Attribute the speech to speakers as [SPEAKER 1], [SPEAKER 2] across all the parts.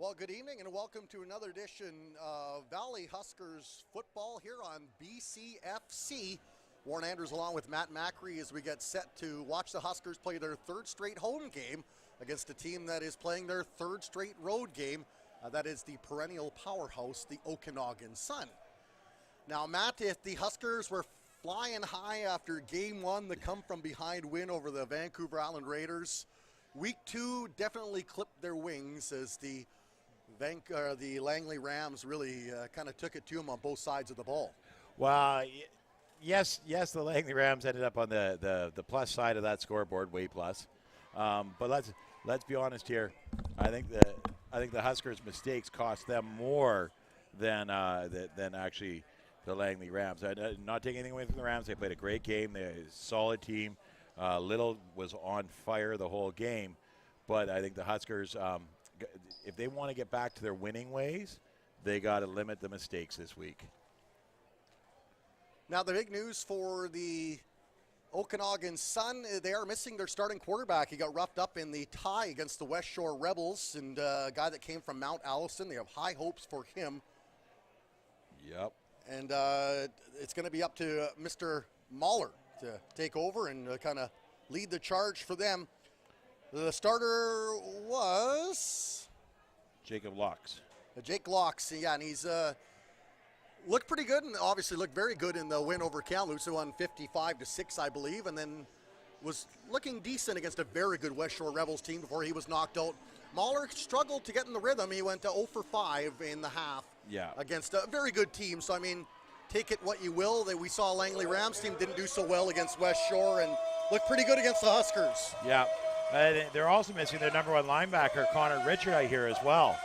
[SPEAKER 1] Well, good evening and welcome to another edition of Valley Huskers football here on BCFC. Warren Andrews along with Matt Macri as we get set to watch the Huskers play their third straight home game against a team that is playing their third straight road game. That is the perennial powerhouse, the Okanagan Sun. Now, Matt, if the Huskers were flying high after game one, the come-from-behind win over the Vancouver Island Raiders, week two definitely clipped their wings as the Langley Rams really kind of took it to them on both sides of the ball.
[SPEAKER 2] Well, yes, the Langley Rams ended up on the plus side of that scoreboard, way plus. But let's be honest here. I think the Huskers' mistakes cost them more than actually the Langley Rams. Not taking anything away from the Rams. They played a great game. They're a solid team. Little was on fire the whole game. But I think the Huskers, if they want to get back to their winning ways, they got to limit the mistakes this week.
[SPEAKER 1] Now, the big news for the Okanagan Sun, they are missing their starting quarterback. He got roughed up in the tie against the West Shore Rebels, and a guy that came from Mount Allison. They have high hopes for him.
[SPEAKER 2] Yep.
[SPEAKER 1] And it's going to be up to Mr. Mahler to take over and kind of lead the charge for them. The starter was
[SPEAKER 2] Jacob Locks.
[SPEAKER 1] Jake Locks, yeah, and he's looked pretty good and obviously looked very good in the win over Kamloops. They won 55-6, I believe, and then was looking decent against a very good West Shore Rebels team before he was knocked out. Mahler struggled to get in the rhythm. He went to 0 for 5 in the half against a very good team. So, I mean, take it what you will. We saw Langley Rams team didn't do so well against West Shore and looked pretty good against the Huskers.
[SPEAKER 2] Yeah. They're also missing their number one linebacker, Connor Richard, I hear, as well.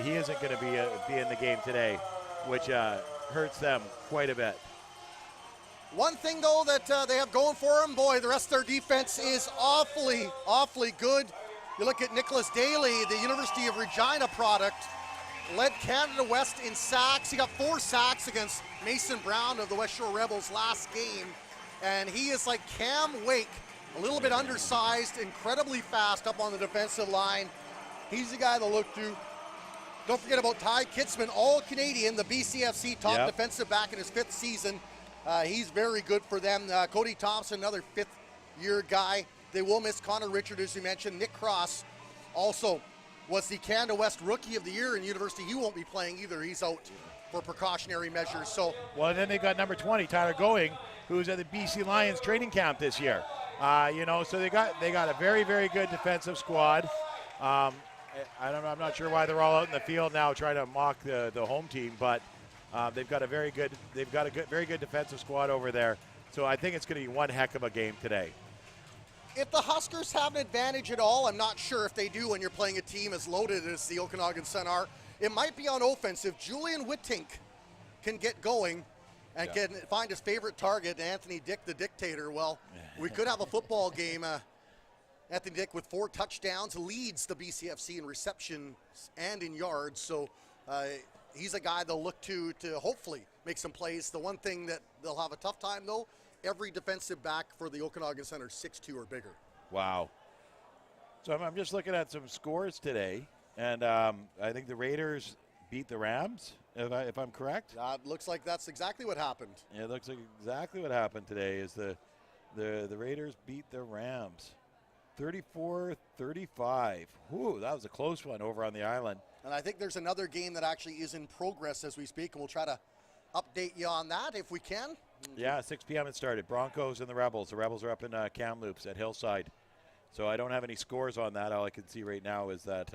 [SPEAKER 2] He isn't going to be in the game today, which hurts them quite a bit.
[SPEAKER 1] One thing, though, that they have going for them, boy, the rest of their defense is awfully, awfully good. You look at Nicholas Daly, the University of Regina product, led Canada West in sacks. He got 4 sacks against Mason Brown of the West Shore Rebels last game. And he is like Cam Wake, a little bit undersized, incredibly fast up on the defensive line. He's the guy to look to. Don't forget about Ty Kitzman, All-Canadian, the BCFC top
[SPEAKER 2] Yep.
[SPEAKER 1] defensive back in his 5th season. He's very good for them. Cody Thompson, another 5th-year guy. They will miss Connor Richard, as you mentioned. Nick Cross also was the Canada West Rookie of the Year in university. He won't be playing either. He's out for precautionary measures. So,
[SPEAKER 2] well, then they got number 20, Tyler Going, who's at the BC Lions training camp this year. So they got a very, very good defensive squad. I'm not sure why they're all out in the field now trying to mock the home team, but they've got a very good defensive squad over there. So I think it's going to be one heck of a game today.
[SPEAKER 1] if the Huskers have an advantage at all, I'm not sure if they do when you're playing a team as loaded as the Okanagan Sun are. It might be on offense. If Julian Wittink can get going and can find his favorite target, Anthony Dick, the dictator, well, we could have a football game. Anthony Dick with 4 touchdowns leads the BCFC in receptions and in yards. So he's a guy they'll look to hopefully make some plays. The one thing that they'll have a tough time, though, every defensive back for the Okanagan Sun are 6'2" or bigger.
[SPEAKER 2] Wow. So I'm just looking at some scores today, and I think the Raiders beat the Rams, if I'm correct.
[SPEAKER 1] Looks like that's exactly what happened.
[SPEAKER 2] Yeah, it looks like exactly what happened today is the Raiders beat the Rams. 34-35. Whew, that was a close one over on the island.
[SPEAKER 1] And I think there's another game that actually is in progress as we speak, and we'll try to update you on that if we can.
[SPEAKER 2] Yeah, 6 p.m. it started. Broncos and the Rebels. The Rebels are up in Kamloops at Hillside. So I don't have any scores on that. All I can see right now is that,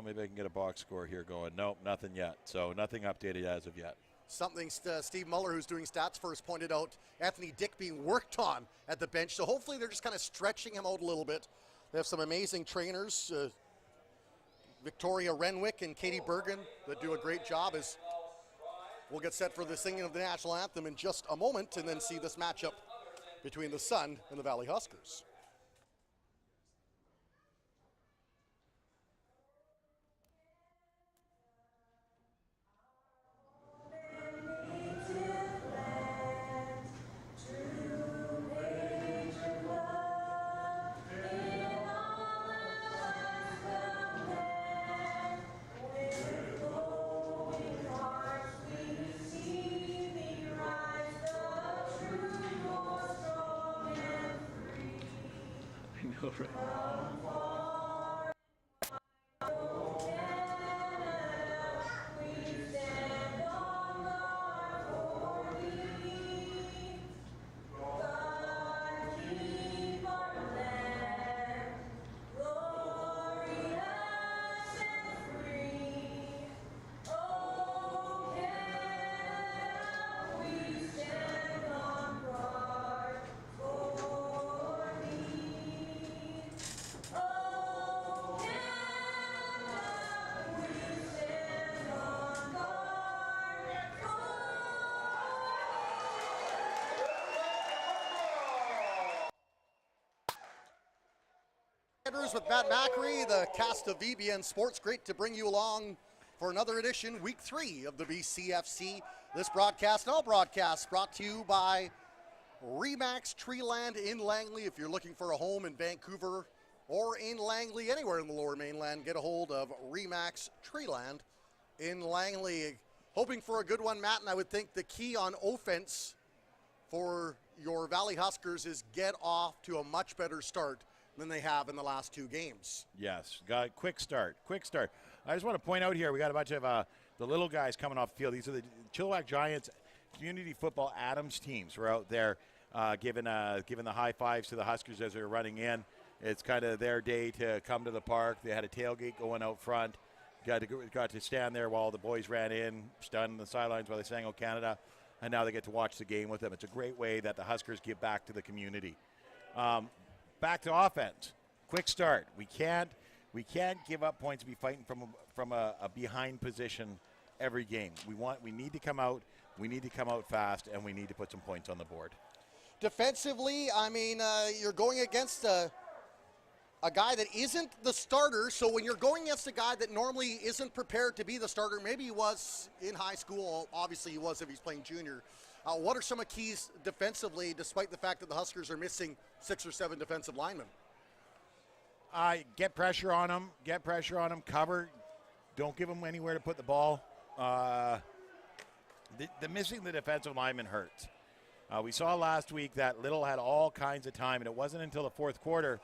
[SPEAKER 2] maybe I can get a box score here going. Nope, nothing yet. So nothing updated as of yet.
[SPEAKER 1] Something Steve Muller, who's doing Stats First, pointed out Anthony Dick being worked on at the bench. So hopefully they're just kind of stretching him out a little bit. They have some amazing trainers, Victoria Renwick and Katie Bergen, that do a great job. As we'll get set for the singing of the national anthem in just a moment and then see this matchup between the Sun and the Valley Huskers. With Matt Macri, the cast of VBN Sports. Great to bring you along for another edition, Week 3 of the BCFC. This broadcast and all broadcasts brought to you by Remax Treeland in Langley. If you're looking for a home in Vancouver or in Langley, anywhere in the Lower Mainland, get a hold of Remax Treeland in Langley. Hoping for a good one, Matt, and I would think the key on offense for your Valley Huskers is get off to a much better start than they have in the last 2 games.
[SPEAKER 2] Yes, got a quick start. I just want to point out here, we got a bunch of the little guys coming off the field. These are the Chilliwack Giants Community Football Adams teams. We're out there giving the high fives to the Huskers as they're running in. It's kind of their day to come to the park. They had a tailgate going out front. Got to stand there while the boys ran in, stood on the sidelines while they sang "O Canada," and now they get to watch the game with them. It's a great way that the Huskers give back to the community. Back to offense. Quick start. We can't give up points and be fighting from a behind position every game. We need to come out. We need to come out fast, and we need to put some points on the board.
[SPEAKER 1] Defensively, I mean, you're going against a guy that isn't the starter. So when you're going against a guy that normally isn't prepared to be the starter, maybe he was in high school. Obviously, he was if he's playing junior. What are some of the keys defensively, despite the fact that the Huskers are missing 6 or 7 defensive linemen?
[SPEAKER 2] Get pressure on them. Cover. Don't give them anywhere to put the ball. The missing the defensive lineman hurts. We saw last week that Little had all kinds of time, and it wasn't until the fourth quarter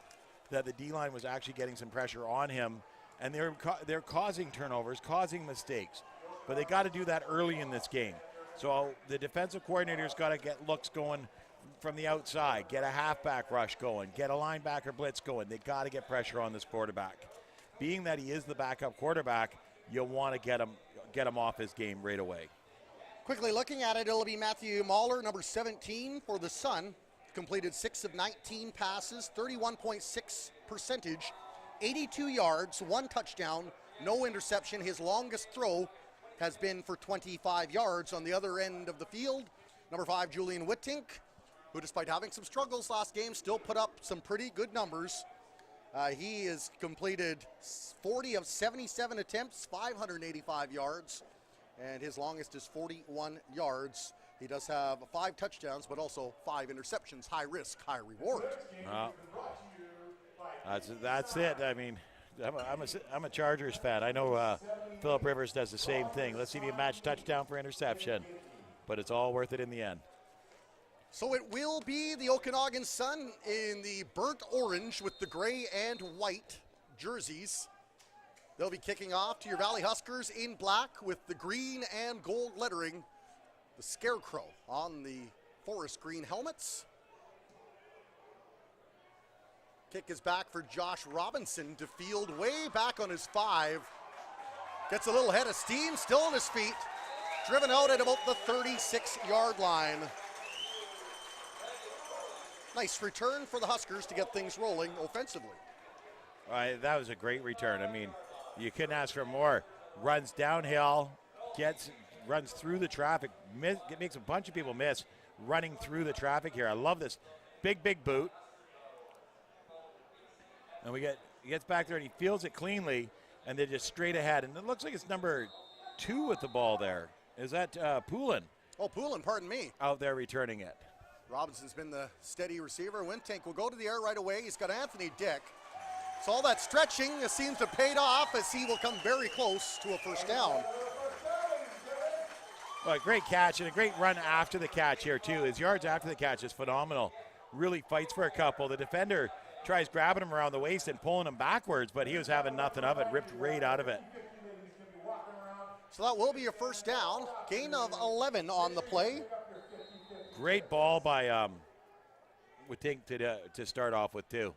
[SPEAKER 2] that the D-line was actually getting some pressure on him, and they're causing turnovers, causing mistakes. But they got to do that early in this game. So the defensive coordinator's got to get looks going from the outside, get a halfback rush going, get a linebacker blitz going. They got to get pressure on this quarterback. Being that he is the backup quarterback, you'll want to get him off his game right away.
[SPEAKER 1] Quickly looking at it, it'll be Matthew Mahler, number 17 for the Sun. Completed 6 of 19 passes, 31.6 percentage, 82 yards, 1 touchdown, no interception. His longest throw has been for 25 yards. On the other end of the field, number 5, Julian Wittink, who despite having some struggles last game, still put up some pretty good numbers. He has completed 40 of 77 attempts, 585 yards, and his longest is 41 yards. He does have 5 touchdowns, but also 5 interceptions. High risk, high reward.
[SPEAKER 2] That's it. I mean, I'm a Chargers fan. I know Phillip Rivers does the same thing. Let's see if you match touchdown for interception, but it's all worth it in the end.
[SPEAKER 1] So it will be the Okanagan Sun in the burnt orange with the gray and white jerseys. They'll be kicking off to your Valley Huskers in black with the green and gold lettering. The scarecrow on the forest green helmets. Kick is back for Josh Robinson to field way back on his 5. Gets a little head of steam, still on his feet. Driven out at about the 36-yard line. Nice return for the Huskers to get things rolling offensively.
[SPEAKER 2] That was a great return. I mean, you couldn't ask for more. Runs downhill, runs through the traffic, makes a bunch of people miss running through the traffic here. I love this. Big boot. And he gets back there and he fields it cleanly and then just straight ahead. And it looks like it's number 2 with the ball there. Is that Poulin?
[SPEAKER 1] Oh, Poulin, pardon me.
[SPEAKER 2] Out there returning it.
[SPEAKER 1] Robinson's been the steady receiver. Wintink will go to the air right away. He's got Anthony Dick. So all that stretching seems to have paid off as he will come very close to a first down.
[SPEAKER 2] Well, great catch and a great run after the catch here, too. His yards after the catch is phenomenal. Really fights for a couple. The defender tries grabbing him around the waist and pulling him backwards, but he was having nothing of it, ripped right out of it.
[SPEAKER 1] So that will be a first down. Gain of 11 on the play.
[SPEAKER 2] Great ball by Witink to start off with, too.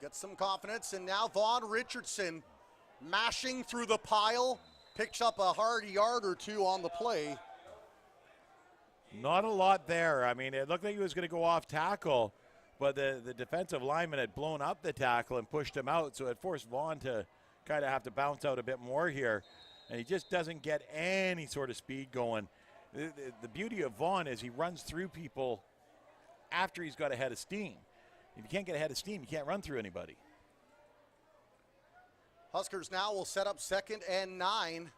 [SPEAKER 1] Gets some confidence, and now Vaughn Richardson mashing through the pile. Picks up a hard yard or 2 on the play.
[SPEAKER 2] Not a lot there. I mean, it looked like he was going to go off tackle, but the defensive lineman had blown up the tackle and pushed him out, so it forced Vaughn to kind of have to bounce out a bit more here, and he just doesn't get any sort of speed going. The beauty of Vaughn is he runs through people after he's got a head of steam. If you can't get a head of steam, you can't run through anybody.
[SPEAKER 1] Huskers now will set up 2nd and 9.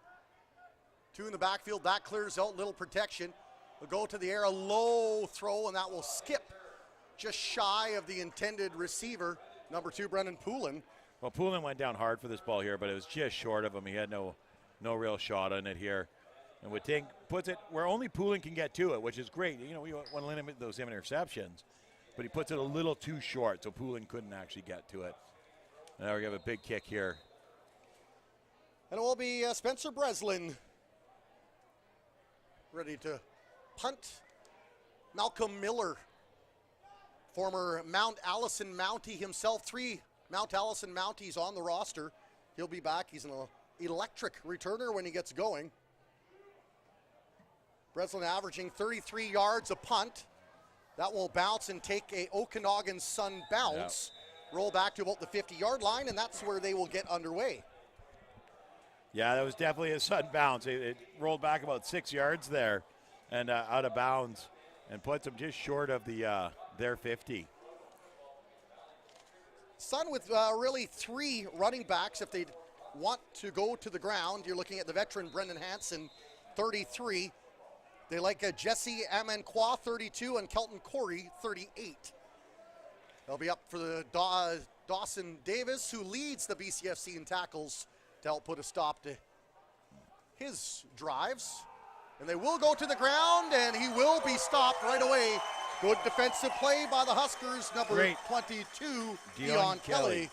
[SPEAKER 1] 2 in the backfield. That clears out. Little protection. Will go to the air. A low throw, and that will skip just shy of the intended receiver, number 2, Brendan Poulin.
[SPEAKER 2] Well, Poulin went down hard for this ball here, but it was just short of him. He had no real shot on it here. And Witink puts it where only Poulin can get to it, which is great. You know, we want to limit those interceptions, but he puts it a little too short, so Poulin couldn't actually get to it. Now we're going to have a big kick here.
[SPEAKER 1] And it will be Spencer Breslin ready to punt. Malcolm Miller, former Mount Allison Mountie himself, 3 Mount Allison Mounties on the roster. He'll be back. He's an electric returner when he gets going. Breslin averaging 33 yards a punt. That will bounce and take a Okanagan Sun bounce. Yep. Roll back to about the 50-yard line, and that's where they will get underway.
[SPEAKER 2] Yeah, that was definitely a Sun bounce. It rolled back about 6 yards there and out of bounds and puts them just short of their 50.
[SPEAKER 1] Sun with really 3 running backs if they want to go to the ground. You're looking at the veteran Brendan Hansen, 33. They like Jesse Amanquah, 32, and Kelton Corey, 38. They'll be up for the Dawson Davis, who leads the BCFC in tackles to help put a stop to his drives. And they will go to the ground, and he will be stopped right away. Good defensive play by the Huskers, number 22, Dion Kelly.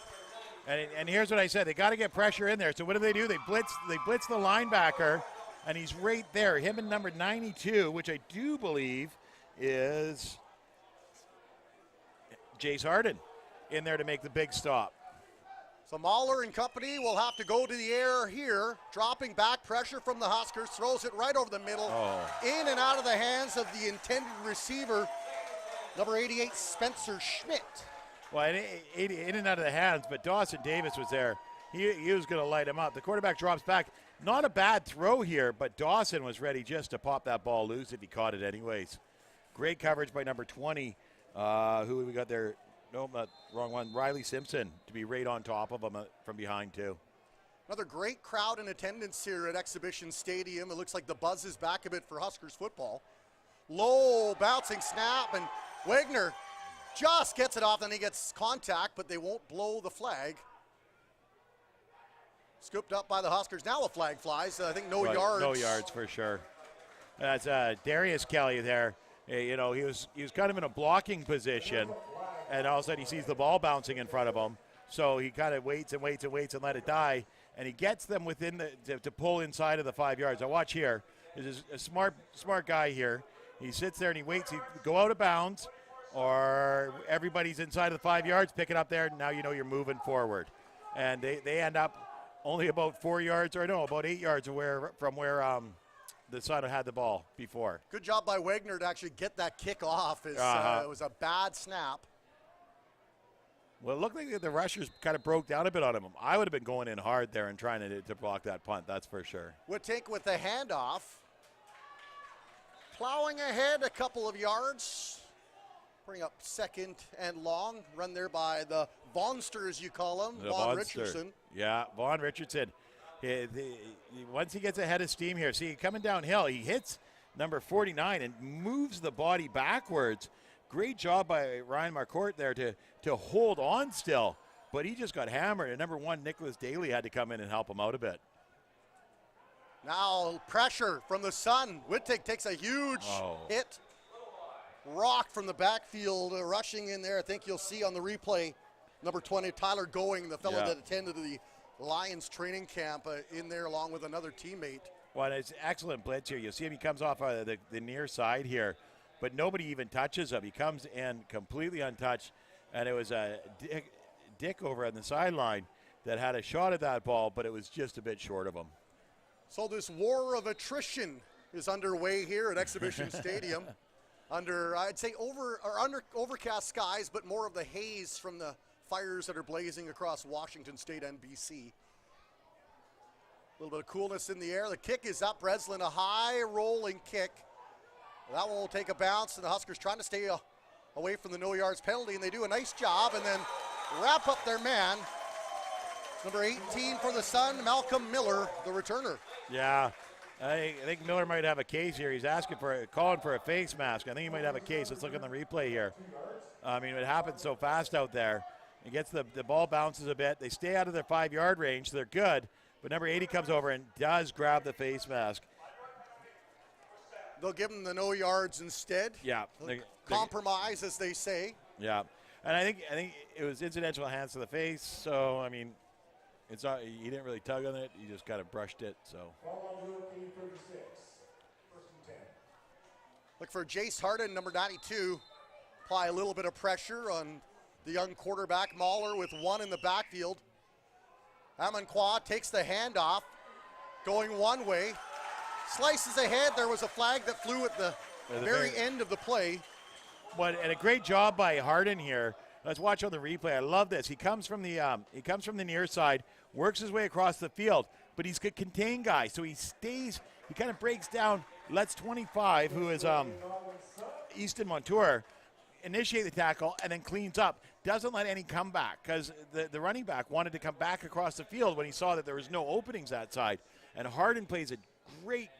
[SPEAKER 2] And here's what I said. They got to get pressure in there. So what do? They blitz the linebacker, and he's right there. Him and number 92, which I do believe is Jace Harden, in there to make the big stop.
[SPEAKER 1] So Mahler and company will have to go to the air here, dropping back pressure from the Huskers, throws it right over the middle, in and out of the hands of the intended receiver, number 88, Spencer Schmidt.
[SPEAKER 2] Well, in and out of the hands, but Dawson Davis was there. He was going to light him up. The quarterback drops back. Not a bad throw here, but Dawson was ready just to pop that ball loose if he caught it anyways. Great coverage by number 20. Who we got there? No, not wrong one. Riley Simpson to be right on top of him from behind too.
[SPEAKER 1] Another great crowd in attendance here at Exhibition Stadium. It looks like the buzz is back a bit for Huskers football. Low bouncing snap, and Wagner just gets it off, then he gets contact, but they won't blow the flag. Scooped up by the Huskers. Now a flag flies. I think no yards.
[SPEAKER 2] No yards for sure. That's Darius Kelly there. You know, he was kind of in a blocking position, and all of a sudden he sees the ball bouncing in front of him. So he kind of waits and let it die, and he gets them within to pull inside of the 5 yards. Now watch here. There's a smart guy here. He sits there and he waits. He go out of bounds, or everybody's inside of the 5 yards, pick it up there, and now you know you're moving forward. And they end up only about 4 yards, or no, about 8 yards from where the Sun had the ball before.
[SPEAKER 1] Good job by Wagner to actually get that kick off. It was a bad snap.
[SPEAKER 2] Well, it looked like the rushers kind of broke down a bit on him. I would have been going in hard there and trying to block that punt, that's for sure.
[SPEAKER 1] Whittinck with the handoff. Plowing ahead a couple of yards. Bring up second and long. Run there by the Vonster, you call him, Vaughn Richardson.
[SPEAKER 2] Yeah, Vaughn Richardson. Once he gets ahead of steam here, see, coming downhill, he hits number 49 and moves the body backwards. Great job by Ryan Marcourt there to hold on still, but he just got hammered, and number 1, Nicholas Daly, had to come in and help him out a bit.
[SPEAKER 1] Now pressure from the Sun. Whittinck takes a huge hit. Rock from the backfield, rushing in there. I think you'll see on the replay, number 20, Tyler Going, the fellow that attended the Lions training camp, in there along with another teammate.
[SPEAKER 2] Well, it's excellent blitz here. You'll see him, he comes off the near side here, but nobody even touches him. He comes in completely untouched, and it was Dick over on the sideline that had a shot at that ball, but it was just a bit short of him.
[SPEAKER 1] So this war of attrition is underway here at Exhibition Stadium. Under, I'd say, overcast skies, but more of the haze from the fires that are blazing across Washington State and BC. A little bit of coolness in the air. The kick is up. Breslin, a high rolling kick. That one will take a bounce, and the Huskers trying to stay away from the no yards penalty, and they do a nice job and then wrap up their man. Number 18 for the Sun, Malcolm Miller, the returner.
[SPEAKER 2] Yeah, I think Miller might have a case here. He's calling for a face mask. I think he might have a case. Let's look at the replay here. I mean, it happened so fast out there. He gets the ball bounces a bit. They stay out of their 5 yard range, so they're good. But number 80 comes over and does grab the face mask.
[SPEAKER 1] They'll give him the no yards instead.
[SPEAKER 2] Yeah.
[SPEAKER 1] Compromise, as they say.
[SPEAKER 2] Yeah. And I think it was incidental hands to the face. So, I mean, it's not, he didn't really tug on it. He just kind of brushed it. So.
[SPEAKER 1] Look for Jace Harden, number 92. Apply a little bit of pressure on the young quarterback. Mahler with 1 in the backfield. Amanquah takes the handoff, going one way. Slices ahead. There was a flag that flew at the very end of the play.
[SPEAKER 2] And a great job by Harden here. Let's watch on the replay. I love this. He comes from the near side, works his way across the field, but he's a contained guy, so he kind of breaks down, lets 25, who is Easton Montour, initiate the tackle, and then cleans up. Doesn't let any comeback, because the running back wanted to come back across the field when he saw that there was no openings that side. And Harden plays a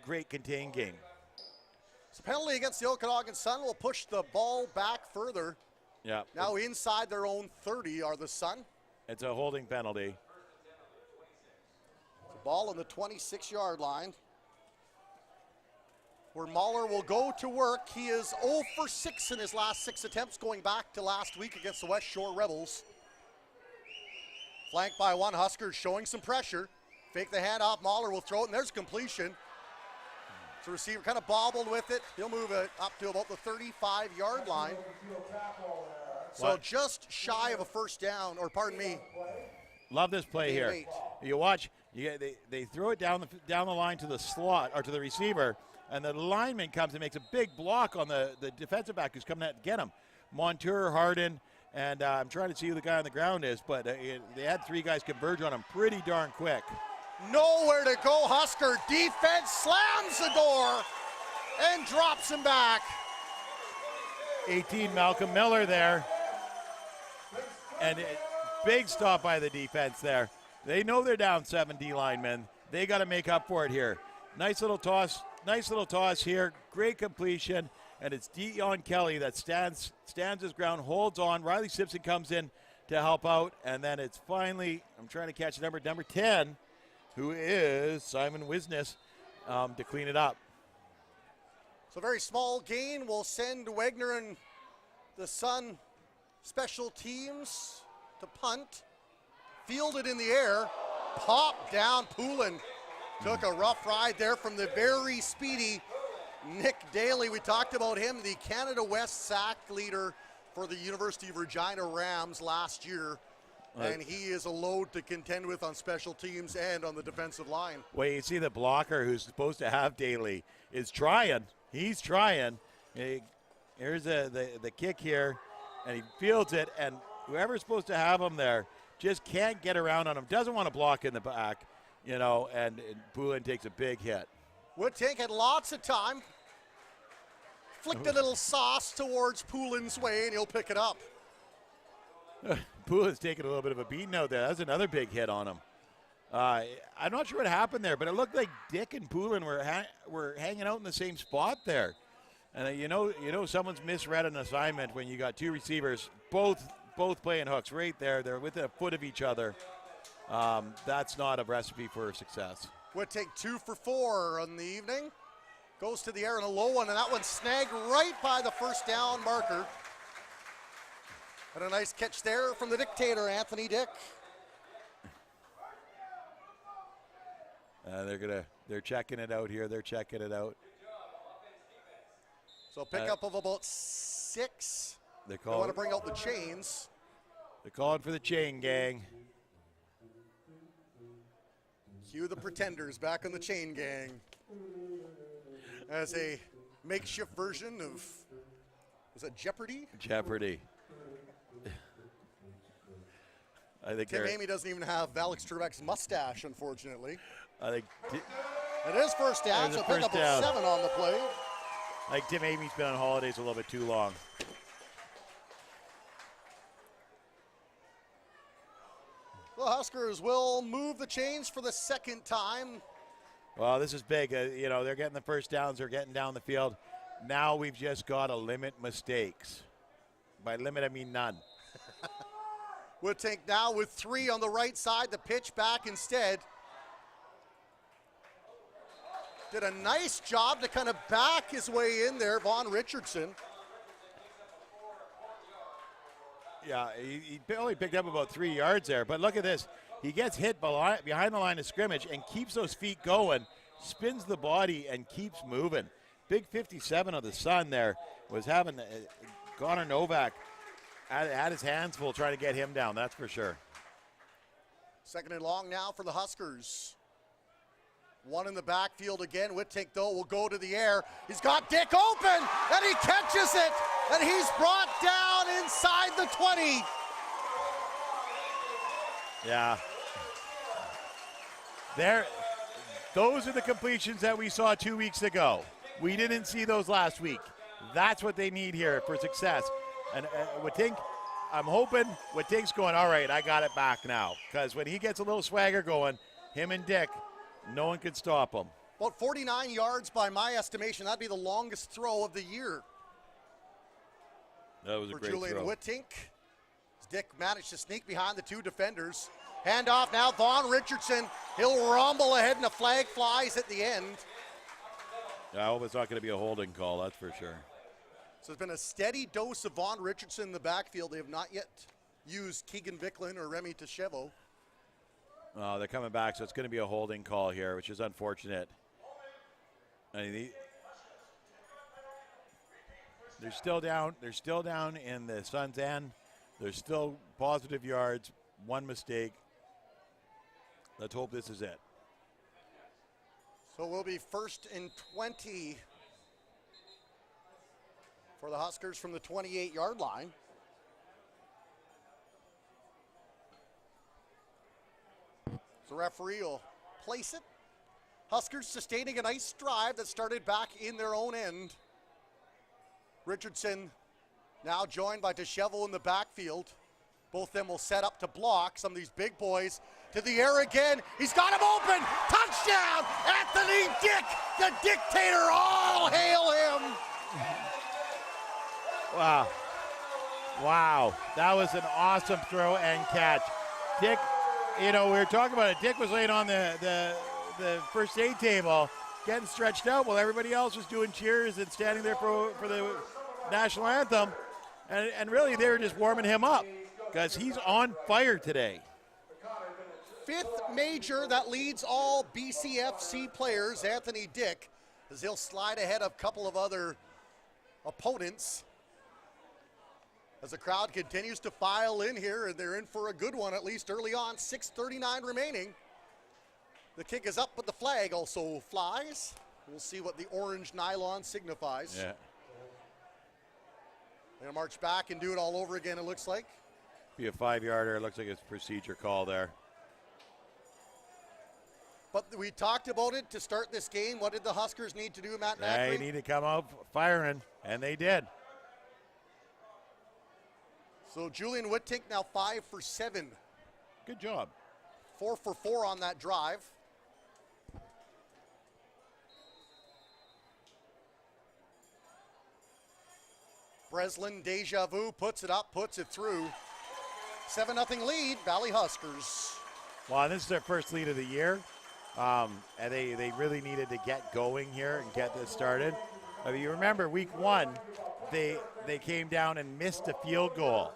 [SPEAKER 2] great contained game.
[SPEAKER 1] So penalty against the Okanagan Sun will push the ball back further.
[SPEAKER 2] Yeah.
[SPEAKER 1] Now inside their own 30 are the Sun.
[SPEAKER 2] It's a holding penalty.
[SPEAKER 1] The ball on the 26-yard line. where Mahler will go to work. He is 0 for 6 in his last 6 attempts, going back to last week against the West Shore Rebels. Flanked by one, Huskers showing some pressure. Fake the handoff, Mahler will throw it, and there's completion. So receiver kind of bobbled with it. He'll move it up to about the 35-yard line. So just shy of a first down, or pardon me.
[SPEAKER 2] Love this play here.
[SPEAKER 1] 8.
[SPEAKER 2] You watch, they throw it down the line to the slot, or to the receiver, and the lineman comes and makes a big block on the defensive back who's coming out to get him. Montour, Harden, and I'm trying to see who the guy on the ground is, but they had 3 guys converge on him pretty darn quick.
[SPEAKER 1] Nowhere to go. Husker defense slams the door and drops him back.
[SPEAKER 2] 18, Malcolm Miller there. And big stop by the defense there. They know they're down 7 D linemen. They got to make up for it here. Nice little toss here. Great completion. And it's Dion Kelly that stands his ground, holds on. Riley Simpson comes in to help out. And then it's finally, I'm trying to catch number 10, who is Simon Wisnes, to clean it up.
[SPEAKER 1] So a very small gain will send Wagner and the Sun special teams to punt. Fielded in the air, popped down. Poulin took a rough ride there from the very speedy Nick Daly. We talked about him, the Canada West sack leader for the University of Regina Rams last year. And he is a load to contend with on special teams and on the defensive line.
[SPEAKER 2] Well, you see the blocker who's supposed to have Daly is trying. He's trying. Here's the kick here, and he fields it, and whoever's supposed to have him there just can't get around on him. Doesn't want to block in the back, and Poulin takes a big hit.
[SPEAKER 1] Woodtank had lots of time. Flicked a little sauce towards Poulin's way, and he'll pick it up.
[SPEAKER 2] Poulin's taking a little bit of a beating out there. That's another big hit on him. I'm not sure what happened there, but it looked like Dick and Poulin were hanging out in the same spot there. And you know someone's misread an assignment when you got 2 receivers, both playing hooks right there. They're within a foot of each other. That's not a recipe for success.
[SPEAKER 1] Woodtank 2 for 4 on the evening. Goes to the air in a low one, and that one's snagged right by the first down marker. And a nice catch there from the dictator, Anthony Dick.
[SPEAKER 2] They're checking it out here. They're checking it out.
[SPEAKER 1] So pickup of about 6.
[SPEAKER 2] They
[SPEAKER 1] want to bring out the chains.
[SPEAKER 2] They're calling for the chain gang.
[SPEAKER 1] Cue the Pretenders back on the chain gang. As a makeshift version of, is that Jeopardy?
[SPEAKER 2] Jeopardy. I think
[SPEAKER 1] Tim Amy doesn't even have Alex Trebek's mustache, unfortunately.
[SPEAKER 2] I think
[SPEAKER 1] it is first down, so pick up of 7 on the play.
[SPEAKER 2] I think Tim Amy's been on holidays a little bit too long.
[SPEAKER 1] The Huskers will move the chains for the second time.
[SPEAKER 2] Well, this is big. They're getting the first downs. They're getting down the field. Now we've just got to limit mistakes. By limit, I mean none.
[SPEAKER 1] Woodtank now with 3 on the right side. The pitch back instead. Did a nice job to kind of back his way in there, Vaughn Richardson.
[SPEAKER 2] Yeah, he only picked up about 3 yards there. But look at this. He gets hit behind the line of scrimmage and keeps those feet going, spins the body, and keeps moving. Big 57 of the Sun there was having Connor Novak had his hands full trying to get him down, that's for sure.
[SPEAKER 1] Second and long now for the Huskers. 1 in the backfield again. Woodtank, though, will go to the air. He's got Dick open, and he catches it, and he's brought down inside the 20.
[SPEAKER 2] Yeah. Those are the completions that we saw 2 weeks ago. We didn't see those last week. That's what they need here for success. And Woodtank, I'm hoping Woodtank's going, all right, I got it back now. Because when he gets a little swagger going, him and Dick, no one can stop him.
[SPEAKER 1] About 49 yards by my estimation. That'd be the longest throw of the year.
[SPEAKER 2] That was a great
[SPEAKER 1] Julian
[SPEAKER 2] throw.
[SPEAKER 1] Woodtank. Dick managed to sneak behind the 2 defenders. Handoff now, Vaughn Richardson. He'll rumble ahead and a flag flies at the end.
[SPEAKER 2] I hope it's not going to be a holding call, that's for sure.
[SPEAKER 1] So it's been a steady dose of Vaughn Richardson in the backfield. They have not yet used Keegan Vicklin or Remy Tchevo.
[SPEAKER 2] They're coming back, so it's going to be a holding call here, which is unfortunate. I mean, they're still down. They're still down in the Suns' end. There's still positive yards. One mistake. Let's hope this is it.
[SPEAKER 1] So we'll be 1st and 20 for the Huskers from the 28-yard line. The referee will place it. Huskers sustaining a nice drive that started back in their own end. Richardson now joined by Tchevo in the backfield. Both of them will set up to block. Some of these big boys to the air again. He's got him open. Touchdown, Anthony Dick, the dictator. All hail him.
[SPEAKER 2] Wow. Wow. That was an awesome throw and catch. Dick, you know, we were talking about it. Dick was laying on the first aid table, getting stretched out while everybody else was doing cheers and standing there for the national anthem. And really, they were just warming him up because he's on fire today.
[SPEAKER 1] 5th major that leads all BCFC players, Anthony Dick, as he'll slide ahead of a couple of other opponents. As the crowd continues to file in here, and they're in for a good one, at least early on. 6:39 remaining. The kick is up, but the flag also flies. We'll see what the orange nylon signifies.
[SPEAKER 2] Yeah.
[SPEAKER 1] They'll march back and do it all over again, it looks like.
[SPEAKER 2] Be a 5-yarder. It looks like it's a procedure call there.
[SPEAKER 1] But we talked about it to start this game. What did the Huskers need to do, Matt Macri?
[SPEAKER 2] They need to come out firing, and they did.
[SPEAKER 1] So Julian Whittink now 5 for 7.
[SPEAKER 2] Good job.
[SPEAKER 1] 4 for 4 on that drive. Breslin, deja vu, puts it up, puts it through. 7-0 lead, Valley Huskers.
[SPEAKER 2] Well, this is their first lead of the year, and they really needed to get going here and get this started. I mean, you remember week 1, they came down and missed a field goal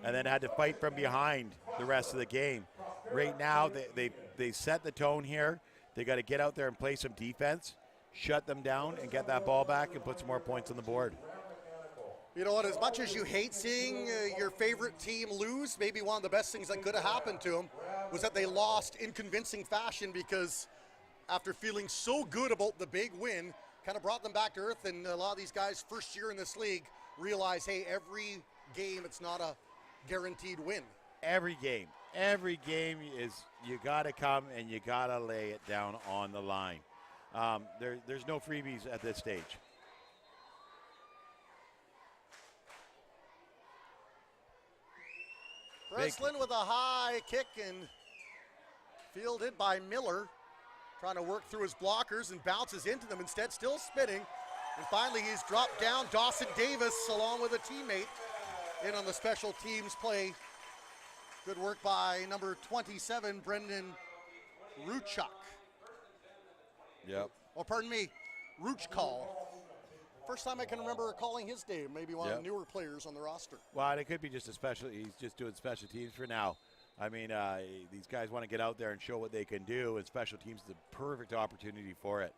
[SPEAKER 2] and then had to fight from behind the rest of the game. Right now, they set the tone here. They got to get out there and play some defense, shut them down, and get that ball back and put some more points on the board.
[SPEAKER 1] You know what, as much as you hate seeing your favorite team lose, maybe one of the best things that could have happened to them was that they lost in convincing fashion, because after feeling so good about the big win, kind of brought them back to earth, and a lot of these guys, first year in this league, realize, hey, every game, it's not a guaranteed win.
[SPEAKER 2] Every game is, you got to come and you got to lay it down on the line. There's no freebies at this stage.
[SPEAKER 1] Breslin with a high kick and fielded by Miller, trying to work through his blockers and bounces into them, instead still spinning. And finally he's dropped down. Dawson Davis along with a teammate in on the special teams play. Good work by number 27, Brendan Ruchuk.
[SPEAKER 2] Yep.
[SPEAKER 1] Oh, pardon me, Ruchkal. First time I can remember calling his name, maybe one of the newer players on the roster.
[SPEAKER 2] Well, and it could be just he's just doing special teams for now. I mean, these guys want to get out there and show what they can do, and special teams is the perfect opportunity for it.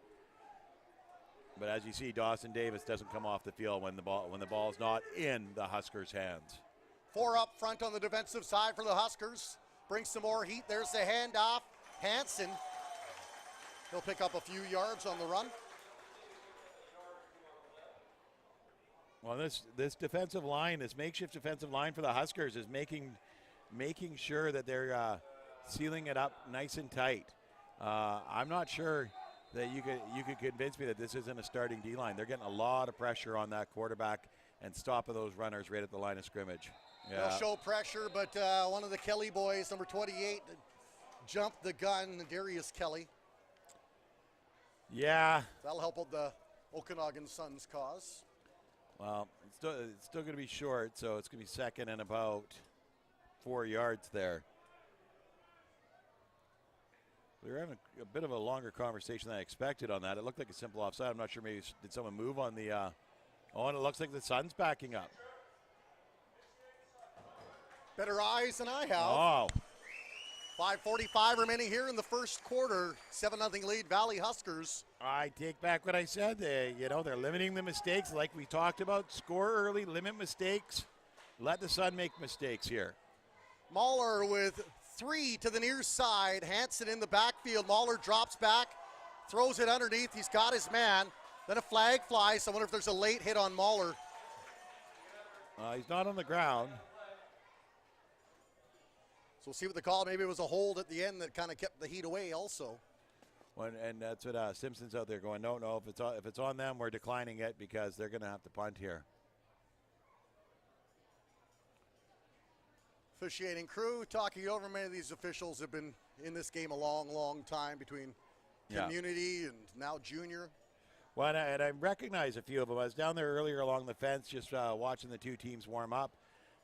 [SPEAKER 2] But as you see, Dawson Davis doesn't come off the field when the ball's not in the Huskers' hands.
[SPEAKER 1] 4 up front on the defensive side for the Huskers. Brings some more heat. There's the handoff. Hansen. He'll pick up a few yards on the run.
[SPEAKER 2] Well, this defensive line, this makeshift defensive line for the Huskers is making sure that they're sealing it up nice and tight. I'm not sure that you could convince me that this isn't a starting D-line. They're getting a lot of pressure on that quarterback and stopping those runners right at the line of scrimmage. Yeah.
[SPEAKER 1] They'll show pressure, but one of the Kelly boys, number 28, jumped the gun, Darius Kelly.
[SPEAKER 2] Yeah.
[SPEAKER 1] That'll help out the Okanagan Sun's cause.
[SPEAKER 2] Well, it's still going to be short, so it's going to be second and about 4 yards there. We were having a bit of a longer conversation than I expected on that. It looked like a simple offside. I'm not sure. Maybe did someone move on the? And it looks like the Sun's backing up.
[SPEAKER 1] Better eyes than I have.
[SPEAKER 2] Oh.
[SPEAKER 1] 5:45 remaining here in the first quarter. 7-0 lead, Valley Huskers.
[SPEAKER 2] I take back what I said. They're limiting the mistakes like we talked about. Score early, limit mistakes. Let the Sun make mistakes here.
[SPEAKER 1] Mahler with 3 to the near side. Hansen in the backfield. Mahler drops back, throws it underneath. He's got his man. Then a flag flies. I wonder if there's a late hit on Mahler.
[SPEAKER 2] He's not on the ground.
[SPEAKER 1] So we'll see what the call. Maybe it was a hold at the end that kind of kept the heat away also.
[SPEAKER 2] And that's what Simpson's out there going, no, if it's on them, we're declining it because they're going to have to punt here.
[SPEAKER 1] Officiating crew talking over. Many of these officials have been in this game a long, long time between community and now junior.
[SPEAKER 2] Well, and I recognize a few of them. I was down there earlier along the fence just watching the two teams warm up.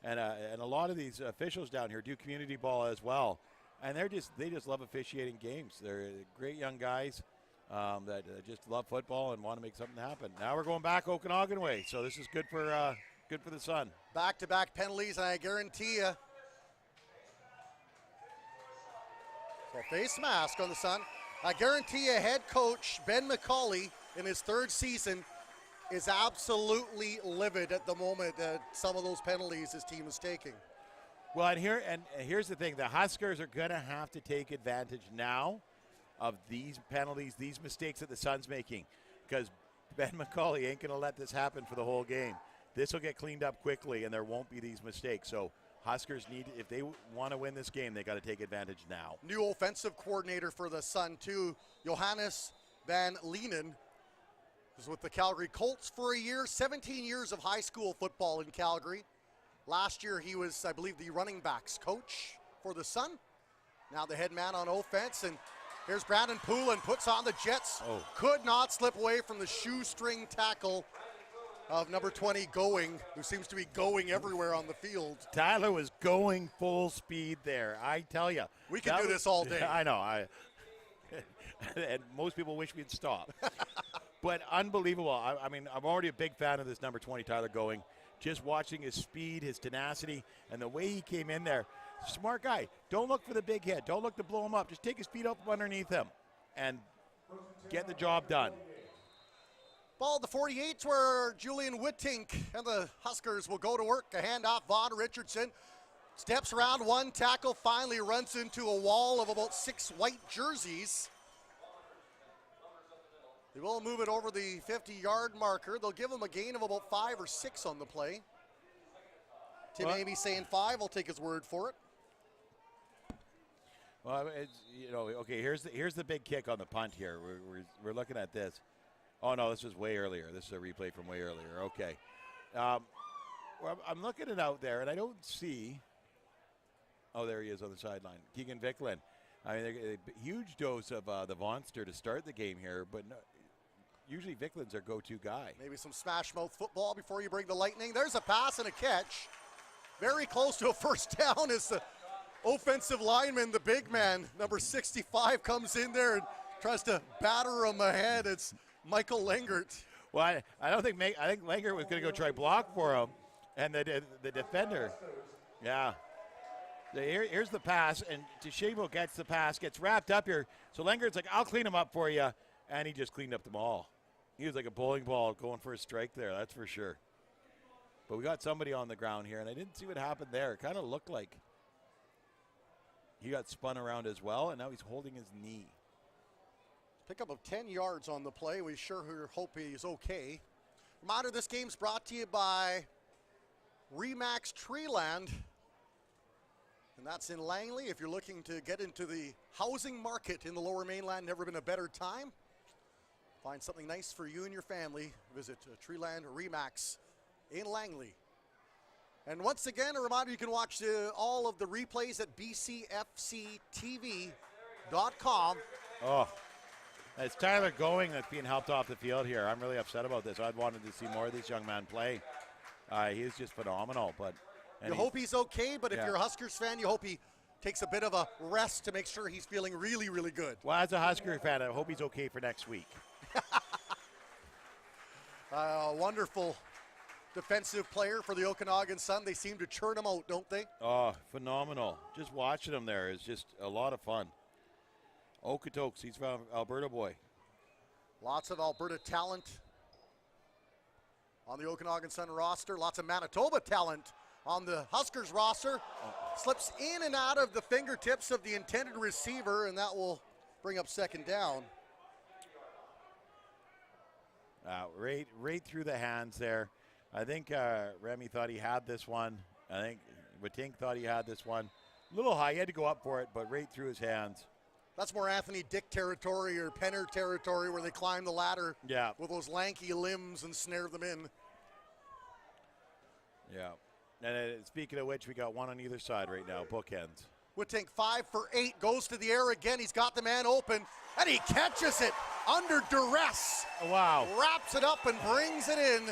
[SPEAKER 2] And a lot of these officials down here do community ball as well. And they just love officiating games. They're great young guys that just love football and want to make something happen. Now we're going back Okanagan way, so this is good for the Sun.
[SPEAKER 1] Back-to-back penalties, and I guarantee you. So face mask on the Sun. I guarantee you head coach Ben McCauley in his 3rd season is absolutely livid at the moment at some of those penalties his team is taking.
[SPEAKER 2] Well, and here's the thing. The Huskers are going to have to take advantage now of these penalties, these mistakes that the Sun's making, because Ben McCauley ain't going to let this happen for the whole game. This will get cleaned up quickly, and there won't be these mistakes. So Huskers if they want to win this game, they got to take advantage now.
[SPEAKER 1] New offensive coordinator for the Sun, too, Johannes Van Leenen. Was with the Calgary Colts for a year, 17 years of high school football in Calgary. Last year he was, I believe, the running backs coach for the Sun. Now the head man on offense, and here's Brandon Poulin, puts on the Jets.
[SPEAKER 2] Oh.
[SPEAKER 1] Could not slip away from the shoestring tackle of number 20, Going, who seems to be going everywhere on the field.
[SPEAKER 2] Tyler was going full speed there, I tell you.
[SPEAKER 1] We could do this all day.
[SPEAKER 2] I know. And most people wish we'd stop. But unbelievable. I mean, I'm already a big fan of this number 20, Tyler Going. Just watching his speed, his tenacity, and the way he came in there. Smart guy. Don't look for the big hit. Don't look to blow him up. Just take his feet up underneath him and get the job done.
[SPEAKER 1] Ball at the 48 where Julian Wittink and the Huskers will go to work. A handoff, Vaughn Richardson steps around one tackle, finally runs into a wall of about 6 white jerseys. They will move it over the 50-yard marker. They'll give him a gain of about 5 or 6 on the play. Tim Amy saying 5. I'll take his word for it.
[SPEAKER 2] Well, okay. Here's the big kick on the punt here. We're looking at this. Oh no, this was way earlier. This is a replay from way earlier. Okay. Well, I'm looking it out there, and I don't see. Oh, there he is on the sideline, Keegan Vicklin. I mean, a huge dose of the Vonster to start the game here, but no, usually Vicklin's our go-to guy.
[SPEAKER 1] Maybe some smash-mouth football before you bring the lightning. There's a pass and a catch. Very close to a first down as the offensive lineman, the big man, number 65, comes in there and tries to batter him ahead. It's Michael Lengert.
[SPEAKER 2] Well, I think Lengert was going to go try block for him, and the defender, yeah. Here's the pass, and Teshebo gets the pass, gets wrapped up here. So Lengert's like, I'll clean him up for you, and he just cleaned up them all. He was like a bowling ball going for a strike there, that's for sure. But we got somebody on the ground here, and I didn't see what happened there. It kind of looked like he got spun around as well, and now he's holding his knee.
[SPEAKER 1] Pickup of 10 yards on the play. We sure hope he's okay. Reminder, this game's brought to you by Remax Treeland. And that's in Langley. If you're looking to get into the housing market in the Lower Mainland, never been a better time. Find something nice for you and your family. Visit Treeland Remax in Langley. And once again, a reminder, you can watch all of the replays at bcfctv.com.
[SPEAKER 2] Oh, it's Tyler Going that's being helped off the field here. I'm really upset about this. I'd wanted to see more of this young man play. He is just phenomenal. But
[SPEAKER 1] you hope he's okay, but if you're a Huskers fan, you hope he takes a bit of a rest to make sure he's feeling really, really good.
[SPEAKER 2] Well, as a Husker fan, I hope he's okay for next week.
[SPEAKER 1] Wonderful defensive player for the Okanagan Sun. They seem to churn him out, don't they?
[SPEAKER 2] Oh, phenomenal. Just watching him there is just a lot of fun. Okotoks, he's from Alberta boy.
[SPEAKER 1] Lots of Alberta talent on the Okanagan Sun roster. Lots of Manitoba talent on the Huskers roster. Slips in and out of the fingertips of the intended receiver, and that will bring up second down.
[SPEAKER 2] Right through the hands there. I think Remy thought he had this one. I think Watink thought he had this one. A little high, he had to go up for it, but right through his hands.
[SPEAKER 1] That's more Anthony Dick territory or Penner territory where they climb the ladder with those lanky limbs and snare them in.
[SPEAKER 2] Yeah. And speaking of which, we got one on either side right now, bookends.
[SPEAKER 1] Watink 5 for 8, goes to the air again. He's got the man open, and he catches it under duress.
[SPEAKER 2] Wow.
[SPEAKER 1] Wraps it up and brings it in.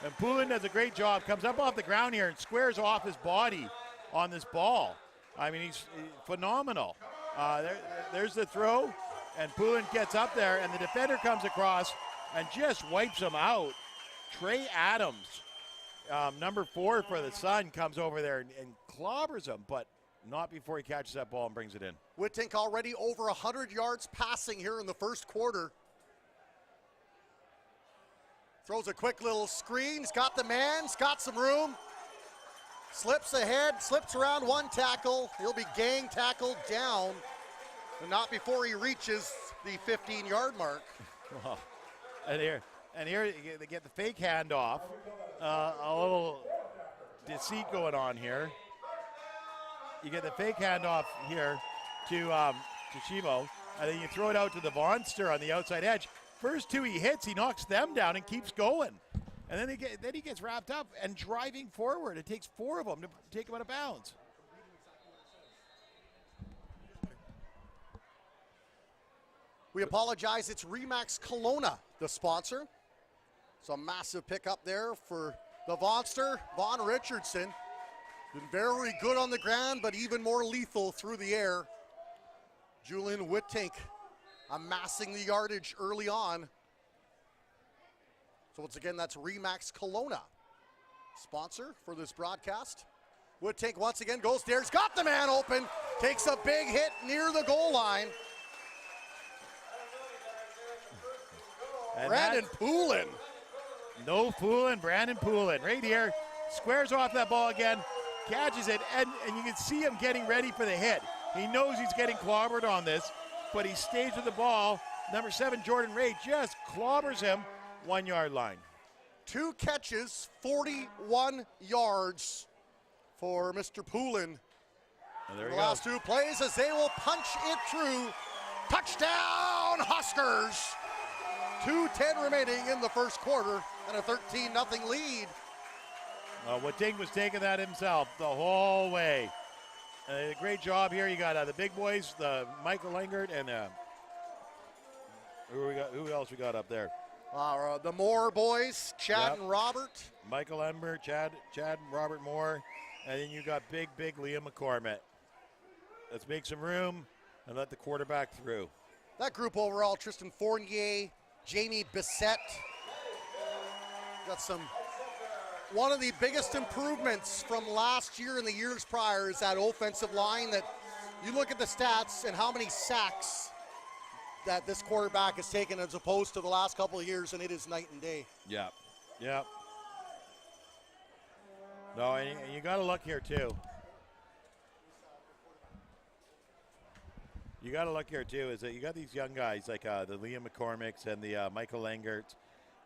[SPEAKER 2] And Poulin does a great job. Comes up off the ground here and squares off his body on this ball. I mean, he's phenomenal. There's the throw, and Poulin gets up there, and the defender comes across and just wipes him out. Trey Adams, number 4 for the Sun, comes over there and clobbers him, but not before he catches that ball and brings it in.
[SPEAKER 1] Watink already over 100 yards passing here in the first quarter. Throws a quick little screen. He's got the man. He's got some room. Slips ahead. Slips around one tackle. He'll be gang tackled down. But not before he reaches the 15-yard mark.
[SPEAKER 2] Wow. And here they get the fake handoff. A little deceit going on here. You get the fake handoff here to Shivo, and then you throw it out to the Vonster on the outside edge. First 2 he hits, he knocks them down and keeps going. And then he gets wrapped up and driving forward. It takes 4 of them to take him out of bounds.
[SPEAKER 1] We apologize, it's Remax Kelowna, the sponsor. So a massive pickup there for the Vonster. Vaughn Richardson, been very good on the ground, but even more lethal through the air. Julian Watink amassing the yardage early on. So once again, that's Remax Kelowna, sponsor for this broadcast. Watink once again goes there, he's got the man open, takes a big hit near the goal line. And Brandon Poulin.
[SPEAKER 2] No fooling, Brandon Poulin right here. Squares off that ball again, catches it, and you can see him getting ready for the hit. He knows he's getting clobbered on this, but he stays with the ball. Number 7, Jordan Ray, just clobbers him 1 yard line.
[SPEAKER 1] 2 catches, 41 yards for Mr. Poulin.
[SPEAKER 2] The
[SPEAKER 1] last 2 plays as they will punch it through. Touchdown, Huskers! 2:10 remaining in the first quarter and a 13-0 lead.
[SPEAKER 2] Watink was taking that himself the whole way. Great job here. You got the big boys, the Michael Langert, and who else we got up there?
[SPEAKER 1] The Moore boys, Chad and Robert.
[SPEAKER 2] Michael Ember, Chad and Robert Moore. And then you got big Liam McCormick. Let's make some room and let the quarterback through.
[SPEAKER 1] That group overall, Tristan Fournier, Jamie Bissett. Got one of the biggest improvements from last year and the years prior is that offensive line that you look at the stats and how many sacks that this quarterback has taken as opposed to the last couple of years, and it is night and day.
[SPEAKER 2] Yeah. No, and you got to look here too. Is that you got these young guys like the Liam McCormicks and the Michael Langerts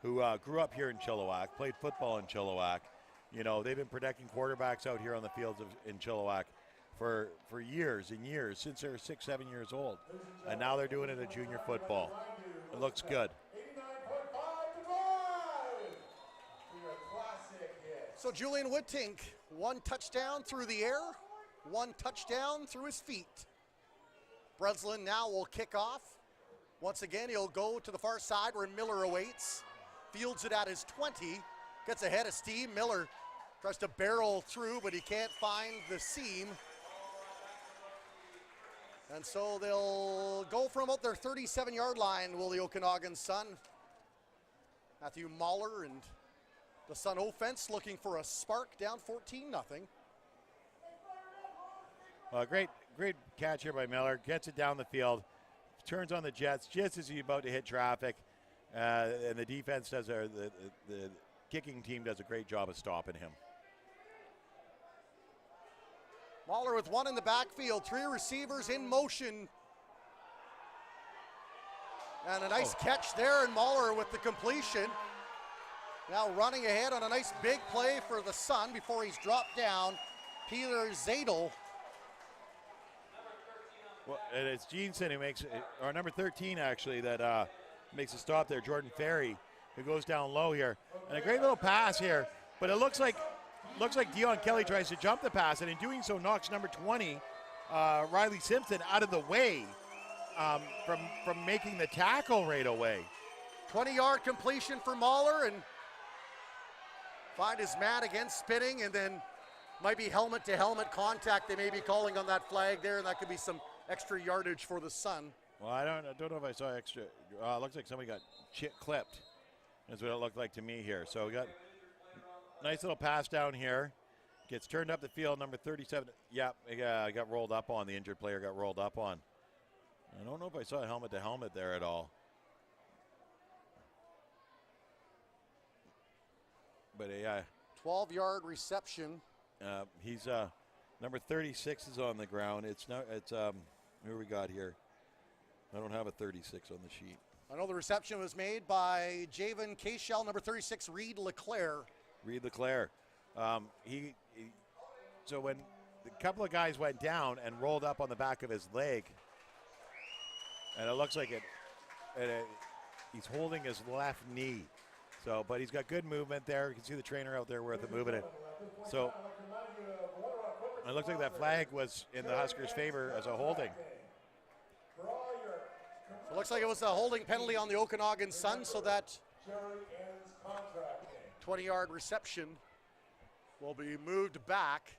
[SPEAKER 2] who grew up here in Chilliwack, played football in Chilliwack. You know, they've been protecting quarterbacks out here on the fields in Chilliwack for years and years, since they were 6, 7 years old. And now they're doing it in junior football. It looks good.
[SPEAKER 1] So Julian Watink, 1 touchdown through the air, 1 touchdown through his feet. Breslin now will kick off. Once again, he'll go to the far side where Miller awaits. Fields it at his 20. Gets ahead of Steve. Miller tries to barrel through, but he can't find the seam. And so they'll go from about their 37-yard line, will the Okanagan Sun. Matthew Mahler and the Sun offense looking for a spark, down 14-0.
[SPEAKER 2] Great catch here by Miller. Gets it down the field, turns on the Jets just as he's about to hit traffic, and the defense does the kicking team does a great job of stopping him.
[SPEAKER 1] Mahler with one in the backfield, 3 receivers in motion. And a nice catch there, and Mahler with the completion. Now running ahead on a nice big play for the Sun before he's dropped down. Peter Zadel.
[SPEAKER 2] Well, and it's Jeanson who makes, or number 13 actually, that makes a stop there. Jordan Ferry, who goes down low here, and a great little pass here. But it looks like Dion Kelly tries to jump the pass, and in doing so knocks number 20, Riley Simpson, out of the way from making the tackle right away.
[SPEAKER 1] 20-yard completion for Mahler, and find his man again spinning, and then might be helmet-to-helmet contact they may be calling on that flag there, and that could be some extra yardage for the Sun.
[SPEAKER 2] Well, I don't know if I saw extra. It looks like somebody got clipped. That's what it looked like to me here. So we got nice little pass down here. Gets turned up the field, number 37. Yep, got rolled up on. The injured player got rolled up on. I don't know if I saw a helmet-to-helmet there at all. But yeah.
[SPEAKER 1] 12-yard reception.
[SPEAKER 2] He's number 36 is on the ground. It's who we got here? I don't have a 36 on the sheet.
[SPEAKER 1] I know the reception was made by Javen Cashel, number 36, Reed LeClaire.
[SPEAKER 2] So when a couple of guys went down and rolled up on the back of his leg, and it looks like he's holding his left knee. So, but he's got good movement there. You can see the trainer out there with the moving it. So it looks like that flag was in the Huskers' favor as a holding.
[SPEAKER 1] It looks like it was a holding penalty on the Okanagan Sun, so that 20-yard reception will be moved back.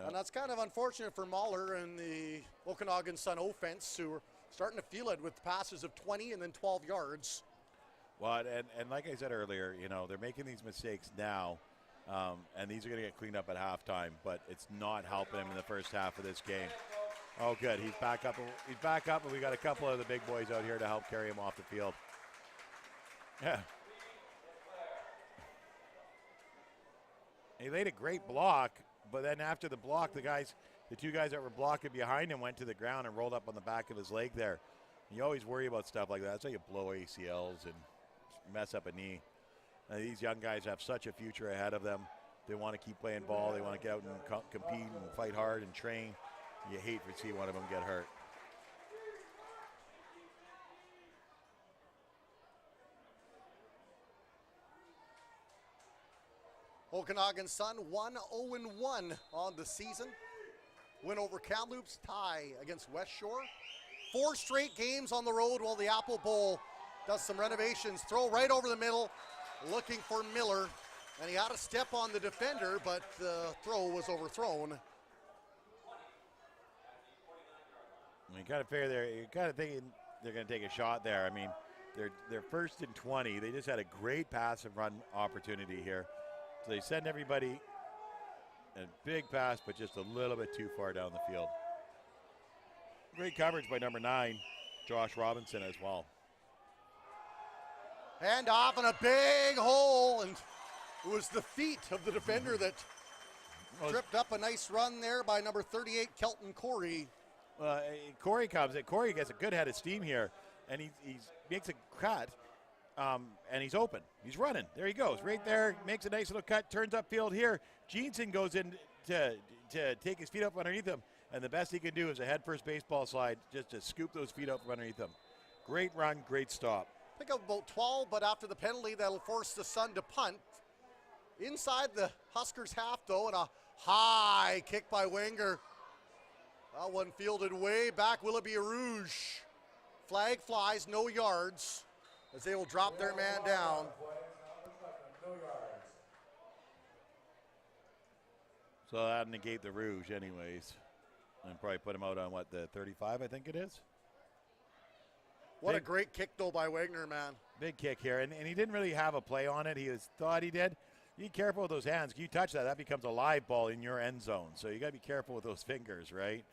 [SPEAKER 1] And that's kind of unfortunate for Mahler and the Okanagan Sun offense, who are starting to feel it with passes of 20 and then 12 yards.
[SPEAKER 2] Well, and like I said earlier, they're making these mistakes now, and these are going to get cleaned up at halftime, but it's not helping him in the first half of this game. Oh, good. He's back up, and we got a couple of the big boys out here to help carry him off the field. Yeah. He laid a great block, but then after the block, the two guys that were blocking behind him went to the ground and rolled up on the back of his leg there. You always worry about stuff like that. That's how you blow ACLs and mess up a knee. These young guys have such a future ahead of them. They want to keep playing ball. They want to get out and compete and fight hard and train. You hate to see one of them get hurt.
[SPEAKER 1] Okanagan Sun 1-0-1 on the season. Win over Kamloops, tie against West Shore. 4 straight games on the road while the Apple Bowl does some renovations. Throw right over the middle, looking for Miller. And he had to step on the defender, but the throw was overthrown.
[SPEAKER 2] You kind of figure you're kind of thinking they're going to take a shot there. I mean, they're first and 20. They just had a great pass and run opportunity here. So they send everybody a big pass, but just a little bit too far down the field. Great coverage by number 9, Josh Robinson as well.
[SPEAKER 1] Hand off in a big hole, and it was the feet of the defender that tripped up a nice run there by number 38, Kelton Corey.
[SPEAKER 2] Corey comes in. Corey gets a good head of steam here, and he makes a cut, and he's open. He's running. There he goes. Right there, makes a nice little cut, turns upfield here. Jeanson goes in to take his feet up underneath him, and the best he can do is a head-first baseball slide just to scoop those feet up from underneath him. Great run, great stop.
[SPEAKER 1] Pick up about 12, but after the penalty, that'll force the Sun to punt. Inside the Huskers half, though, and a high kick by Wenger. That one fielded way back. Will it be a rouge? Flag flies, no yards, as they will drop their man down.
[SPEAKER 2] So that'd negate the Rouge anyways. And probably put him out on, what, the 35, I think it is?
[SPEAKER 1] What a great kick, though, by Wagner, man.
[SPEAKER 2] Big kick here. And he didn't really have a play on it. He thought he did. Be careful with those hands. You touch that, that becomes a live ball in your end zone. So you got to be careful with those fingers, right?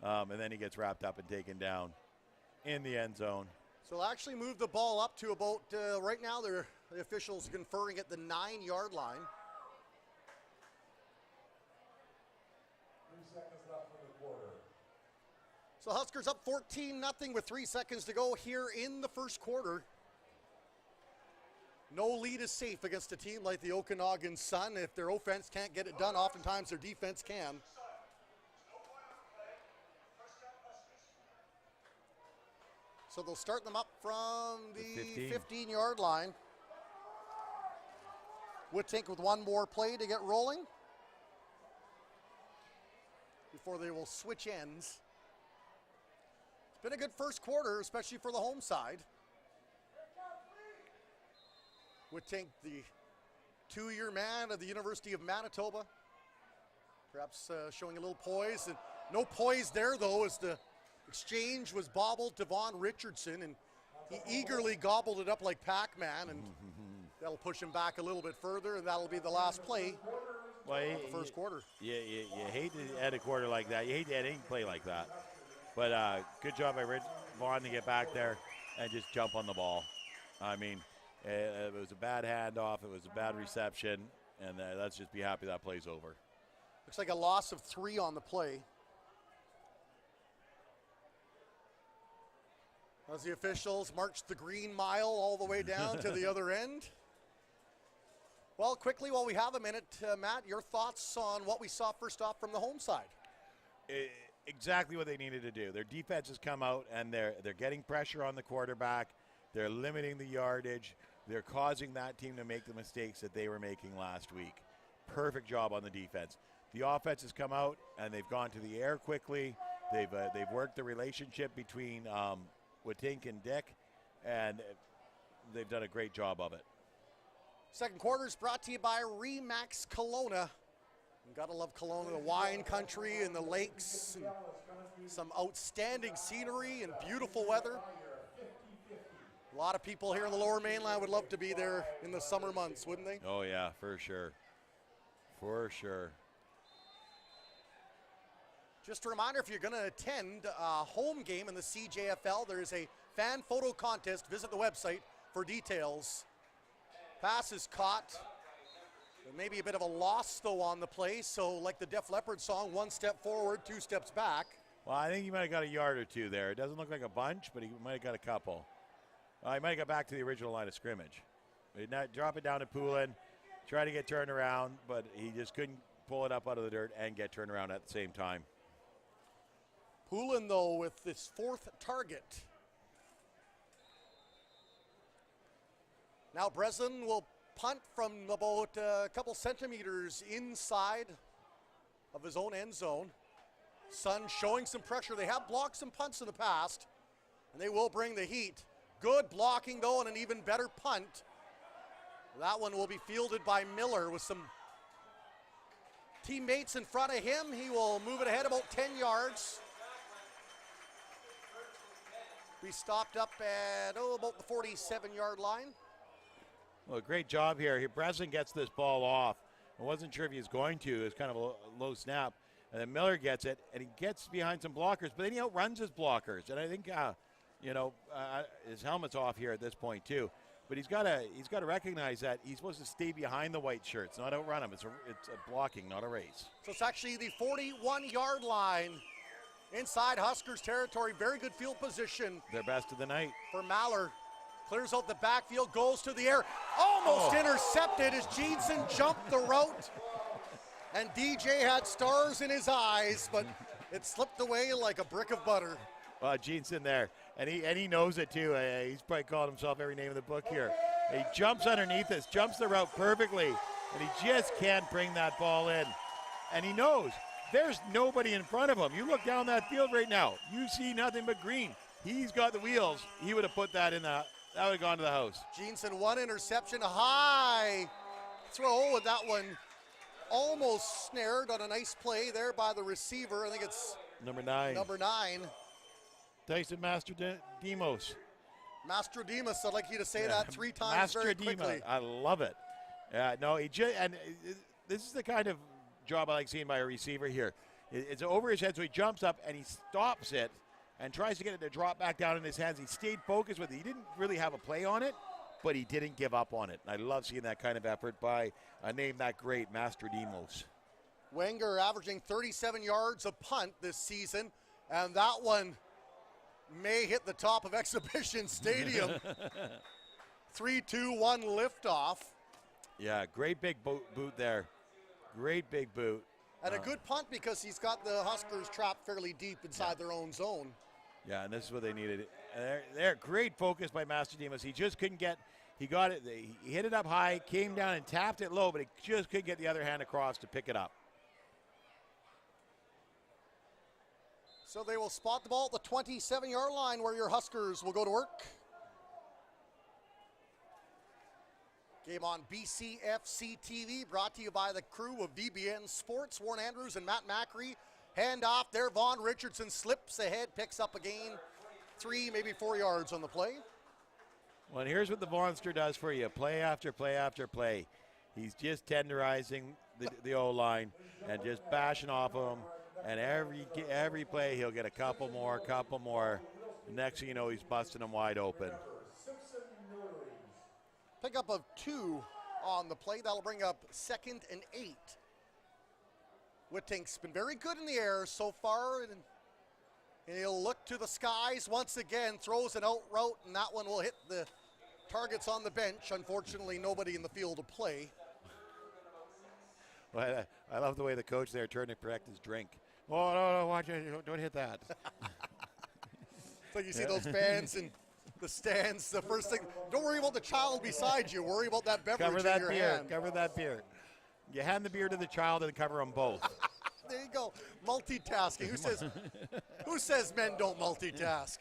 [SPEAKER 2] And then he gets wrapped up and taken down in the end zone.
[SPEAKER 1] So they'll actually move the ball up to about, right now, the officials conferring at the 9-yard line.
[SPEAKER 3] 3 seconds left for the quarter.
[SPEAKER 1] So Huskers up 14-0 with 3 seconds to go here in the first quarter. No lead is safe against a team like the Okanagan Sun. If their offense can't get it done, oftentimes their defense can. So they'll start them up from the 15-yard line. Woodtink with one more play to get rolling before they will switch ends. It's been a good first quarter, especially for the home side. Woodtink, the 2-year man of the University of Manitoba, perhaps showing a little poise. And no poise there, though, as the exchange was bobbled to Vaughn Richardson, and he eagerly gobbled it up like Pac-Man, and that'll push him back a little bit further, and that'll be the last play of the first quarter.
[SPEAKER 2] You hate to end a quarter like that. You hate to end any play like that. But good job by Vaughn to get back there and just jump on the ball. I mean, it was a bad handoff. It was a bad reception, and let's just be happy that play's over.
[SPEAKER 1] Looks like a loss of 3 on the play. As the officials march the green mile all the way down to the other end. Well, quickly, while we have a minute, Matt, your thoughts on what we saw first off from the home side?
[SPEAKER 2] Exactly what they needed to do. Their defense has come out, and they're getting pressure on the quarterback. They're limiting the yardage. They're causing that team to make the mistakes that they were making last week. Perfect job on the defense. The offense has come out, and they've gone to the air quickly. They've worked the relationship between Woodtink and Dick, and they've done a great job of it.
[SPEAKER 1] Second quarter is brought to you by Remax Kelowna. You gotta love Kelowna, the wine country and the lakes, and some outstanding scenery and beautiful weather. A lot of people here in the Lower Mainland would love to be there in the summer months, wouldn't they?
[SPEAKER 2] Oh yeah, for sure. For sure.
[SPEAKER 1] Just a reminder, if you're going to attend a home game in the CJFL, there is a fan photo contest. Visit the website for details. Pass is caught. Maybe a bit of a loss, though, on the play. So, like the Def Leppard song, 1 step forward, 2 steps back.
[SPEAKER 2] Well, I think he might have got a yard or two there. It doesn't look like a bunch, but he might have got a couple. He might have got back to the original line of scrimmage. He'd not drop it down to Poulin, try to get turned around, but he just couldn't pull it up out of the dirt and get turned around at the same time.
[SPEAKER 1] Poulin, though, with his 4th target. Now Breslin will punt from about a couple centimeters inside of his own end zone. Sun showing some pressure. They have blocked some punts in the past, and they will bring the heat. Good blocking, though, and an even better punt. That one will be fielded by Miller with some teammates in front of him. He will move it ahead about 10 yards. We stopped up at, about the 47-yard line.
[SPEAKER 2] Well, great job here. Breslin gets this ball off. I wasn't sure if he was going to. It was kind of a low snap. And then Miller gets it, and he gets behind some blockers, but then he outruns his blockers. And I think, his helmet's off here at this point, too. But he's got to recognize that he's supposed to stay behind the white shirts, not outrun him. It's a blocking, not a race.
[SPEAKER 1] So it's actually the 41-yard line. Inside Huskers territory, very good field position.
[SPEAKER 2] Their best of the night.
[SPEAKER 1] For Maller. Clears out the backfield, goes to the air. Almost intercepted as Jeanson jumped the route. And DJ had stars in his eyes, but it slipped away like a brick of butter.
[SPEAKER 2] Well, Jeanson there, and he knows it too. He's probably called himself every name in the book here. He jumps underneath us, jumps the route perfectly, and he just can't bring that ball in. And he knows. There's nobody in front of him. You look down that field right now. You see nothing but green. He's got the wheels. He would have put that in that would have gone to the house.
[SPEAKER 1] Jeanson, 1 interception, a high throw with that one. almost snared on a nice play there by the receiver. I think it's
[SPEAKER 2] Number 9.
[SPEAKER 1] number 9.
[SPEAKER 2] Tyson Mastrodemos.
[SPEAKER 1] Mastrodemus, I'd like you to say that 3 times very quickly.
[SPEAKER 2] I love it. No, this is the kind of job I like seeing by a receiver here. It's over his head, so he jumps up and he stops it and tries to get it to drop back down in his hands. He stayed focused with it. He didn't really have a play on it, but he didn't give up on it. And I love seeing that kind of effort by a name that great, Mastrodemus.
[SPEAKER 1] Wenger averaging 37 yards a punt this season, and that one may hit the top of Exhibition Stadium. 3-2-1 liftoff.
[SPEAKER 2] Yeah, great big boot there. Great big boot.
[SPEAKER 1] And a good punt because he's got the Huskers trapped fairly deep inside their own zone.
[SPEAKER 2] Yeah, and this is what they needed. There, great focus by Mastrodemus. He just couldn't get, he got it, he hit it up high, came down and tapped it low, but he just couldn't get the other hand across to pick it up.
[SPEAKER 1] So they will spot the ball at the 27-yard line where your Huskers will go to work. Game on BCFC TV, brought to you by the crew of VBN Sports. Warren Andrews and Matt Macri. Hand off there. Vaughn Richardson slips ahead, picks up a gain. 3, maybe 4 yards on the play.
[SPEAKER 2] Well, and here's what the Monster does for you. Play after play after play. He's just tenderizing the O-line and just bashing off of them. And every play he'll get a couple more. Next thing you know, he's busting them wide open.
[SPEAKER 1] Pickup of 2 on the play. That'll bring up 2nd and 8. Whittink's been very good in the air so far. And he'll look to the skies once again, throws an out route, and that one will hit the targets on the bench. Unfortunately, nobody in the field to play.
[SPEAKER 2] Well, I love the way the coach there turned to correct his drink. Oh, no, watch it. Don't hit that.
[SPEAKER 1] So you see those fans in the stands, the first thing, don't worry about the child beside you. Worry about that beverage
[SPEAKER 2] Cover that
[SPEAKER 1] in your
[SPEAKER 2] beer.
[SPEAKER 1] hand.
[SPEAKER 2] Cover that beer. You hand the beer to the child and cover them both.
[SPEAKER 1] There you go. Multitasking. Who says men don't multitask?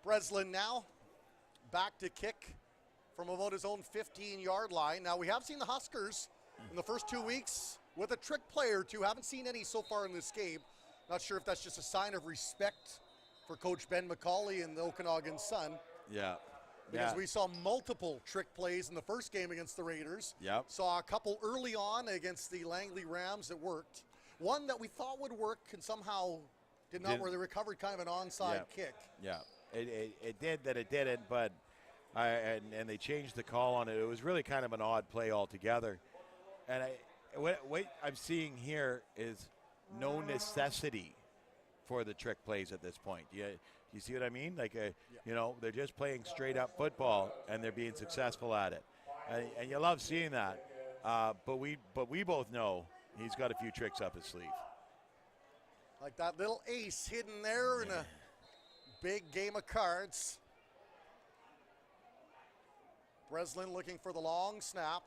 [SPEAKER 1] Breslin now back to kick from about his own 15-yard line. Now, we have seen the Huskers in the first 2 weeks with a trick play or two. Haven't seen any so far in this game. Not sure if that's just a sign of respect for Coach Ben McCauley and the Okanagan Sun.
[SPEAKER 2] Yeah.
[SPEAKER 1] Because we saw multiple trick plays in the first game against the Raiders.
[SPEAKER 2] Yep.
[SPEAKER 1] Saw a couple early on against the Langley Rams that worked. One that we thought would work and somehow did not, where they recovered kind of an onside kick.
[SPEAKER 2] Yeah, it did, then it didn't, but and they changed the call on it. It was really kind of an odd play altogether. And what I'm seeing here is no necessity for the trick plays at this point. You see what I mean? Like, you know, they're just playing straight up football and they're being successful at it. And you love seeing that. But we both know he's got a few tricks up his sleeve.
[SPEAKER 1] Like that little ace hidden there in a big game of cards. Breslin looking for the long snap.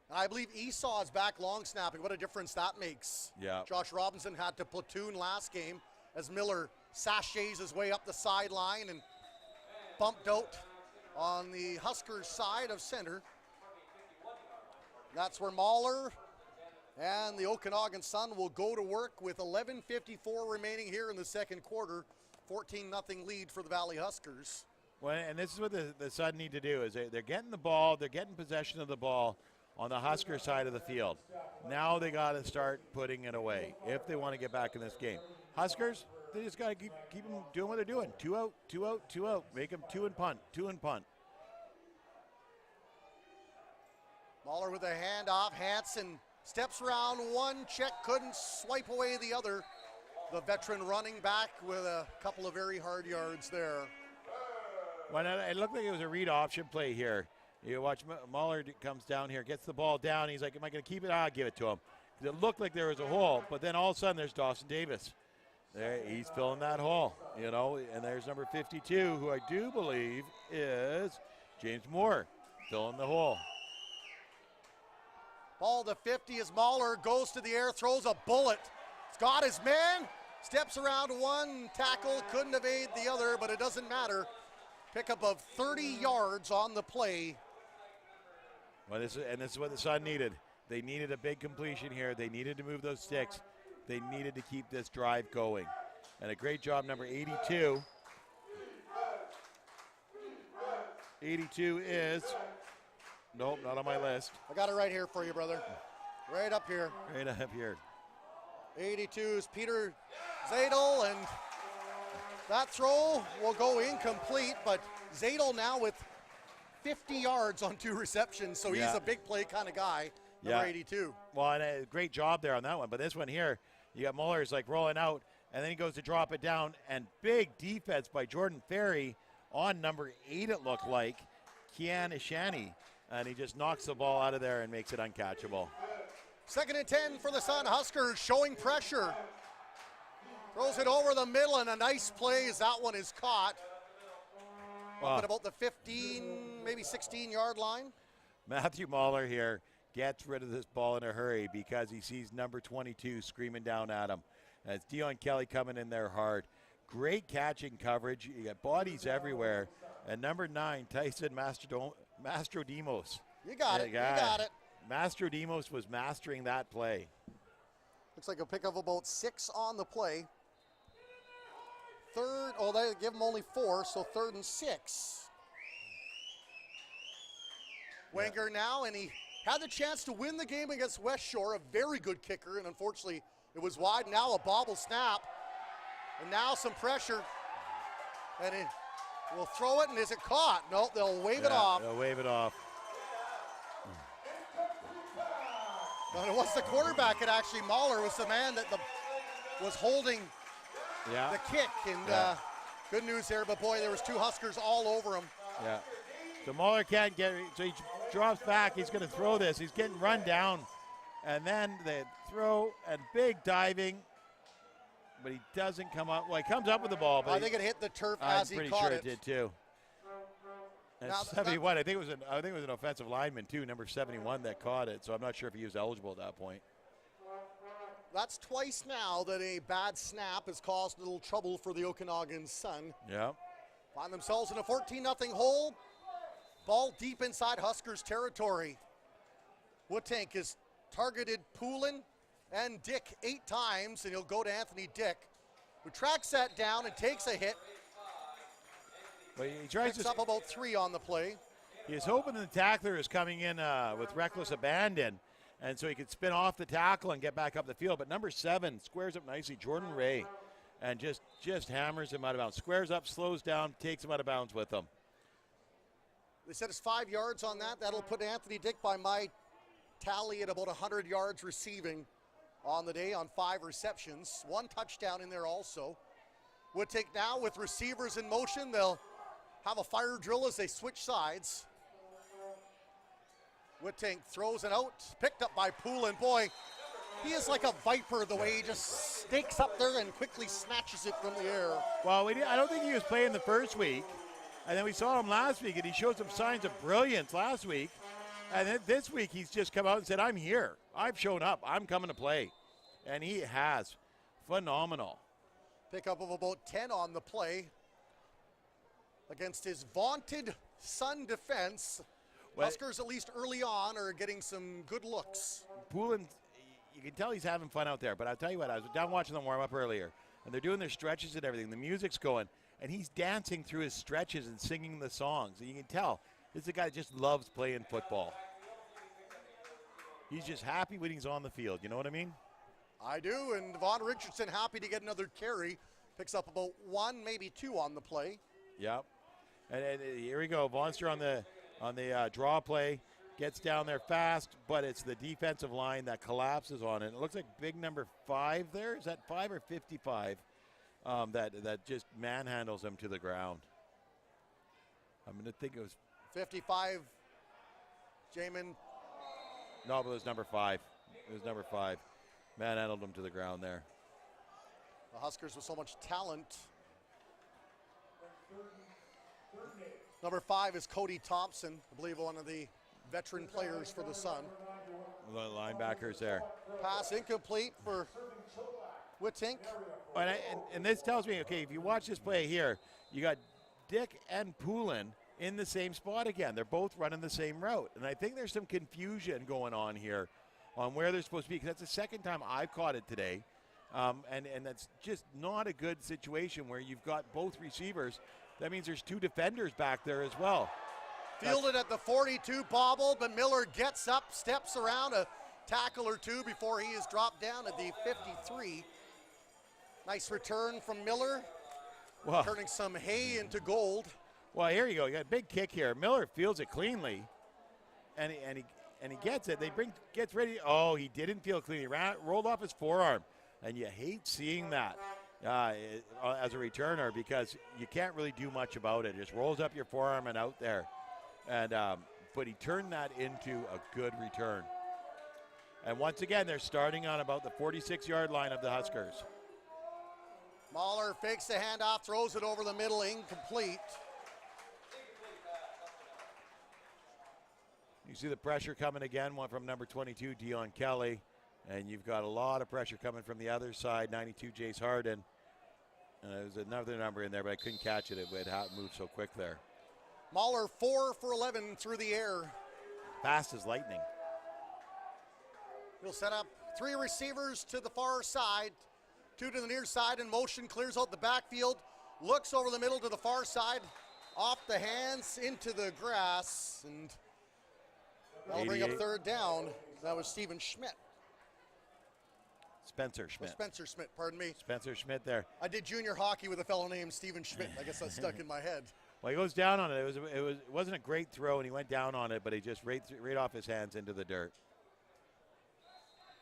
[SPEAKER 1] And I believe Esau is back long snapping. What a difference that makes.
[SPEAKER 2] Yeah.
[SPEAKER 1] Josh Robinson had to platoon last game as Miller sachets his way up the sideline and bumped out on the Huskers side of center. That's where Mahler and the Okanagan Sun will go to work with 11:54 remaining here in the second quarter. 14-0 lead for the Valley Huskers.
[SPEAKER 2] Well, and this is what the Sun need to do is they're getting the ball, they're getting possession of the ball on the Husker side of the field. Now they got to start putting it away if they want to get back in this game. Huskers, they just got to keep them doing what they're doing. 2 out, 2 out, 2 out. Make them 2 and punt, 2 and punt.
[SPEAKER 1] Mahler with a handoff. Hansen steps around one, check, couldn't swipe away the other. The veteran running back with a couple of very hard yards there.
[SPEAKER 2] Well, it looked like it was a read option play here. You watch Mahler comes down here, gets the ball down. He's like, am I going to keep it? I'll give it to him. It looked like there was a hole, but then all of a sudden there's Dawson Davis. There, he's filling that hole, you know, and there's number 52, who I do believe is James Moore, filling the hole.
[SPEAKER 1] Ball to 50 as Mahler goes to the air, throws a bullet. He's got his man, steps around one tackle, couldn't evade the other, but it doesn't matter. Pickup of 30 yards on the play.
[SPEAKER 2] Well, this is what the Sun needed. They needed a big completion here. They needed to move those sticks. They needed to keep this drive going. And a great job, number 82. 82 is, nope, not on my list.
[SPEAKER 1] I got it right here for you, brother. Right up here.
[SPEAKER 2] Right up here.
[SPEAKER 1] 82 is Peter Zadel, and that throw will go incomplete, but Zadel now with 50 yards on 2 receptions, so he's a big play kind of guy, number 82.
[SPEAKER 2] Well, and a great job there on that one, but this one here, you got Muller's like rolling out, and then he goes to drop it down, and big defense by Jordan Ferry on number 8, it looked like, Kian Ishani, and he just knocks the ball out of there and makes it uncatchable.
[SPEAKER 1] 2nd and 10 for the Sun. Huskers showing pressure. Throws it over the middle, and a nice play as that one is caught. Up at about the 15, maybe 16-yard line.
[SPEAKER 2] Matthew Muller here gets rid of this ball in a hurry because he sees number 22 screaming down at him. As Dion Kelly coming in there hard. Great catching coverage. You got bodies everywhere. And number 9, Tyson Mastrodimos.
[SPEAKER 1] You got it. You got it.
[SPEAKER 2] Mastrodimos was mastering that play.
[SPEAKER 1] Looks like a pick of about 6 on the play. Third, oh, they give him only 4, so 3rd and 6. Wenger now, and he had the chance to win the game against West Shore, a very good kicker, and unfortunately it was wide. Now a bobble snap, and now some pressure, and it will throw it, and is it caught? No, they'll wave it off.
[SPEAKER 2] They'll wave it off.
[SPEAKER 1] But it was the quarterback, and actually Mahler was the man that was holding the kick, and good news there, but boy, there was 2 Huskers all over him.
[SPEAKER 2] Yeah. So Mahler can't get it, so he drops back, he's going to throw this, he's getting run down, and then the throw and big diving, but he doesn't come up, well, he comes up with the ball, but
[SPEAKER 1] I think it hit the turf as he caught it.
[SPEAKER 2] I'm pretty sure it did too. And 71, I think it was an offensive lineman too, number 71 that caught it, so I'm not sure if he was eligible at that point.
[SPEAKER 1] That's twice now that a bad snap has caused a little trouble for the Okanagan Sun.
[SPEAKER 2] Yeah.
[SPEAKER 1] Find themselves in a 14-0 hole. Ball deep inside Huskers territory. Wootank has targeted Poulin and Dick 8 times, and he'll go to Anthony Dick, who tracks that down and takes a hit.
[SPEAKER 2] But he tries
[SPEAKER 1] Picks up about 3 on the play.
[SPEAKER 2] He's hoping the tackler is coming in with reckless abandon, and so he could spin off the tackle and get back up the field. But number 7 squares up nicely, Jordan Ray, and just hammers him out of bounds. Squares up, slows down, takes him out of bounds with him.
[SPEAKER 1] They said it's 5 yards on that. That'll put Anthony Dick by my tally at about 100 yards receiving on the day on 5 receptions. 1 touchdown in there also. Wootank now with receivers in motion. They'll have a fire drill as they switch sides. Wootank throws it out, picked up by Poulin. Boy, he is like a viper the way he just stakes up there and quickly snatches it from the air.
[SPEAKER 2] Well, I don't think he was playing the first week, and then we saw him last week, and he showed some signs of brilliance last week. And then this week he's just come out and said, I'm here. I've shown up. I'm coming to play. And he has. Phenomenal.
[SPEAKER 1] Pickup of about 10 on the play against his vaunted Sun defense.
[SPEAKER 2] Well,
[SPEAKER 1] Huskers, at least early on, are getting some good looks.
[SPEAKER 2] Poulin, you can tell he's having fun out there. But I'll tell you what, I was down watching them warm up earlier, and they're doing their stretches and everything. The music's going, and he's dancing through his stretches and singing the songs. And you can tell this is a guy that just loves playing football. He's just happy when he's on the field. You know what I mean?
[SPEAKER 1] I do, and Vaughn Richardson happy to get another carry. Picks up about 1, maybe 2 on the play.
[SPEAKER 2] Yep. And here we go. Vaughnster on the draw play. Gets down there fast, but it's the defensive line that collapses on it. It looks like big number 5 there. Is that 5 or 55? That just manhandles him to the ground. I'm going to think it was
[SPEAKER 1] 55, Jamin.
[SPEAKER 2] No, but it was number 5. It was number 5. Manhandled him to the ground there.
[SPEAKER 1] The Huskers with so much talent. Number 5 is Cody Thompson, I believe one of the veteran players for the Sun.
[SPEAKER 2] The linebackers there.
[SPEAKER 1] Pass incomplete for Wootank.
[SPEAKER 2] And this tells me, okay, if you watch this play here, you got Dick and Poulin in the same spot again. They're both running the same route. And I think there's some confusion going on here on where they're supposed to be, because that's the second time I've caught it today. And that's just not a good situation where you've got both receivers. That means there's two defenders back there as well.
[SPEAKER 1] Fielded at the 42, bobbled, but Miller gets up, steps around a tackle or two before he is dropped down at the 53. Nice return from Miller, turning some hay into gold.
[SPEAKER 2] Well, here you go. You got a big kick here. Miller fields it cleanly, and he gets it. Gets ready. Oh, he didn't feel clean. He rolled off his forearm, and you hate seeing that as a returner because you can't really do much about it. It just rolls up your forearm and out there. And but he turned that into a good return. And once again, they're starting on about the 46-yard line of the Huskers.
[SPEAKER 1] Mahler fakes the handoff, throws it over the middle, incomplete.
[SPEAKER 2] You see the pressure coming again, one from number 22, Dion Kelly. And you've got a lot of pressure coming from the other side, 92, Jace Harden. There's another number in there, but I couldn't catch it. It moved so quick there.
[SPEAKER 1] Mahler 4 for 11 through the air.
[SPEAKER 2] Fast as lightning.
[SPEAKER 1] He'll set up 3 receivers to the far side, 2 to the near side in motion, clears out the backfield, looks over the middle to the far side, off the hands into the grass, and that'll bring up third down. That was Steven Schmidt.
[SPEAKER 2] Spencer Schmidt.
[SPEAKER 1] Spencer Schmidt, pardon me.
[SPEAKER 2] Spencer Schmidt there.
[SPEAKER 1] I did junior hockey with a fellow named Steven Schmidt. I guess that stuck in my head.
[SPEAKER 2] Well, he goes down on it. It wasn't a great throw, and he went down on it, but he just right off his hands into the dirt.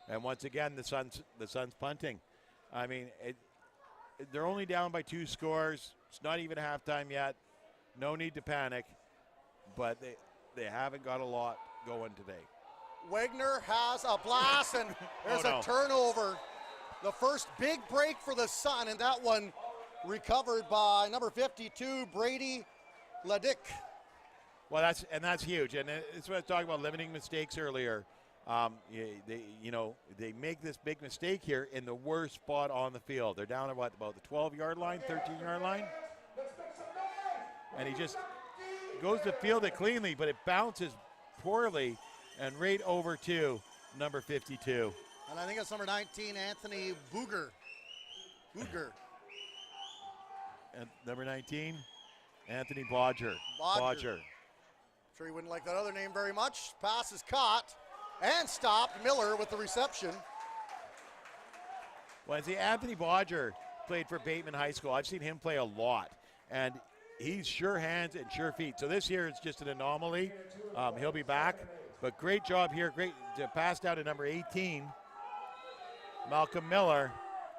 [SPEAKER 2] And once again, the Suns punting. I mean, they're only down by 2 scores. It's not even halftime yet. No need to panic, but they haven't got a lot going today.
[SPEAKER 1] Wagner has a blast, and there's a turnover. The first big break for the Sun, and that one recovered by number 52, Brady Ledick.
[SPEAKER 2] Well, that's huge, and it's what I was talking about, limiting mistakes earlier. They make this big mistake here in the worst spot on the field. They're down at about the 12-yard line, 13-yard line, and he just goes to field it cleanly, but it bounces poorly and right over to number 52.
[SPEAKER 1] And I think it's number 19, Anthony Booger.
[SPEAKER 2] And number 19, Anthony Bodger. Bodger.
[SPEAKER 1] Sure he wouldn't like that other name very much. Pass is caught and stopped. Miller with the reception.
[SPEAKER 2] Well, see, Anthony Bodger played for Bateman High School. I've seen him play a lot, and he's sure hands and sure feet. So this year it's just an anomaly. He'll be back, but great job here. Great to pass down to number 18, Malcolm Miller.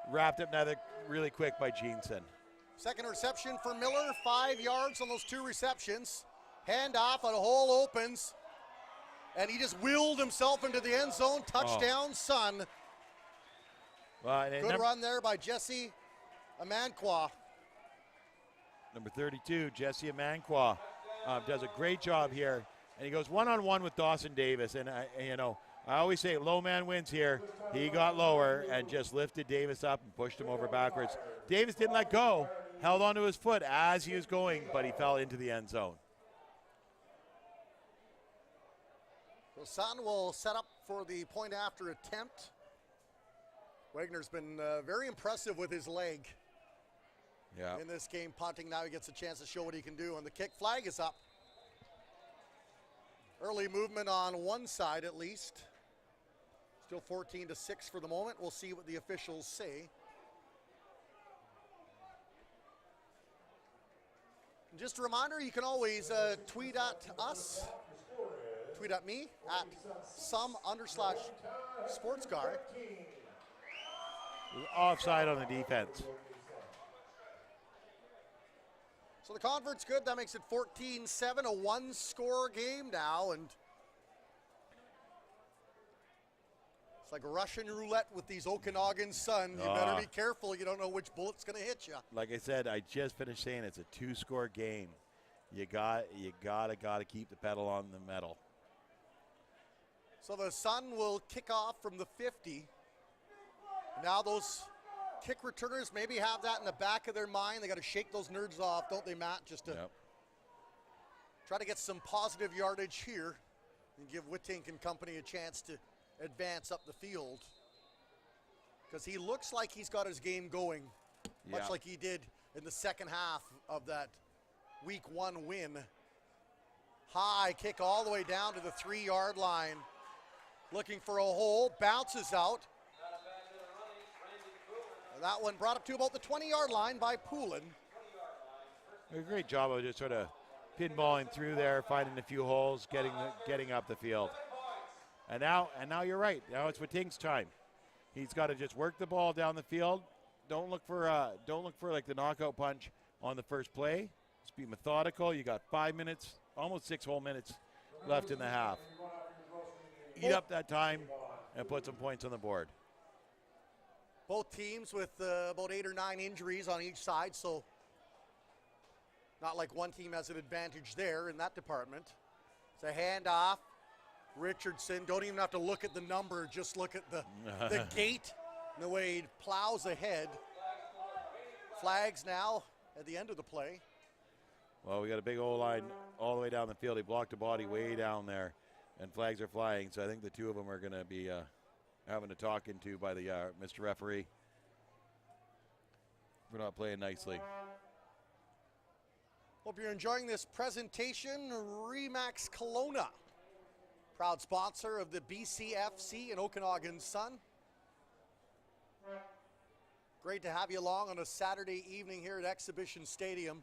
[SPEAKER 2] Wrapped up another really quick by Jeanson.
[SPEAKER 1] Second reception for Miller, 5 yards on those 2 receptions. Handoff, and a hole opens, and he just wheeled himself into the end zone. Touchdown, Sun. Good run there by Jesse Amanqua.
[SPEAKER 2] Number 32, Jesse Amanqua, does a great job here, and he goes one-on-one with Dawson Davis, and I always say low man wins here. He got lower and just lifted Davis up and pushed him over backwards. Davis didn't let go, held onto his foot as he was going, but he fell into the end zone.
[SPEAKER 1] The Sun will set up for the point after attempt. Wagner's been very impressive with his leg in this game, punting. Now he gets a chance to show what he can do, and the kick flag is up. Early movement on one side at least. Still 14-6 for the moment. We'll see what the officials say. And just a reminder, you can always tweet at us. Tweet at me at @some_sportscar.
[SPEAKER 2] Offside on the defense.
[SPEAKER 1] So the convert's good. That makes it 14-7, a 1-score game now. And it's like Russian roulette with these Okanagan Sun. You better be careful. You don't know which bullet's going to hit you.
[SPEAKER 2] Like I said, I just finished saying it's a 2-score game. You gotta keep the pedal on the metal.
[SPEAKER 1] So the Sun will kick off from the 50. Now those kick returners maybe have that in the back of their mind. They got to shake those nerves off, don't they, Matt? Just to try to get some positive yardage here and give Whittink and company a chance to advance up the field, because he looks like he's got his game going, much like he did in the second half of that week 1 win. High kick all the way down to the 3-yard line. Looking for a hole, bounces out. That one brought up to about the 20-yard line by Poulin.
[SPEAKER 2] A great job of just sort of pinballing through there, finding a few holes, getting up the field. And now you're right. Now it's Witting's time. He's got to just work the ball down the field. Don't look for like the knockout punch on the first play. Just be methodical. You got 5 minutes, almost 6 whole minutes left in the half. Eat up that time and put some points on the board.
[SPEAKER 1] Both teams with about 8 or 9 injuries on each side, so not like one team has an advantage there in that department. It's a handoff. Richardson, don't even have to look at the number, just look at the gait and the way he plows ahead. Flags now at the end of the play.
[SPEAKER 2] Well, we got a big O-line all the way down the field. He blocked a body way down there, and flags are flying. So I think the two of them are going to be having a talking to by the Mr. Referee. We're not playing nicely.
[SPEAKER 1] Hope you're enjoying this presentation. Remax Kelowna, proud sponsor of the BCFC and Okanagan Sun. Great to have you along on a Saturday evening here at Exhibition Stadium.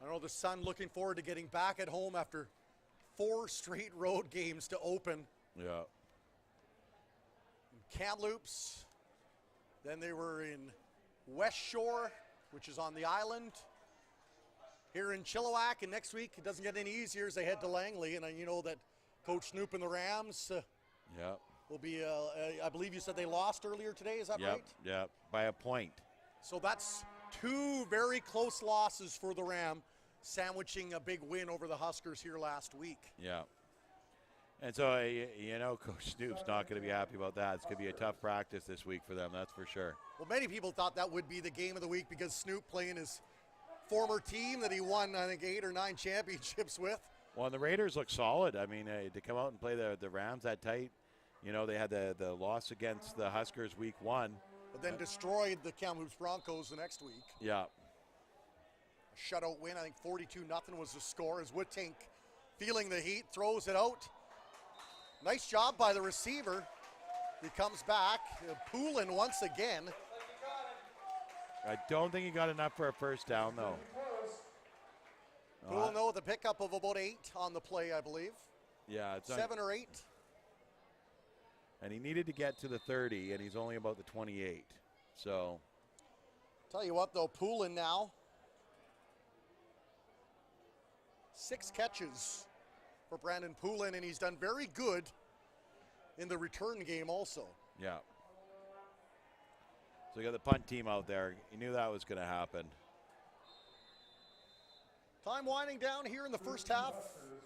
[SPEAKER 1] I know the Sun looking forward to getting back at home after 4 straight road games to open.
[SPEAKER 2] Yeah.
[SPEAKER 1] In Kamloops, then they were in West Shore, which is on the island. Here in Chilliwack, and next week it doesn't get any easier as they head to Langley. And you know that Coach Snoop and the Rams will be, I believe you said they lost earlier today, is that right?
[SPEAKER 2] Yeah, by a point.
[SPEAKER 1] So that's 2 very close losses for the Ram, sandwiching a big win over the Huskers here last week.
[SPEAKER 2] Yeah. And so, you know, Coach Snoop's not going to be happy about that. It's going to be a tough practice this week for them, that's for sure.
[SPEAKER 1] Well, many people thought that would be the game of the week because Snoop playing his former team that he won, I think, 8 or 9 championships with.
[SPEAKER 2] Well, and the Raiders look solid. I mean, to come out and play the Rams that tight, you know, they had the loss against the Huskers week 1.
[SPEAKER 1] But then destroyed the Kamloops Broncos the next week.
[SPEAKER 2] Yeah.
[SPEAKER 1] A shutout win, I think 42-0 was the score as Woodtink, feeling the heat, throws it out. Nice job by the receiver. He comes back. Poulin once again.
[SPEAKER 2] I don't think he got enough for a first down, though.
[SPEAKER 1] Poulin, though, with a pickup of about 8 on the play, I believe.
[SPEAKER 2] Yeah. It's
[SPEAKER 1] 7 or 8.
[SPEAKER 2] And he needed to get to the 30, and he's only about the 28. So.
[SPEAKER 1] Tell you what, though, Poulin now. 6 catches for Brandon Poulin, and he's done very good in the return game also.
[SPEAKER 2] Yeah. So you got the punt team out there. You knew that was going to happen.
[SPEAKER 1] Time winding down here in the first half.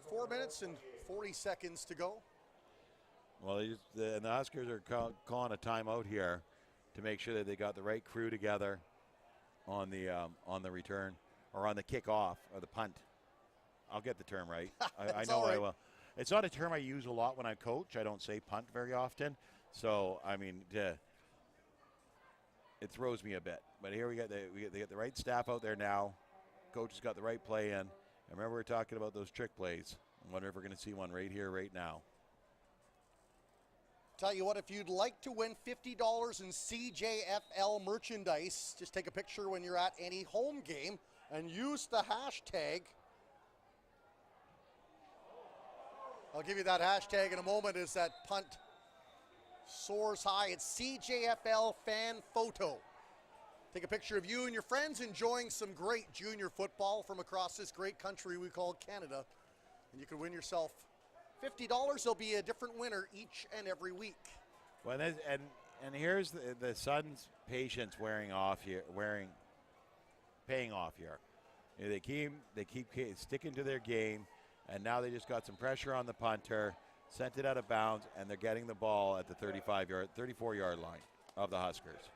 [SPEAKER 1] 4 minutes and 40 seconds to go.
[SPEAKER 2] Well, the Huskers are calling a timeout here to make sure that they got the right crew together on the return or on the kickoff or the punt. I'll get the term right. I know I will. It's not a term I use a lot when I coach. I don't say punt very often. So, I mean, it throws me a bit. But here they get the right staff out there now. Coach has got the right play in. I remember we were talking about those trick plays. I wonder if we're going to see one right here, right now.
[SPEAKER 1] Tell you what, if you'd like to win $50 in CJFL merchandise, just take a picture when you're at any home game and use the hashtag. I'll give you that hashtag in a moment as that punt soars high. It's CJFL fan photo. Take a picture of you and your friends enjoying some great junior football from across this great country we call Canada. And you can win yourself $50. There'll be a different winner each and every week.
[SPEAKER 2] Well, and here's the Sun's patience paying off here. You know, they keep sticking to their game, and now they just got some pressure on the punter, sent it out of bounds, and they're getting the ball at the 34-yard line of the Huskers.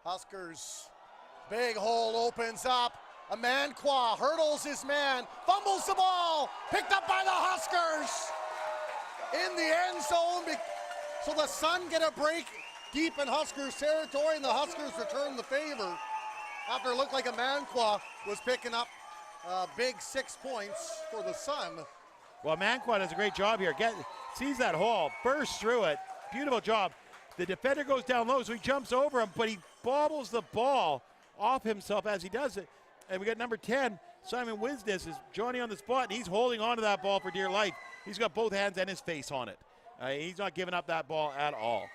[SPEAKER 1] Huskers, big hole opens up. Amanqua hurdles his man, fumbles the ball, picked up by the Huskers. in the end zone. So the Sun get a break deep in Huskers territory, and the Huskers return the favor after it looked like a Manqua was picking up big 6 points for the Sun.
[SPEAKER 2] Well, Manqua does a great job here. Sees that hole, bursts through it. Beautiful job. The defender goes down low, so he jumps over him, but he bobbles the ball off himself as he does it. And we got number 10, Simon Wisnes, is Johnny on the spot, and he's holding on to that ball for dear life. He's got both hands and his face on it. He's not giving up that ball at all.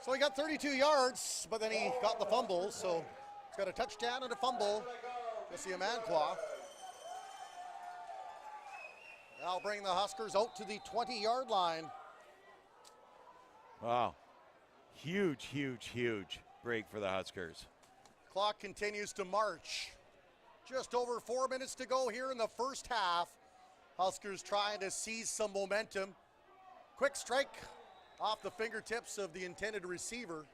[SPEAKER 1] So he got 32 yards, but then he got the fumble, so he's got a touchdown and a fumble. Jesse Manqua. That'll bring the Huskers out to the 20-yard line.
[SPEAKER 2] Wow. Huge, huge, huge break for the Huskers.
[SPEAKER 1] Clock continues to march. Just over 4 minutes to go here in the first half. Huskers trying to seize some momentum. Quick strike off the fingertips of the intended receiver.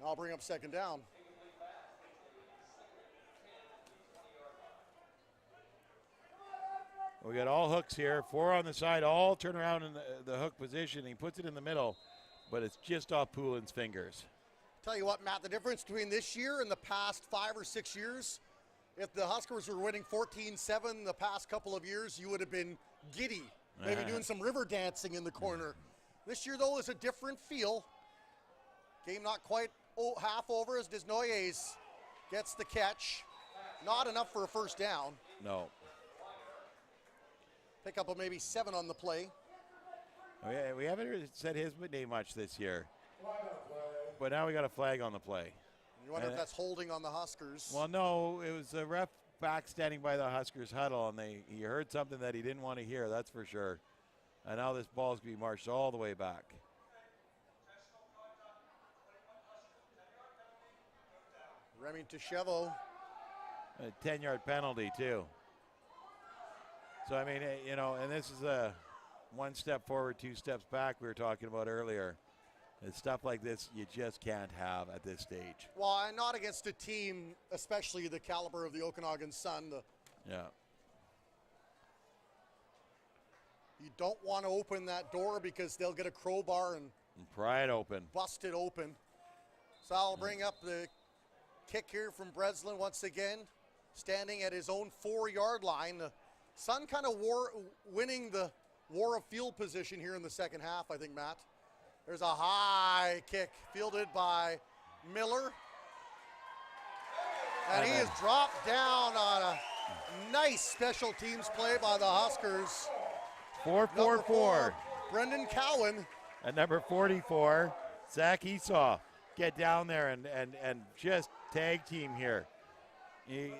[SPEAKER 1] I'll bring up second down.
[SPEAKER 2] We got all hooks here, 4 on the side, all turn around in the hook position. He puts it in the middle, but it's just off Poulin's fingers.
[SPEAKER 1] Tell you what, Matt, the difference between this year and the past 5 or 6 years, if the Huskers were winning 14-7 the past couple of years, you would have been giddy, maybe doing some river dancing in the corner. This year, though, is a different feel. Game not quite half over as Desnoyers gets the catch. Not enough for a first down.
[SPEAKER 2] No.
[SPEAKER 1] Pick up of maybe 7 on the play.
[SPEAKER 2] We haven't said his name much this year. But now we got a flag on the play.
[SPEAKER 1] You wonder if that's holding on the Huskers.
[SPEAKER 2] Well, no, it was the ref back standing by the Huskers huddle, and he heard something that he didn't want to hear, that's for sure. And now this ball's going to be marched all the way back.
[SPEAKER 1] Remy Tchevo.
[SPEAKER 2] A 10-yard penalty, too. So, I mean, you know, and this is a 1 step forward, 2 steps back we were talking about earlier. And stuff like this you just can't have at this stage.
[SPEAKER 1] Well, and not against a team, especially the caliber of the Okanagan Sun.
[SPEAKER 2] Yeah.
[SPEAKER 1] You don't want to open that door because they'll get a crowbar and
[SPEAKER 2] pry it open.
[SPEAKER 1] Bust it open. So I'll bring up the kick here from Breslin once again, standing at his own 4-yard line. The Sun kind of winning the war of field position here in the second half, I think, Matt. There's a high kick fielded by Miller. And he is dropped down on a nice special teams play by the Huskers.
[SPEAKER 2] 4-4-4.
[SPEAKER 1] Brendan Cowan.
[SPEAKER 2] At number 44, Zach Esau. Get down there and just tag team here. He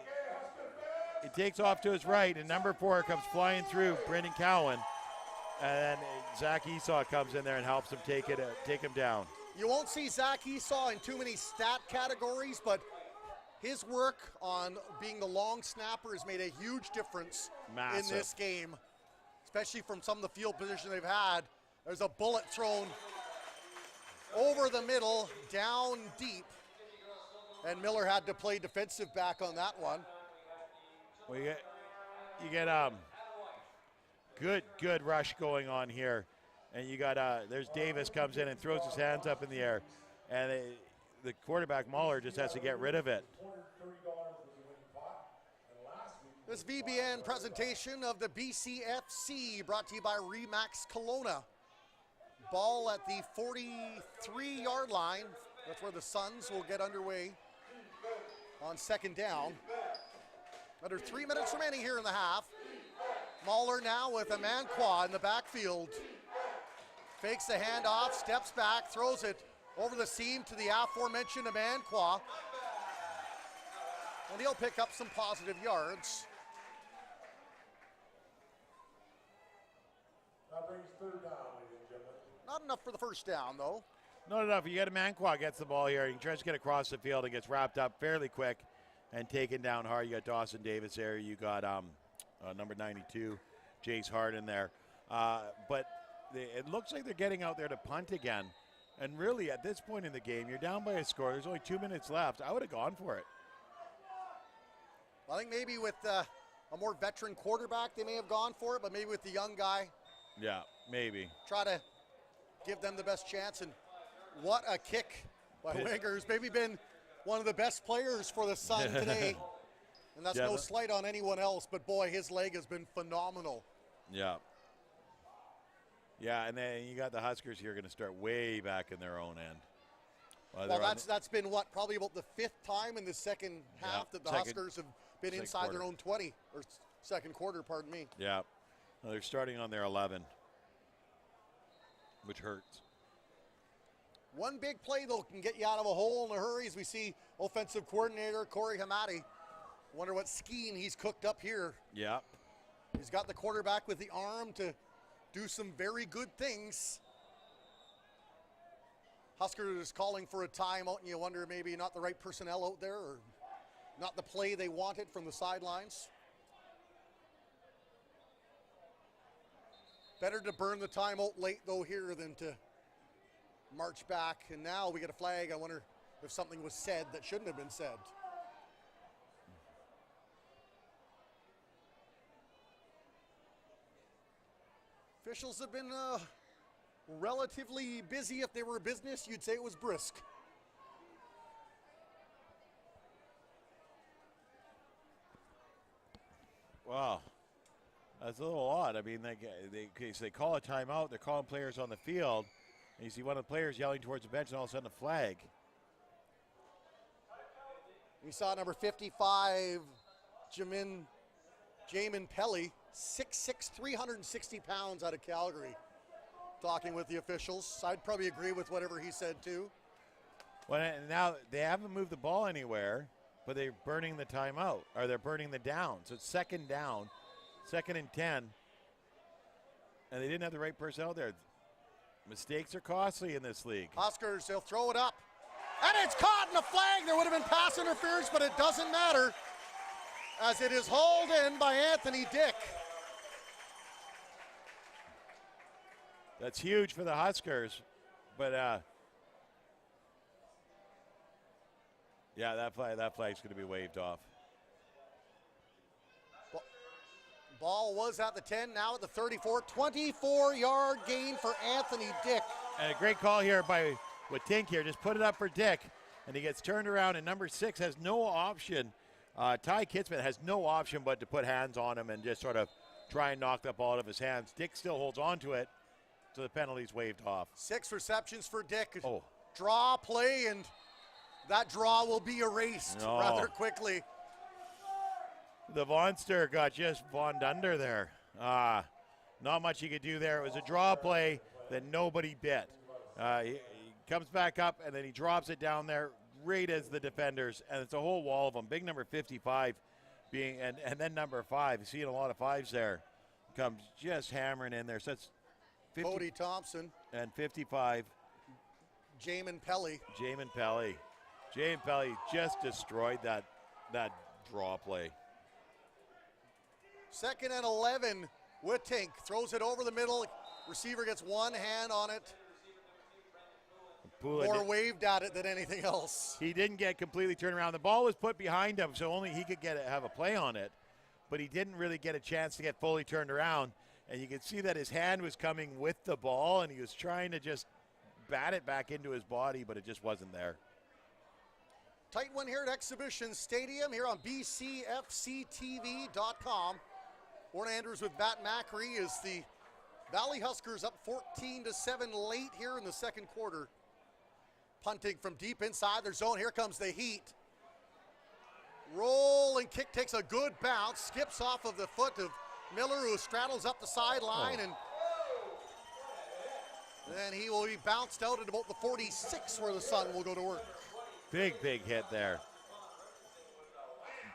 [SPEAKER 2] takes off to his right, and number 4 comes flying through, Brendan Cowan. And then Zach Esau comes in there and helps him take him down.
[SPEAKER 1] You won't see Zach Esau in too many stat categories, but his work on being the long snapper has made a huge difference in this game, especially from some of the field position they've had. There's a bullet thrown over the middle, down deep, and Miller had to play defensive back on that one.
[SPEAKER 2] Well, you get good rush going on here, and you got there's Davis comes in and throws his hands up in the air, and the quarterback Mahler just has to get rid of it.
[SPEAKER 1] This VBN presentation of the BCFC brought to you by Remax Kelowna. Ball at the 43-yard line. That's where the Suns will get underway on second down. Under 3 minutes remaining here in the half. Mahler now with a Manqua in the backfield. Fakes the handoff, steps back, throws it over the seam to the aforementioned Manqua. And he'll pick up some positive yards.
[SPEAKER 3] That brings third down, ladies and gentlemen.
[SPEAKER 1] Not enough for the first down, though.
[SPEAKER 2] Not enough. You got a Manqua gets the ball here. He tries to get across the field and gets wrapped up fairly quick and taken down hard. You got Dawson Davis there. You got number 92, Jace Hart in there. But it looks like they're getting out there to punt again. And really, at this point in the game, you're down by a score. There's only 2 minutes left. I would have gone for it.
[SPEAKER 1] I think maybe with a more veteran quarterback, they may have gone for it, but maybe with the young guy,
[SPEAKER 2] Yeah, maybe.
[SPEAKER 1] try to give them the best chance. And what a kick by Winger, who's maybe been one of the best players for the Sun today. And that's no slight on anyone else, but boy, his leg has been phenomenal.
[SPEAKER 2] Yeah. Yeah, and then you got the Huskers here going to start way back in their own end.
[SPEAKER 1] Well, that's been what, probably about the 5th time in the second half that the Huskers have been inside their own 20, or second quarter, pardon me.
[SPEAKER 2] Yeah. Well, they're starting on their 11, which hurts.
[SPEAKER 1] One big play, though, can get you out of a hole in a hurry, as we see offensive coordinator Corey Hamadi. Wonder what skiing he's cooked up here.
[SPEAKER 2] Yeah.
[SPEAKER 1] He's got the quarterback with the arm to do some very good things. Huskers calling for a timeout, and you wonder maybe not the right personnel out there, or not the play they wanted from the sidelines. Better to burn the timeout late, though, here than to march back. And now we get a flag. I wonder if something was said that shouldn't have been said. Officials have been relatively busy. If they were a business, you'd say it was brisk.
[SPEAKER 2] Wow. That's a little odd. I mean, they call a timeout. They're calling players on the field. And you see one of the players yelling towards the bench, and all of a sudden a flag.
[SPEAKER 1] You saw number 55, Jamin Pelly, 6'6", 360 pounds, out of Calgary, talking with the officials. I'd probably agree with whatever he said, too.
[SPEAKER 2] Well, and now they haven't moved the ball anywhere, but they're burning the timeout, or they're burning the down. So it's second down, 2nd and 10, and they didn't have the right personnel there. Mistakes are costly in this league.
[SPEAKER 1] Huskers, they'll throw it up. And it's caught in a flag. There would have been pass interference, but it doesn't matter, as it is hauled in by Anthony Dick.
[SPEAKER 2] That's huge for the Huskers, but yeah, that flag's going to be waved off.
[SPEAKER 1] Ball was at the 10, now at the 34. 24-yard gain for Anthony Dick.
[SPEAKER 2] And a great call here by Tink here. Just put it up for Dick, and he gets turned around, and number 6 has no option. Ty Kitzman has no option but to put hands on him and just sort of try and knock the ball out of his hands. Dick still holds on to it, so the penalty's waved off.
[SPEAKER 1] 6 receptions for Dick.
[SPEAKER 2] Oh.
[SPEAKER 1] Draw play, and that draw will be erased rather quickly.
[SPEAKER 2] The Vonster got just Von under there. Not much he could do there. It was a draw play that nobody bit. He comes back up, and then he drops it down there right as the defenders, and it's a whole wall of them. Big number 55 being, and then number 5. You're seeing a lot of 5s there. Comes just hammering in there. So that's 50,
[SPEAKER 1] Cody Thompson.
[SPEAKER 2] And 55.
[SPEAKER 1] Jamin Pelly.
[SPEAKER 2] Jamin Pelly just destroyed that draw play.
[SPEAKER 1] 2nd and 11. Wittink throws it over the middle. Receiver gets one hand on it. More waved at it than anything else.
[SPEAKER 2] He didn't get completely turned around. The ball was put behind him, so only he could have a play on it. But he didn't really get a chance to get fully turned around. And you could see that his hand was coming with the ball, and he was trying to just bat it back into his body, but it just wasn't there.
[SPEAKER 1] Tight one here at Exhibition Stadium, here on BCFCTV.com. Warren Andrews with Matt Macri as the Valley Huskers up 14-7 late here in the second quarter. Punting from deep inside their zone. Here comes the heat. Rolling kick takes a good bounce, skips off of the foot of Miller, who straddles up the sideline, and then he will be bounced out at about the 46, where the Sun will go to work.
[SPEAKER 2] Big hit there.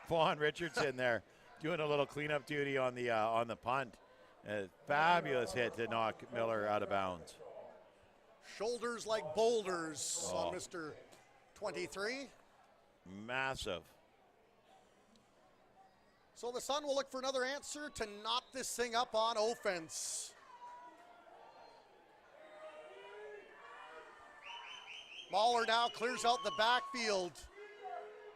[SPEAKER 2] Vaughn Richardson there doing a little cleanup duty on the punt. A fabulous hit to knock Miller out of bounds.
[SPEAKER 1] Shoulders like boulders on Mr. 23.
[SPEAKER 2] Massive.
[SPEAKER 1] So the Sun will look for another answer to knot this thing up on offense. Mahler now clears out the backfield.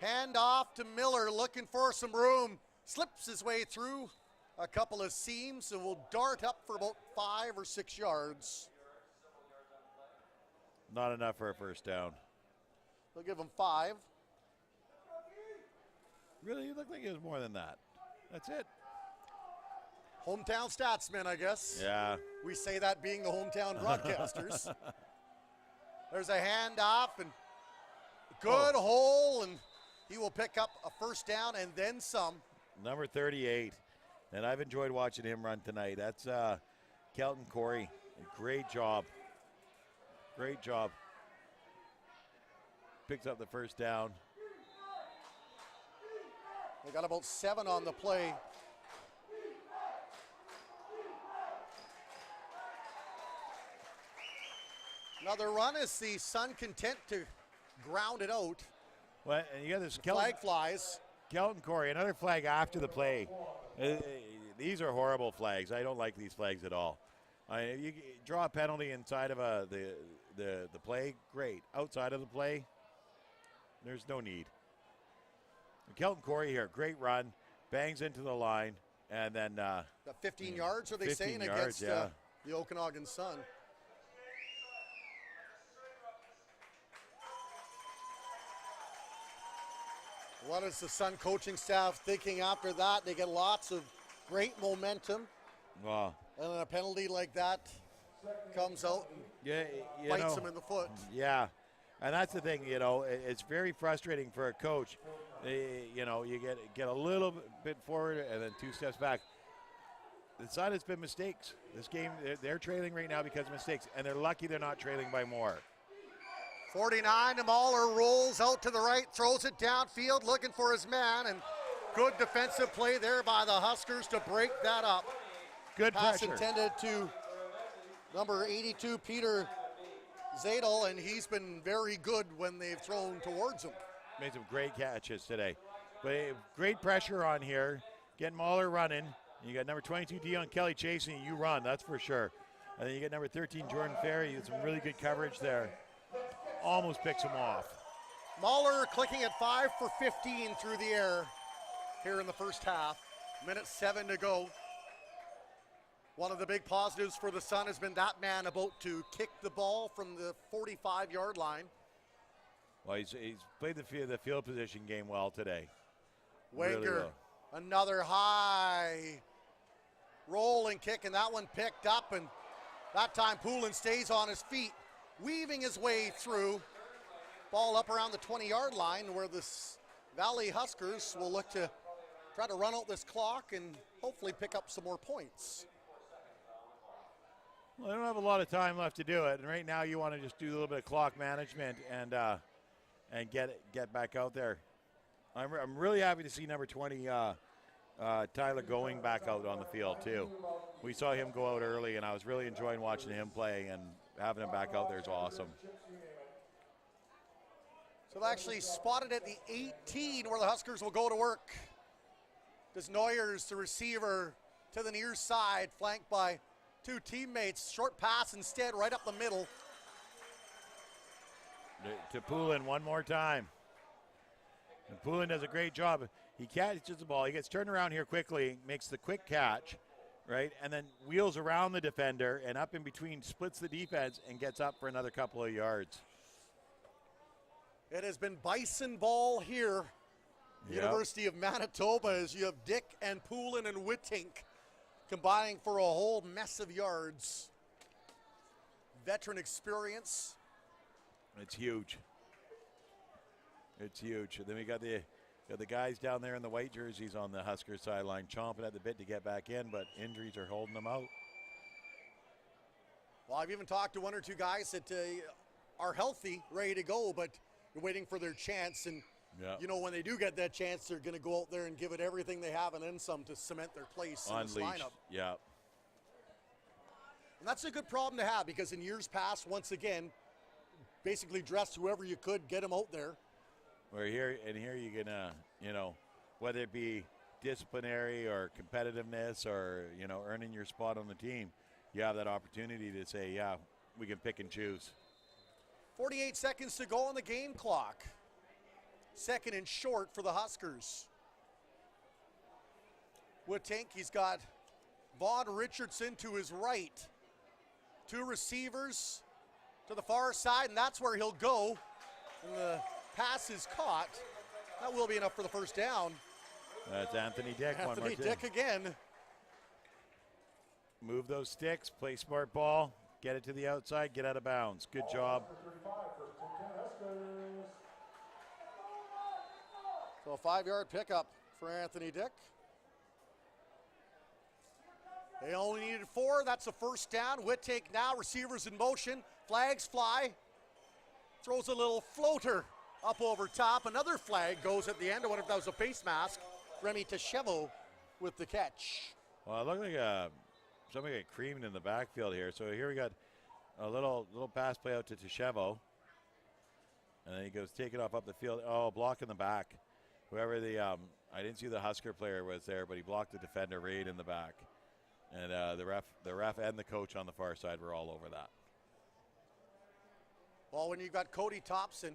[SPEAKER 1] Hand off to Miller, looking for some room. Slips his way through a couple of seams and will dart up for about 5 or 6 yards.
[SPEAKER 2] Not enough for a first down.
[SPEAKER 1] They'll give him 5.
[SPEAKER 2] Really, you look like it was more than that. That's it.
[SPEAKER 1] Hometown statsman, I guess.
[SPEAKER 2] Yeah.
[SPEAKER 1] We say that being the hometown broadcasters. There's a handoff and good hole, and he will pick up a first down and then some.
[SPEAKER 2] Number 38, and I've enjoyed watching him run tonight. That's Kelton Corey. Great job. Great job. Picks up the first down.
[SPEAKER 1] They got about 7 on the play. Another run is the Sun content to ground it out.
[SPEAKER 2] Well, and you got this
[SPEAKER 1] Flag flies.
[SPEAKER 2] Kelton Corey, another flag after the play. These are horrible flags. I don't like these flags at all. You draw a penalty inside of the play, great. Outside of the play, there's no need. Kelton Corey here, great run, bangs into the line, and then
[SPEAKER 1] got 15 yards, are they saying,
[SPEAKER 2] yards,
[SPEAKER 1] against the Okanagan Sun. What is the Sun coaching staff thinking after that? They get lots of great momentum.
[SPEAKER 2] Wow.
[SPEAKER 1] And then a penalty like that comes out and bites them in the foot.
[SPEAKER 2] Yeah, and that's the thing, it's very frustrating for a coach. You get a little bit forward and then 2 steps back. The Sun has been mistakes. This game, they're trailing right now because of mistakes, and they're lucky they're not trailing by more.
[SPEAKER 1] 49, Mahler rolls out to the right, throws it downfield, looking for his man, and good defensive play there by the Huskers to break that up.
[SPEAKER 2] Good
[SPEAKER 1] pass
[SPEAKER 2] pressure.
[SPEAKER 1] Intended to number 82, Peter Zadel, and he's been very good when they've thrown towards him.
[SPEAKER 2] Made some great catches today. But great pressure on here. Getting Mahler running. You got number 22, Dion Kelly chasing you. Run, that's for sure. And then you get number 13, Jordan Ferry. Some really good coverage there. Almost picks him off.
[SPEAKER 1] Mahler clicking at 5 for 15 through the air here in the first half. Minute 7 to go. One of the big positives for the Sun has been that man about to kick the ball from the 45-yard line.
[SPEAKER 2] Well, he's played the field position game well today.
[SPEAKER 1] Wager,
[SPEAKER 2] really well.
[SPEAKER 1] Another high rolling kick, and that one picked up, and that time Poulin stays on his feet, weaving his way through. Ball up around the 20-yard line where the Valley Huskers will look to try to run out this clock and hopefully pick up some more points.
[SPEAKER 2] Well, they don't have a lot of time left to do it, and right now you want to just do a little bit of clock management and get back out there. I'm really happy to see number 20, Tyler, going back out on the field too. We saw him go out early, and I was really enjoying watching him play, and having him back out there is awesome.
[SPEAKER 1] So they actually spotted at the 18 where the Huskers will go to work. Desnoyers, the receiver, to the near side, flanked by 2 teammates. Short pass instead, right up the middle.
[SPEAKER 2] To Poulin one more time. And Poulin does a great job. He catches the ball. He gets turned around here quickly, makes the quick catch, right? And then wheels around the defender and up in between, splits the defense, and gets up for another couple of yards.
[SPEAKER 1] It has been Bison ball here. Yep. University of Manitoba, as you have Dick and Poulin and Wittink combining for a whole mess of yards. Veteran experience.
[SPEAKER 2] It's huge. It's huge. And then we got the guys down there in the white jerseys on the Huskers sideline chomping at the bit to get back in, but injuries are holding them out.
[SPEAKER 1] Well, I've even talked to 1 or 2 guys that are healthy, ready to go, but they're waiting for their chance. And, when they do get that chance, they're going to go out there and give it everything they have and then some to cement their place in this lineup.
[SPEAKER 2] Yeah.
[SPEAKER 1] And that's a good problem to have because in years past, once again, basically dress whoever you could, get them out there.
[SPEAKER 2] Where here you're gonna, whether it be disciplinary or competitiveness or, earning your spot on the team, you have that opportunity to say, yeah, we can pick and choose.
[SPEAKER 1] 48 seconds to go on the game clock. 2nd and short for the Huskers. Whittink. He's got Vaughn Richardson to his right. 2 receivers to the far side, and that's where he'll go. And the pass is caught. That will be enough for the first down.
[SPEAKER 2] That's Anthony Dick.
[SPEAKER 1] Anthony Dick again.
[SPEAKER 2] Move those sticks, play smart ball, get it to the outside, get out of bounds. Good job.
[SPEAKER 1] So a 5-yard pickup for Anthony Dick. They only needed 4. That's a first down. Whittink now, receivers in motion. Flags fly. Throws a little floater up over top. Another flag goes at the end. I wonder if that was a face mask. Remy Techevo with the catch.
[SPEAKER 2] Well, it looked like somebody got creamed in the backfield here. So here we got a little pass play out to Techevo. And then he goes taking off up the field. Oh, block in the back. Whoever I didn't see the Husker player was there, but he blocked the defender right in the back. And the ref and the coach on the far side were all over that.
[SPEAKER 1] Well, when you've got Cody Thompson,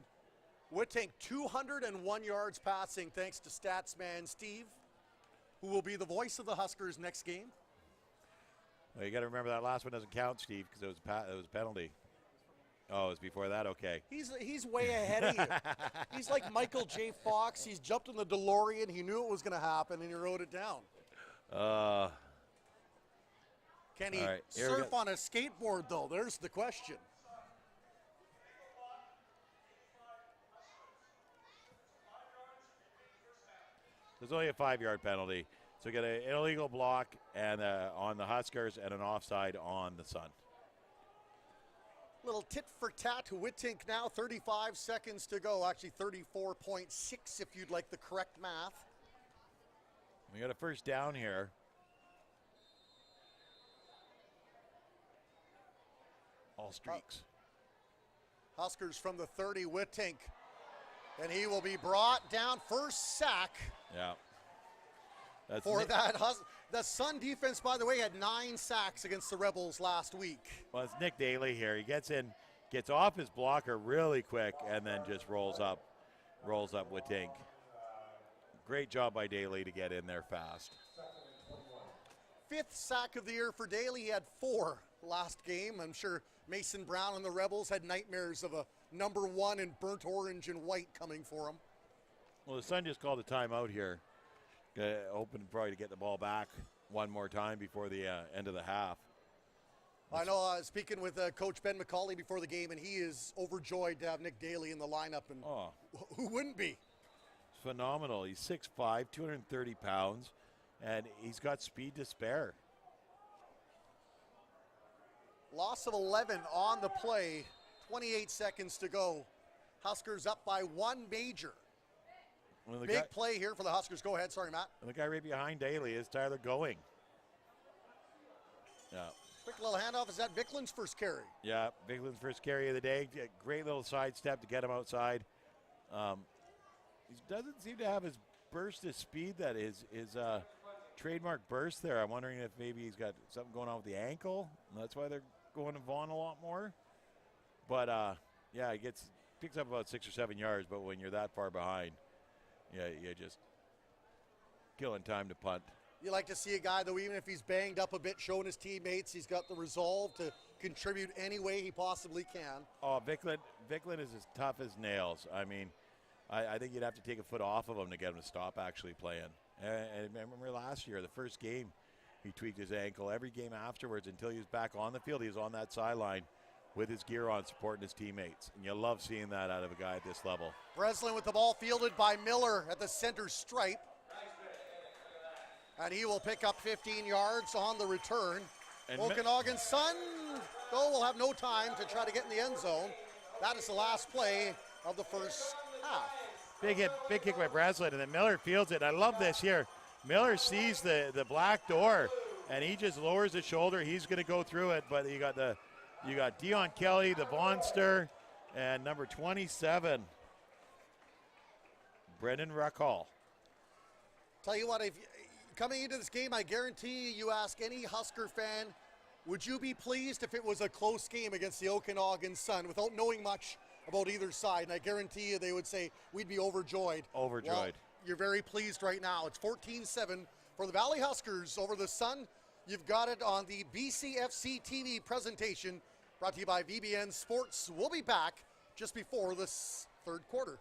[SPEAKER 1] Whittink 201 yards passing thanks to Statsman Steve, who will be the voice of the Huskers next game.
[SPEAKER 2] Well, you got to remember that last one doesn't count, Steve, because it was a penalty. Oh, it was before that? Okay.
[SPEAKER 1] He's way ahead of you. He's like Michael J. Fox. He's jumped in the DeLorean. He knew it was going to happen, and he wrote it down. Can he surf on a skateboard, though? There's the question.
[SPEAKER 2] There's only a 5-yard penalty. So we get an illegal block and on the Huskers and an offside on the Sun.
[SPEAKER 1] Little tit for tat. Whittink now 35 seconds to go. Actually 34.6 if you'd like the correct math.
[SPEAKER 2] We got a first down here. All streaks.
[SPEAKER 1] Huskers from the 30, Whittink. And he will be brought down. First sack.
[SPEAKER 2] Yeah. That's
[SPEAKER 1] for that. The Sun defense, by the way, had 9 sacks against the Rebels last week.
[SPEAKER 2] Well, it's Nick Daly here. He gets in, gets off his blocker really quick, and then just rolls up Whittink. Great job by Daly to get in there fast.
[SPEAKER 1] 5th sack of the year for Daly. He had 4 last game. I'm sure Mason Brown and the Rebels had nightmares of a number 1 in burnt orange and white coming for him.
[SPEAKER 2] Well, the Sun just called a timeout here. Hoping probably to get the ball back one more time before the end of the half.
[SPEAKER 1] I know, speaking with Coach Ben McCauley before the game, and he is overjoyed to have Nick Daly in the lineup, and who wouldn't be?
[SPEAKER 2] Phenomenal. He's 6'5", 230 pounds, and he's got speed to spare.
[SPEAKER 1] Loss of 11 on the play, 28 seconds to go. Huskers up by 1 major. Big play here for the Huskers. Go ahead. Sorry, Matt.
[SPEAKER 2] And the guy right behind Daly is Tyler Going. Yeah.
[SPEAKER 1] Quick little handoff. Is that Vicklin's first carry?
[SPEAKER 2] Yeah, Vicklin's first carry of the day. Great little sidestep to get him outside. He doesn't seem to have his burst of speed that is trademark burst there. I'm wondering if maybe he's got something going on with the ankle, and that's why they're going to Vaughn a lot more. But, yeah, he picks up about 6 or 7 yards, but when you're that far behind, yeah, you're just killing time to punt.
[SPEAKER 1] You like to see a guy, though, even if he's banged up a bit, showing his teammates he's got the resolve to contribute any way he possibly can.
[SPEAKER 2] Oh, Vicklin is as tough as nails. I mean, I think you'd have to take a foot off of him to get him to stop actually playing. And I remember last year, the first game, he tweaked his ankle. Every game afterwards, until he was back on the field, he was on that sideline with his gear on, supporting his teammates. And you love seeing that out of a guy at this level.
[SPEAKER 1] Breslin with the ball fielded by Miller at the center stripe. And he will pick up 15 yards on the return. And Okanagan Sun, though, will have no time to try to get in the end zone. That is the last play of the first half.
[SPEAKER 2] Big hit, big kick by Breslin, and then Miller fields it. I love this here. Miller sees the black door, and he just lowers his shoulder. He's going to go through it, but you got Dion Kelly, the Vonster, and number 27, Brendan Ruckhall.
[SPEAKER 1] Tell you what, if coming into this game, I guarantee you ask any Husker fan, would you be pleased if it was a close game against the Okanagan Sun without knowing much about either side? And I guarantee you they would say we'd be overjoyed.
[SPEAKER 2] Overjoyed.
[SPEAKER 1] Well, you're very pleased right now. It's 14-7 For the Valley Huskers over the Sun, you've got it on the BCFC TV presentation brought to you by VBN Sports. We'll be back just before this third quarter.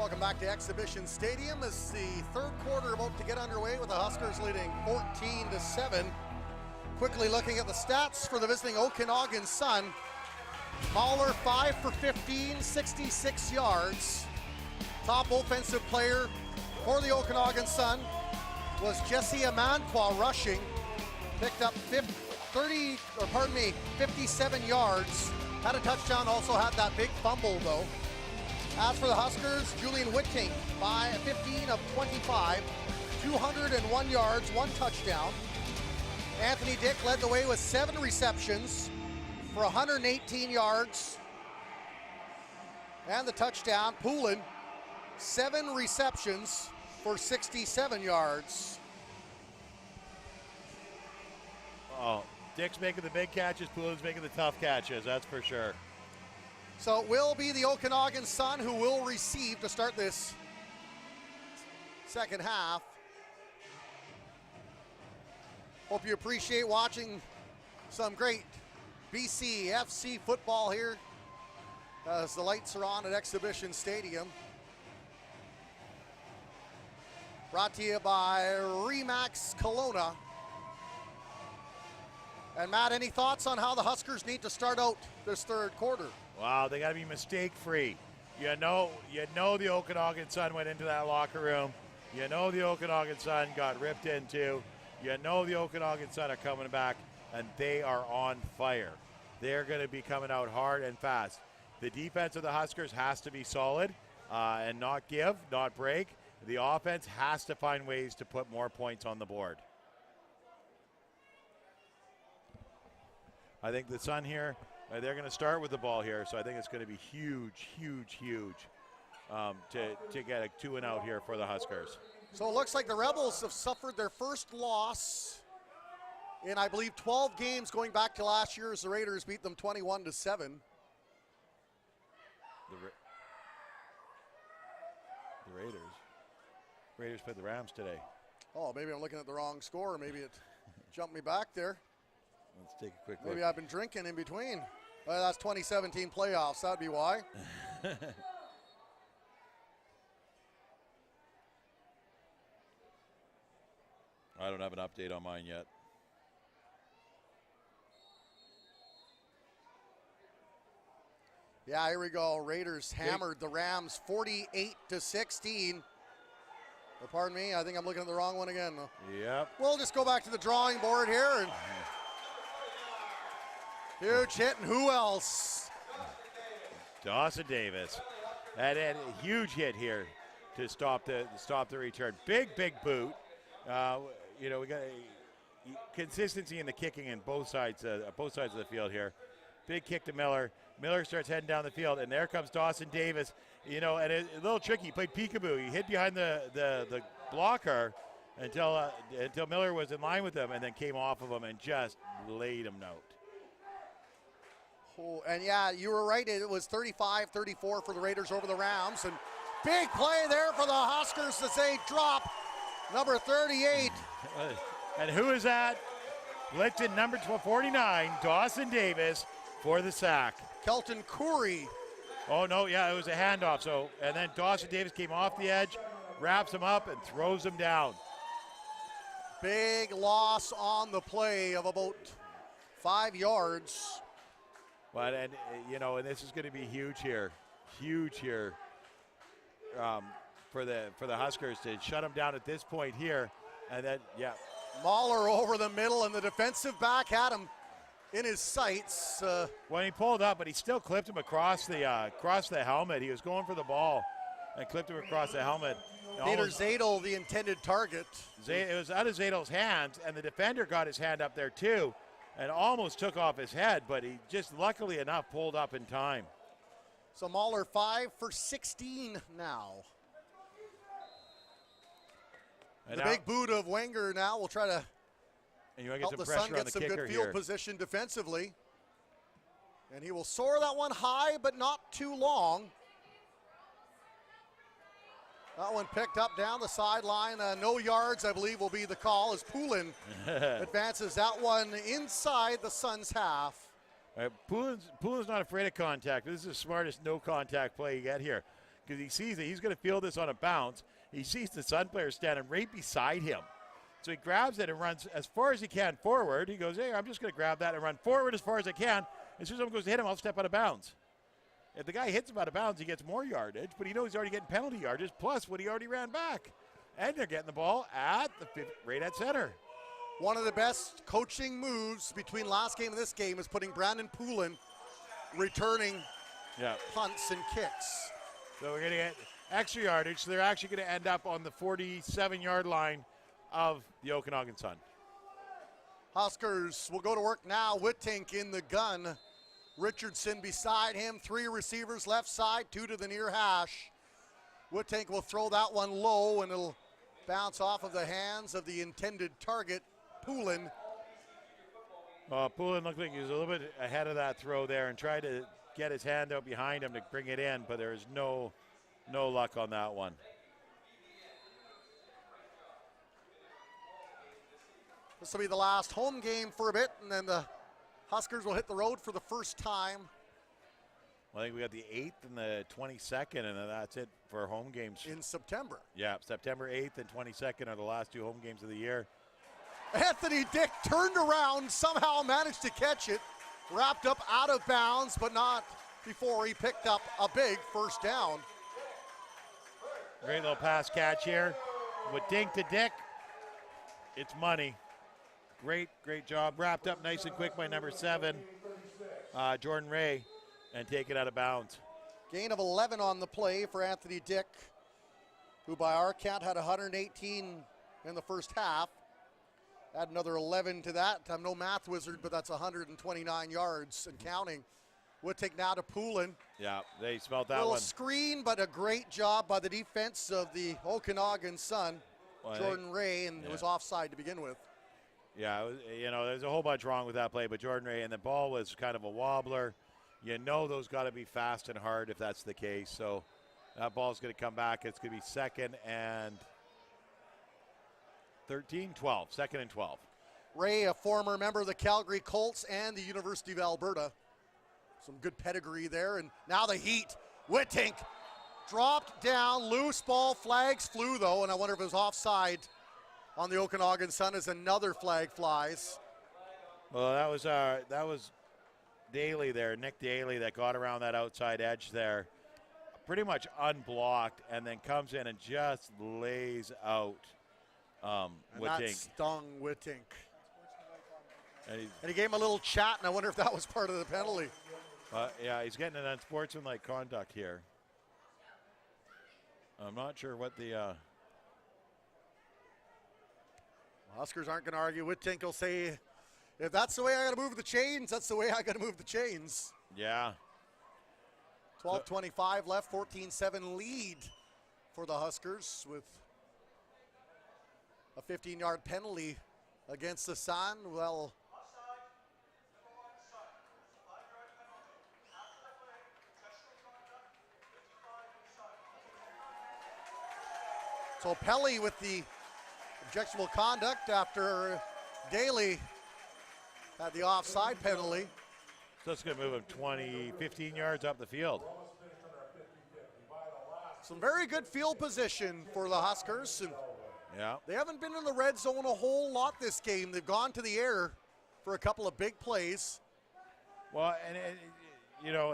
[SPEAKER 1] Welcome back to Exhibition Stadium as the third quarter about to get underway with the Huskers leading 14-7. Quickly looking at the stats for the visiting Okanagan Sun. Mahler 5 for 15, 66 yards. Top offensive player for the Okanagan Sun was Jesse Amanqua rushing. Picked up 57 yards. Had a touchdown, also had that big fumble though. As for the Huskers, Julian Whitting, 15 of 25, 201 yards, 1 touchdown. Anthony Dick led the way with 7 receptions for 118 yards. And the touchdown, Poulin, 7 receptions for 67 yards.
[SPEAKER 2] Oh, Dick's making the big catches, Poulin's making the tough catches, that's for sure.
[SPEAKER 1] So it will be the Okanagan Sun who will receive to start this second half. Hope you appreciate watching some great BC FC football here as the lights are on at Exhibition Stadium. Brought to you by Remax Kelowna. And Matt, any thoughts on how the Huskers need to start out this third quarter?
[SPEAKER 2] Wow, they got to be mistake-free. You know the Okanagan Sun went into that locker room. You know the Okanagan Sun got ripped into. You know the Okanagan Sun are coming back, and they are on fire. They're going to be coming out hard and fast. The defense of the Huskers has to be solid and not give, not break. The offense has to find ways to put more points on the board. I think the Sun here, they're going to start with the ball here, so I think it's going to be huge to get a 2-and-out here for the Huskers.
[SPEAKER 1] So it looks like the Rebels have suffered their first loss in, I believe, 12 games going back to last year as the Raiders beat them 21-7.
[SPEAKER 2] The Raiders played the Rams today.
[SPEAKER 1] Oh, maybe I'm looking at the wrong score. Maybe it jumped me back there.
[SPEAKER 2] Let's take a quick look.
[SPEAKER 1] Maybe I've been drinking in between. That's 2017 playoffs. That'd be why.
[SPEAKER 2] I don't have an update on mine yet.
[SPEAKER 1] Yeah, here we go. Raiders hammered the Rams 48-16. Oh, pardon me, I think I'm looking at the wrong one again.
[SPEAKER 2] Yep.
[SPEAKER 1] We'll just go back to the drawing board here. And huge hit, and who else?
[SPEAKER 2] Dawson Davis. And a huge hit here to stop the return. Big boot. We got consistency in the kicking in both sides of the field here. Big kick to Miller. Miller starts heading down the field, and there comes Dawson Davis. And a little tricky. He played peekaboo. He hid behind the blocker until Miller was in line with him, and then came off of him and just laid him out.
[SPEAKER 1] Oh, and yeah, you were right. It was 35-34 for the Raiders over the Rams. And big play there for the Huskers to say drop number 38.
[SPEAKER 2] And who is that? Blitzed number 49, Dawson Davis, for the sack.
[SPEAKER 1] Kelton Curry.
[SPEAKER 2] Oh, no, yeah, it was a handoff. So, and then Dawson Davis came off the edge, wraps him up, and throws him down.
[SPEAKER 1] Big loss on the play of about 5 yards.
[SPEAKER 2] But, and this is going to be huge here for the Huskers to shut him down at this point here. And then, yeah.
[SPEAKER 1] Mahler over the middle, and the defensive back had him in his sights.
[SPEAKER 2] When he pulled up, but he still clipped him across the helmet. He was going for the ball and clipped him across the helmet.
[SPEAKER 1] Peter Zadel, the intended target.
[SPEAKER 2] It was out of Zadel's hands, and the defender got his hand up there too and almost took off his head, but he just luckily enough pulled up in time.
[SPEAKER 1] So Mahler 5 for 16 now. And the big boot of Wenger now will try to help the Sun get some good field position defensively. And he will soar that one high, but not too long. That one picked up down the sideline. No yards, I believe, will be the call as Poulin advances that one inside the Suns' half.
[SPEAKER 2] Poulin's not afraid of contact. This is the smartest no-contact play you get here. because he sees that he's going to field this on a bounce. He sees the Sun player standing right beside him. So he grabs it and runs as far as he can forward. He goes, hey, I'm just going to grab that and run forward as far as I can. As soon as someone goes to hit him, I'll step out of bounds. If the guy hits him out of bounds, he gets more yardage, but he knows he's already getting penalty yardage plus what he already ran back. And they're getting the ball at right at center.
[SPEAKER 1] One of the best coaching moves between last game and this game is putting Brandon Poulin returning punts and kicks.
[SPEAKER 2] So we're going to get extra yardage. So they're actually going to end up on the 47-yard line of the Okanagan Sun.
[SPEAKER 1] Huskers will go to work now. Whittink in the gun. Richardson beside him. 3 receivers left side, 2 to the near hash. Whittink will throw that one low, and it'll bounce off of the hands of the intended target, Poulin.
[SPEAKER 2] Poulin looked like he was a little bit ahead of that throw there and tried to get his hand out behind him to bring it in, but there is no luck on that one.
[SPEAKER 1] This will be the last home game for a bit, and then the Huskers will hit the road for the first time.
[SPEAKER 2] Well, I think we got the 8th and the 22nd, and then that's it for home games.
[SPEAKER 1] In September.
[SPEAKER 2] Yeah, September 8th and 22nd are the last 2 home games of the year.
[SPEAKER 1] Anthony Dick turned around, somehow managed to catch it, wrapped up out of bounds, but not before he picked up a big first down.
[SPEAKER 2] Great little pass catch here. With Dink to Dick, it's money. Great job. Wrapped up nice and quick by number 7, Jordan Ray, and take it out of bounds.
[SPEAKER 1] Gain of 11 on the play for Anthony Dick, who by our count had 118 in the first half. Add another 11 to that. I'm no math wizard, but that's 129 yards and counting. Whittink now to Poulin.
[SPEAKER 2] Yeah, they smelled that
[SPEAKER 1] little
[SPEAKER 2] one.
[SPEAKER 1] Screen, but a great job by the defense of the Okanagan Sun, Jordan Ray, and it was offside to begin with.
[SPEAKER 2] Yeah, it was, there's a whole bunch wrong with that play, but Jordan Ray, and the ball was kind of a wobbler. Those got to be fast and hard if that's the case. So that ball's going to come back. It's going to be 2nd and 12. 2nd and 12.
[SPEAKER 1] Ray, a former member of the Calgary Colts and the University of Alberta. Some good pedigree there. And now the heat. Whittink dropped down. Loose ball. Flags flew, though, and I wonder if it was offside on the Okanagan Sun as another flag flies.
[SPEAKER 2] Well, that was Daly there, Nick Daly, that got around that outside edge there, pretty much unblocked, and then comes in and just lays out
[SPEAKER 1] Whittink. That stung Whittink.
[SPEAKER 2] And
[SPEAKER 1] he gave him a little chat, and I wonder if that was part of the penalty.
[SPEAKER 2] Yeah, he's getting an unsportsmanlike conduct here. I'm not sure what the...
[SPEAKER 1] Huskers aren't going to argue. Whittink will say, if that's the way I got to move the chains, that's the way I got to move the chains.
[SPEAKER 2] Yeah.
[SPEAKER 1] 12:25 left, 14-7 lead for the Huskers with a 15-yard penalty against the Sun. Well, so Pelly with the objectionable conduct after Daly had the offside penalty.
[SPEAKER 2] So it's going to move him 15 yards up the field.
[SPEAKER 1] Some very good field position for the Huskers. And
[SPEAKER 2] yeah.
[SPEAKER 1] They haven't been in the red zone a whole lot this game. They've gone to the air for a couple of big plays.
[SPEAKER 2] Well, and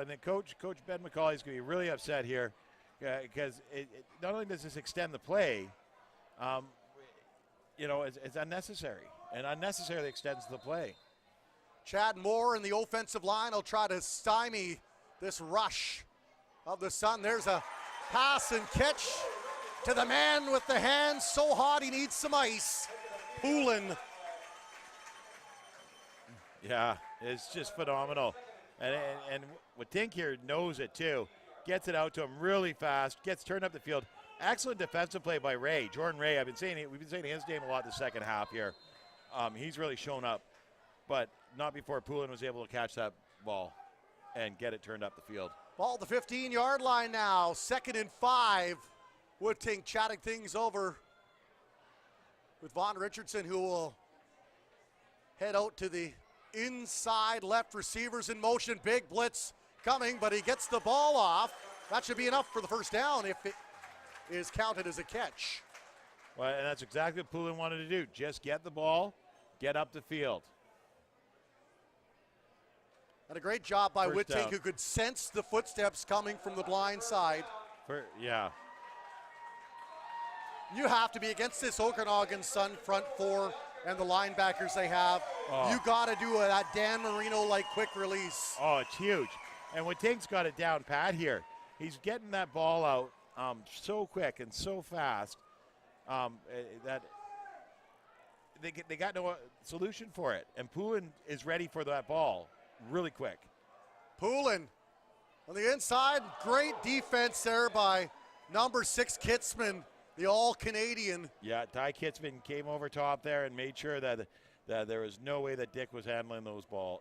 [SPEAKER 2] then Coach Ben McCauley is going to be really upset here because not only does this extend the play, it's unnecessary and unnecessarily extends the play.
[SPEAKER 1] Chad Moore in the offensive line will try to stymie this rush of the Sun. There's a pass and catch to the man with the hands so hot he needs some ice. Poulin.
[SPEAKER 2] Yeah, it's just phenomenal. And Whittink here knows it too. Gets it out to him really fast, gets turned up the field. Excellent defensive play by Ray. Jordan Ray, we've been saying his name a lot the second half here. He's really shown up, but not before Poulin was able to catch that ball and get it turned up the field.
[SPEAKER 1] Ball at the 15-yard line now, 2nd and 5. Whittink chatting things over with Vaughn Richardson, who will head out to the inside left. Receivers in motion, big blitz coming, but he gets the ball off. That should be enough for the first down if it is counted as a catch.
[SPEAKER 2] Well, and that's exactly what Poulin wanted to do. Just get the ball, get up the field.
[SPEAKER 1] And a great job by
[SPEAKER 2] First
[SPEAKER 1] Whittake,
[SPEAKER 2] down.
[SPEAKER 1] who could sense the footsteps coming from the blind side.
[SPEAKER 2] Yeah.
[SPEAKER 1] You have to be against this Okanagan Sun front four and the linebackers they have.
[SPEAKER 2] Oh.
[SPEAKER 1] You got to do that Dan Marino-like quick release.
[SPEAKER 2] Oh, it's huge. And Whittake's got it down pat here. He's getting that ball out so quick and so fast that they got no solution for it. And Poulin is ready for that ball really quick.
[SPEAKER 1] Poulin on the inside. Great defense there by number 6 Kitzman, the All-Canadian.
[SPEAKER 2] Yeah, Ty Kitzman came over top there and made sure that there was no way that Dick was handling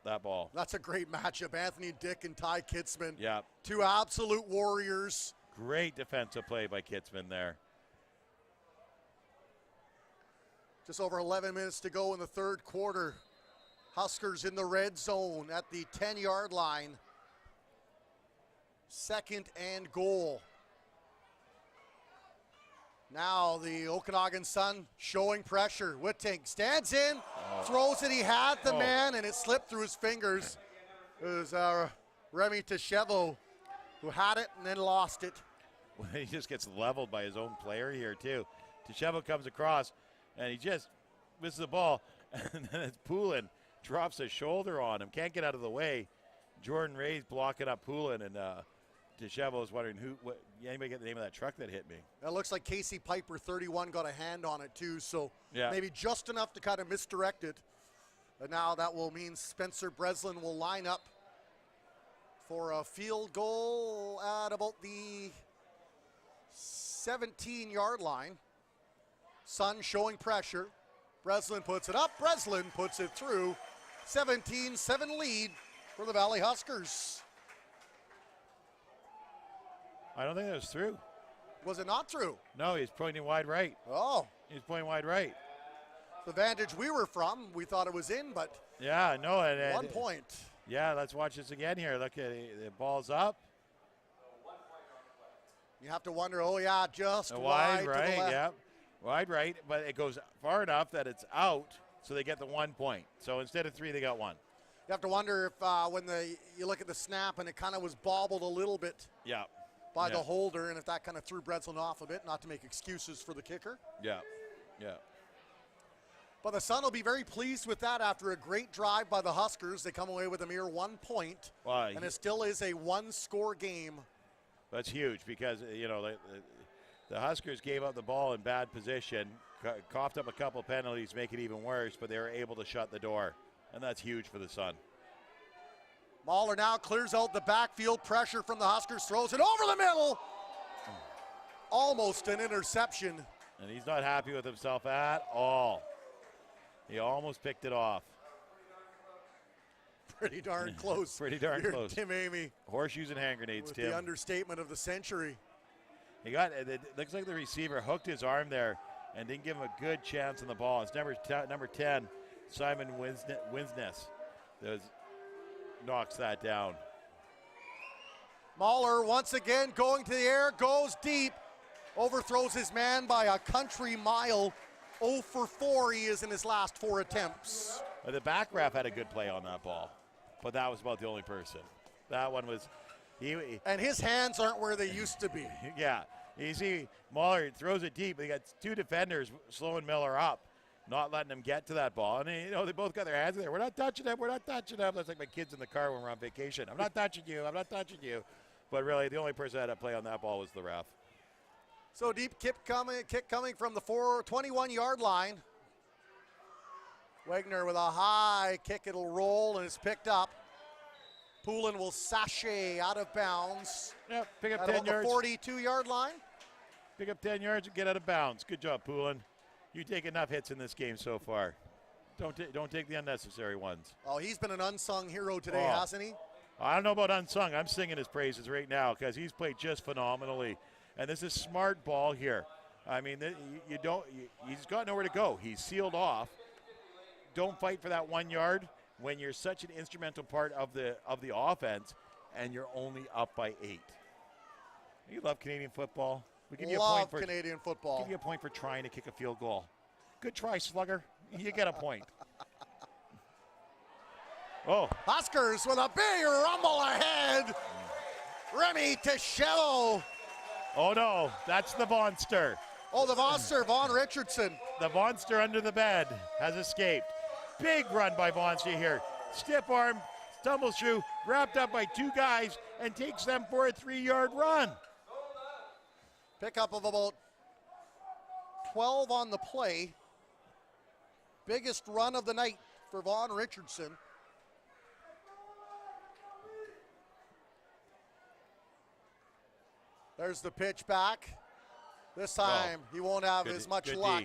[SPEAKER 2] that ball.
[SPEAKER 1] That's a great matchup. Anthony Dick and Ty Kitzman.
[SPEAKER 2] Yeah.
[SPEAKER 1] 2 absolute warriors.
[SPEAKER 2] Great defensive play by Kitzman there.
[SPEAKER 1] Just over 11 minutes to go in the third quarter. Huskers in the red zone at the 10-yard line. 2nd and goal. Now the Okanagan Sun showing pressure. Whittake stands in, throws it. He had the man, and it slipped through his fingers. It was Remy Tchevo who had it and then lost it.
[SPEAKER 2] Well, he just gets leveled by his own player here, too. Tchevo comes across, and he just misses the ball. And then it's Poulin drops a shoulder on him. Can't get out of the way. Jordan Ray's blocking up Poulin, and Tchevo is wondering anybody get the name of that truck that hit me?
[SPEAKER 1] It looks like Casey Piper, 31, got a hand on it too, so
[SPEAKER 2] yeah.
[SPEAKER 1] Maybe just enough to kind of misdirect it. And now that will mean Spencer Breslin will line up for a field goal at about the 17-yard line. Sun showing pressure. Breslin puts it up. Breslin puts it through. 17-7 lead for the Valley Huskers.
[SPEAKER 2] I don't think that was through.
[SPEAKER 1] Was it not through?
[SPEAKER 2] No, he's pointing wide right.
[SPEAKER 1] Oh.
[SPEAKER 2] He's pointing wide right.
[SPEAKER 1] The vantage we were from, we thought it was in, but
[SPEAKER 2] yeah, no.
[SPEAKER 1] 1 point.
[SPEAKER 2] Yeah, let's watch this again here. Look at it. The ball's up.
[SPEAKER 1] You have to wonder, just
[SPEAKER 2] wide
[SPEAKER 1] right,
[SPEAKER 2] right,
[SPEAKER 1] to the left.
[SPEAKER 2] yeah. Wide right, but it goes far enough that it's out, so they get the 1 point. So instead of 3, they got 1.
[SPEAKER 1] You have to wonder if when you look at the snap and it kind of was bobbled a little bit by the holder, and if that kind of threw Breslin off a bit, not to make excuses for the kicker.
[SPEAKER 2] Yeah.
[SPEAKER 1] But the Sun will be very pleased with that after a great drive by the Huskers. They come away with a mere 1 point, and it still is a 1-score game.
[SPEAKER 2] That's huge because, the Huskers gave up the ball in bad position, coughed up a couple penalties, make it even worse, but they were able to shut the door, and that's huge for the Sun.
[SPEAKER 1] Mahler now clears out the backfield. Pressure from the Huskers, throws it over the middle. Almost an interception.
[SPEAKER 2] And he's not happy with himself at all. He almost picked it off.
[SPEAKER 1] Pretty darn close.
[SPEAKER 2] Pretty darn close.
[SPEAKER 1] Tim Amy.
[SPEAKER 2] Horseshoes and hand grenades,
[SPEAKER 1] with
[SPEAKER 2] Tim.
[SPEAKER 1] The understatement of the century.
[SPEAKER 2] It looks like the receiver hooked his arm there and didn't give him a good chance on the ball. It's number 10, Simon Winsness, knocks that down.
[SPEAKER 1] Mahler once again going to the air, goes deep, overthrows his man by a country mile. 0 for 4 he is in his last 4 attempts.
[SPEAKER 2] The back ref had a good play on that ball, but that was about the only person. That one was...
[SPEAKER 1] And his hands aren't where they used to be.
[SPEAKER 2] Yeah. You see, Mahler throws it deep. They got 2 defenders slowing Miller up, not letting him get to that ball. And, they both got their hands in there. We're not touching him. We're not touching him. That's like my kids in the car when we're on vacation. I'm not touching you. I'm not touching you. But really, the only person that had a play on that ball was the ref.
[SPEAKER 1] So deep kick coming from the 21-yard line. Wagner with a high kick. It'll roll and it's picked up. Poulin will sashay out of bounds.
[SPEAKER 2] Yep, pick up
[SPEAKER 1] at
[SPEAKER 2] 10 yards.
[SPEAKER 1] The 42-yard line.
[SPEAKER 2] Pick up 10 yards and get out of bounds. Good job, Poulin. You take enough hits in this game so far. Don't take the unnecessary ones.
[SPEAKER 1] Oh, he's been an unsung hero today, hasn't he?
[SPEAKER 2] I don't know about unsung. I'm singing his praises right now because he's played just phenomenally. And this is smart ball here. I mean, he's got nowhere to go. He's sealed off. Don't fight for that 1 yard when you're such an instrumental part of the offense and you're only up by 8. You love Canadian football. We give you a
[SPEAKER 1] Love
[SPEAKER 2] point for
[SPEAKER 1] Canadian football.
[SPEAKER 2] give you a point for trying to kick a field goal. Good try, Slugger. You get a point. Oh,
[SPEAKER 1] Huskers with a big rumble ahead. Remy Tichello.
[SPEAKER 2] oh no, that's the monster.
[SPEAKER 1] Oh, the monster, Vaughn Richardson.
[SPEAKER 2] The monster under the bed has escaped. Big run by Monster here. Stiff arm, stumbles through, wrapped up by two guys, and takes them for a 3-yard run.
[SPEAKER 1] Pickup of about 12 on the play. Biggest run of the night for Vaughn Richardson. There's the pitch back. This time he won't have as much luck.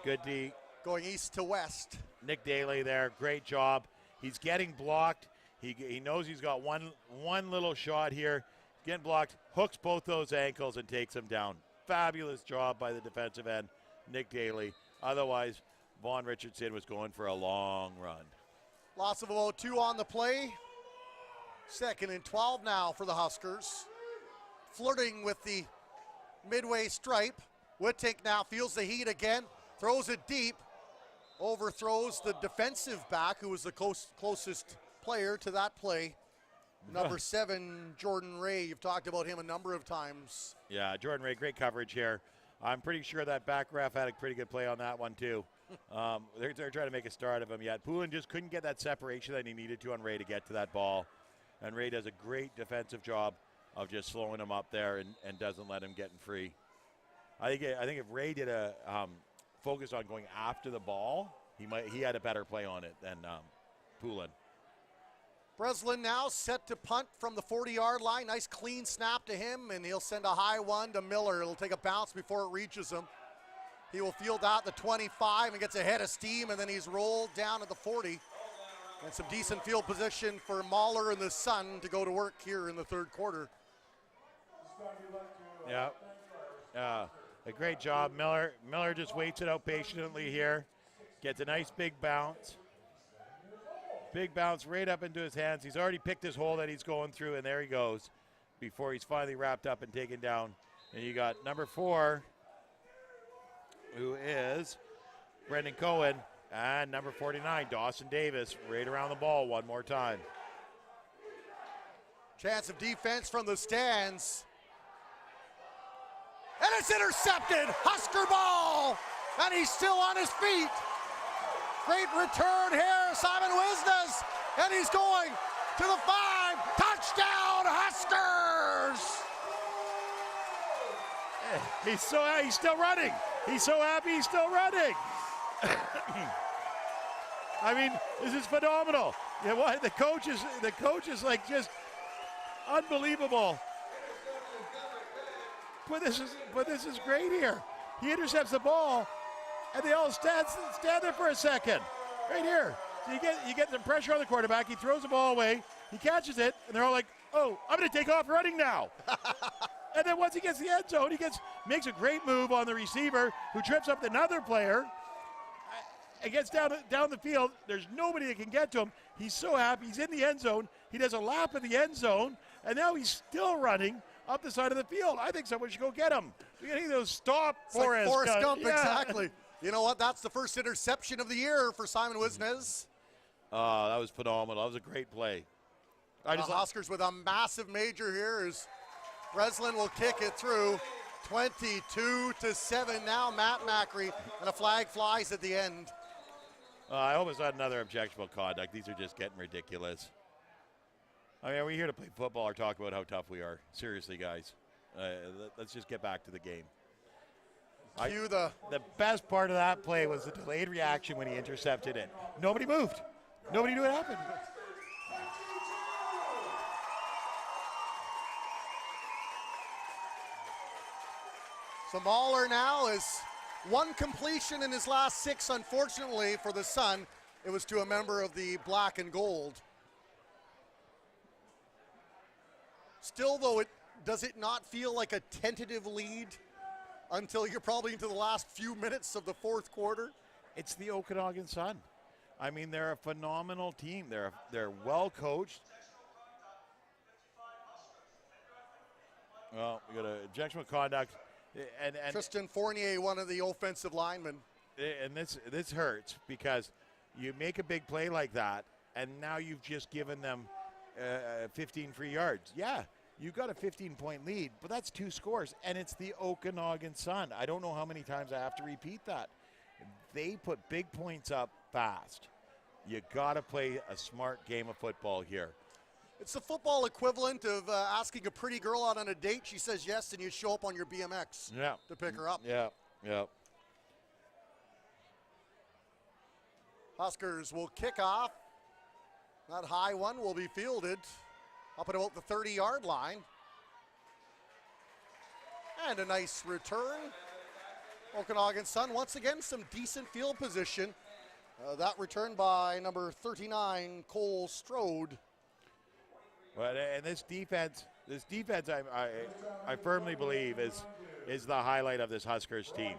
[SPEAKER 2] Good D.
[SPEAKER 1] Going east to west.
[SPEAKER 2] Nick Daly there, great job. He's getting blocked. He knows he's got one little shot here. Getting blocked, hooks both those ankles and takes him down. Fabulous job by the defensive end, Nick Daly. Otherwise, Vaughn Richardson was going for a long run.
[SPEAKER 1] Loss of about 2 on the play. 2nd and 12 now for the Huskers. Flirting with the midway stripe. Whittick now feels the heat again. Throws it deep. Overthrows the defensive back, who was the closest player to that play. Number 7, Jordan Ray. You've talked about him a number of times.
[SPEAKER 2] Yeah, Jordan Ray, great coverage here. I'm pretty sure that back ref had a pretty good play on that one, too. They're trying to make a start of him yet. Poulin just couldn't get that separation that he needed to on Ray to get to that ball. And Ray does a great defensive job of just slowing him up there and doesn't let him get in free. I think if Ray did a focus on going after the ball, he had a better play on it than Poulin.
[SPEAKER 1] Breslin now set to punt from the 40-yard line. Nice clean snap to him, and he'll send a high one to Miller. It'll take a bounce before it reaches him. He will field out the 25 and gets ahead of steam, and then he's rolled down at the 40. And some decent field position for Mahler and the Sun to go to work here in the third quarter.
[SPEAKER 2] Yeah. A great job. Miller just waits it out patiently here. Gets a nice big bounce. Big bounce right up into his hands. He's already picked his hole that he's going through, and there he goes before he's finally wrapped up and taken down. And you got number 4, who is Brendan Cohen, and number 49, Dawson Davis, right around the ball one more time.
[SPEAKER 1] Chance of defense from the stands. And it's intercepted. Husker ball. And he's still on his feet. Great return here, Simon Wisnes. And he's going to the 5. Touchdown, Huskers!
[SPEAKER 2] He's still running. He's so happy he's still running. I mean, this is phenomenal. You know what? The coach is like just unbelievable. But this is great here. He intercepts the ball, and they all stand there for a second, right here. So you get some pressure on the quarterback. He throws the ball away. He catches it, and they're all like, "Oh, I'm going to take off running now." And then once he gets the end zone, makes a great move on the receiver, who trips up another player. It gets down the field. There's nobody that can get to him. He's so happy. He's in the end zone. He does a lap of the end zone, and now he's still running up the side of the field. I think someone should go get him. We're getting those stop Forrest
[SPEAKER 1] Gump,
[SPEAKER 2] yeah.
[SPEAKER 1] Exactly. You know what? That's the first interception of the year for Simon Wisnes.
[SPEAKER 2] That was phenomenal. That was a great play.
[SPEAKER 1] The Huskers with a massive major here as Breslin will kick it through. 22-7 now, Matt Macri, and a flag flies at the end.
[SPEAKER 2] I hope it's not another objectionable conduct. These are just getting ridiculous. I mean, are we here to play football or talk about how tough we are? Seriously, guys. Let's just get back to the game. The best part of that play was the delayed reaction when he intercepted it. Nobody moved. Nobody knew what happened.
[SPEAKER 1] So Mahler now is one completion in his last 6, unfortunately, for the Sun. It was to a member of the black and gold. Still, though, does it not feel like a tentative lead until you're probably into the last few minutes of the fourth quarter?
[SPEAKER 2] It's the Okanagan Sun. I mean, they're a phenomenal team. They're well coached. Well, we got an objectionable conduct. And
[SPEAKER 1] Tristan Fournier, one of the offensive linemen.
[SPEAKER 2] And this hurts because you make a big play like that, and now you've just given them 15 free yards. Yeah, you got a 15-point lead, but that's 2 scores, and it's the Okanagan Sun. I don't know how many times I have to repeat that. They put big points up fast. You got to play a smart game of football here.
[SPEAKER 1] It's the football equivalent of asking a pretty girl out on a date. She says yes, and you show up on your BMX to pick her up.
[SPEAKER 2] Yeah.
[SPEAKER 1] Huskers will kick off. That high one will be fielded up at about the 30-yard line. And a nice return. Okanagan Sun, once again, some decent field position. That return by number 39, Cole Strode.
[SPEAKER 2] Well, and this defense, I firmly believe is the highlight of this Huskers team.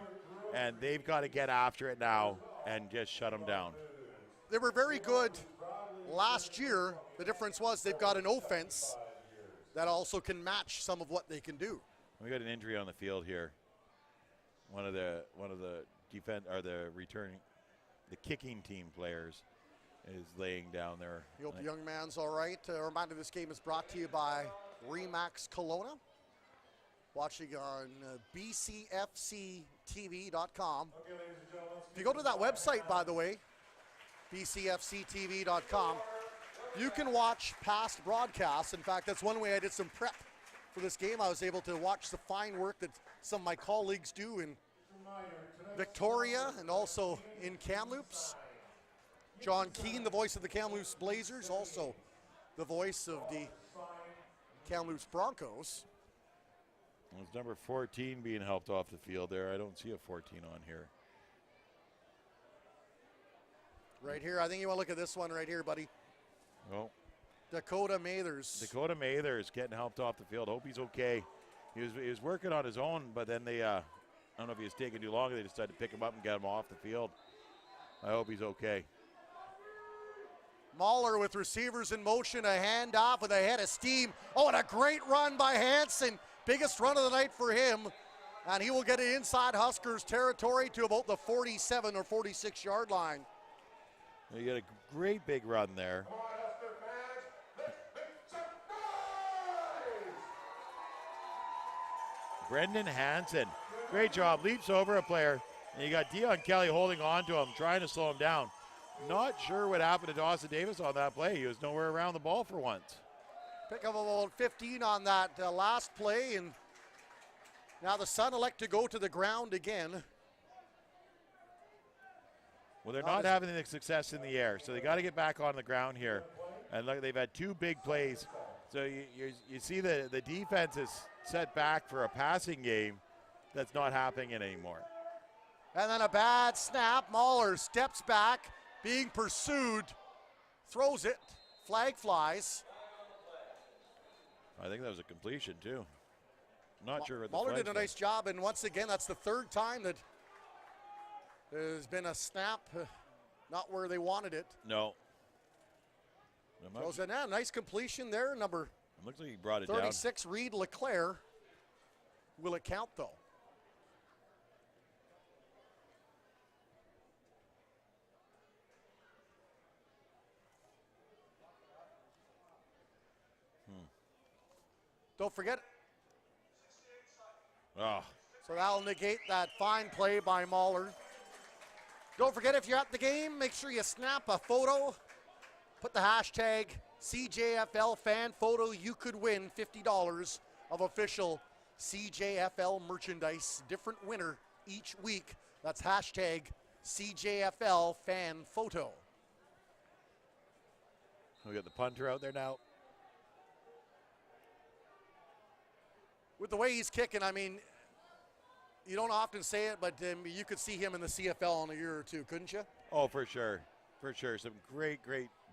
[SPEAKER 2] And they've got to get after it now and just shut them down.
[SPEAKER 1] They were very good last year. The difference was they've got an offense that also can match some of what they can do.
[SPEAKER 2] We got an injury on the field here. One of the kicking team players is laying down there.
[SPEAKER 1] We hope the young man's all right. A reminder, this game is brought to you by Remax Kelowna. Watching on bcfctv.com. If you go to that website, by the way, bcfctv.com, you can watch past broadcasts. In fact, that's one way I did some prep for this game. I was able to watch the fine work that some of my colleagues do in Victoria and also in Kamloops. John Keane, the voice of the Kamloops Blazers, also the voice of the Kamloops Broncos.
[SPEAKER 2] Well, it's number 14 being helped off the field there. I don't see a 14 on here.
[SPEAKER 1] Right here, I think you want to look at this one right here, buddy.
[SPEAKER 2] Oh.
[SPEAKER 1] Dakota Mathers.
[SPEAKER 2] Dakota Mathers getting helped off the field. Hope he's okay. He was working on his own, but then they, I don't know if he was taking too long. They decided to pick him up and get him off the field. I hope he's okay.
[SPEAKER 1] Mahler with receivers in motion, a handoff with a head of steam. Oh, and a great run by Hansen. Biggest run of the night for him. And he will get it inside Huskers territory to about the 47 or 46-yard line.
[SPEAKER 2] You got a great big run there. Brendan Hansen, great job, leaps over a player, and you got Dion Kelly holding on to him, trying to slow him down. Not sure what happened to Dawson Davis on that play. He was nowhere around the ball for once.
[SPEAKER 1] Pick up about 15 on that last play, and now the Sun elect to go to the ground again.
[SPEAKER 2] Well, they're not having the success in the air, so they got to get back on the ground here. And look, they've had 2 big plays. So you see the defense is set back for a passing game that's not happening anymore.
[SPEAKER 1] And then a bad snap. Mahler steps back, being pursued, throws it, flag flies.
[SPEAKER 2] I think that was a completion too. Not sure what the
[SPEAKER 1] Mahler
[SPEAKER 2] flag
[SPEAKER 1] did a nice job, and once again, that's the 3rd time that there's been a snap not where they wanted it.
[SPEAKER 2] No.
[SPEAKER 1] So nice completion there, number
[SPEAKER 2] It looks like he brought it
[SPEAKER 1] 36, down. Reed LeClaire. Will it count, though? Don't forget.
[SPEAKER 2] Oh.
[SPEAKER 1] So that'll negate that fine play by Mahler. Don't forget, if you're at the game, make sure you snap a photo. Put the hashtag CJFL fan photo. You could win $50 of official CJFL merchandise. Different winner each week. That's hashtag CJFL fan photo.
[SPEAKER 2] We got the punter out there now.
[SPEAKER 1] With the way he's kicking, I mean, you don't often say it, but you could see him in the CFL in a year or two, couldn't you?
[SPEAKER 2] Oh, for sure. For sure. Some great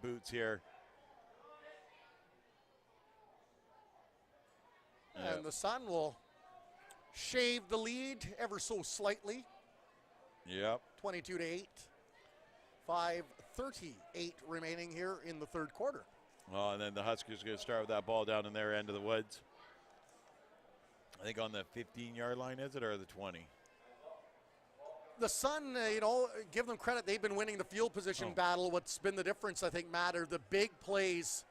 [SPEAKER 2] boots here.
[SPEAKER 1] And the Sun will shave the lead ever so slightly.
[SPEAKER 2] Yep.
[SPEAKER 1] 22-8. 5:38 remaining here in the 3rd quarter.
[SPEAKER 2] Well, and then the Huskers are going to start with that ball down in their end of the woods. I think on the 15-yard line, is it, or the 20?
[SPEAKER 1] The Sun, give them credit. They've been winning the field position battle. What's been the difference, I think, Matt, are the big plays.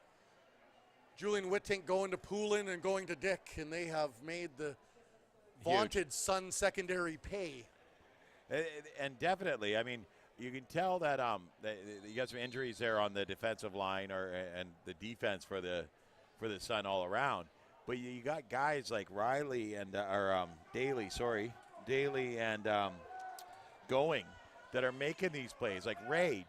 [SPEAKER 1] Julian Wittink going to Poulin and going to Dick, and they have made the vaunted Sun secondary pay.
[SPEAKER 2] And definitely, I mean, you can tell that you got some injuries there on the defensive line and the defense for the Sun all around. But you got guys like Riley and Daly and Going that are making these plays, like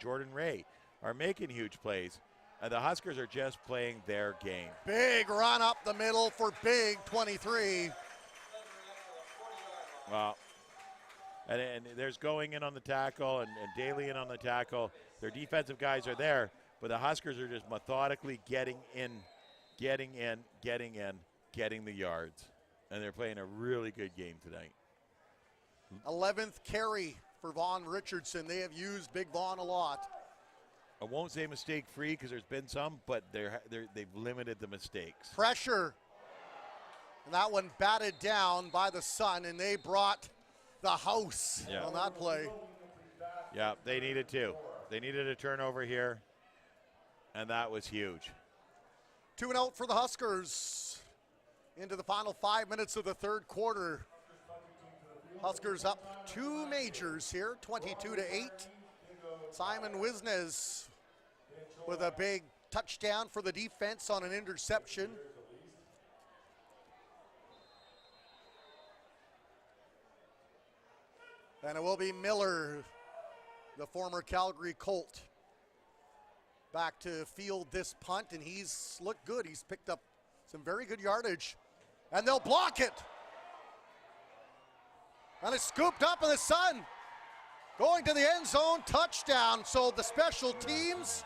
[SPEAKER 2] Jordan Ray, are making huge plays. And the Huskers are just playing their game.
[SPEAKER 1] Big run up the middle for Big 23.
[SPEAKER 2] Well, and there's Going in on the tackle and Daly in on the tackle. Their defensive guys are there, but the Huskers are just methodically getting the yards. And they're playing a really good game tonight.
[SPEAKER 1] 11th carry for Vaughn Richardson. They have used Big Vaughn a lot.
[SPEAKER 2] I won't say mistake-free because there's been some, but they've limited the mistakes.
[SPEAKER 1] Pressure. And that one batted down by the Sun, and they brought the house on that play.
[SPEAKER 2] Yeah, they needed to. They needed a turnover here, and that was huge.
[SPEAKER 1] 2 and out for the Huskers into the final 5 minutes of the third quarter. Huskers up 2 majors here, 22-8. Simon Wisnes with a big touchdown for the defense on an interception. And it will be Miller, the former Calgary Colt, back to field this punt, and he's looked good. He's picked up some very good yardage, and they'll block it. And it's scooped up in the Sun. Going to the end zone, touchdown. So the special teams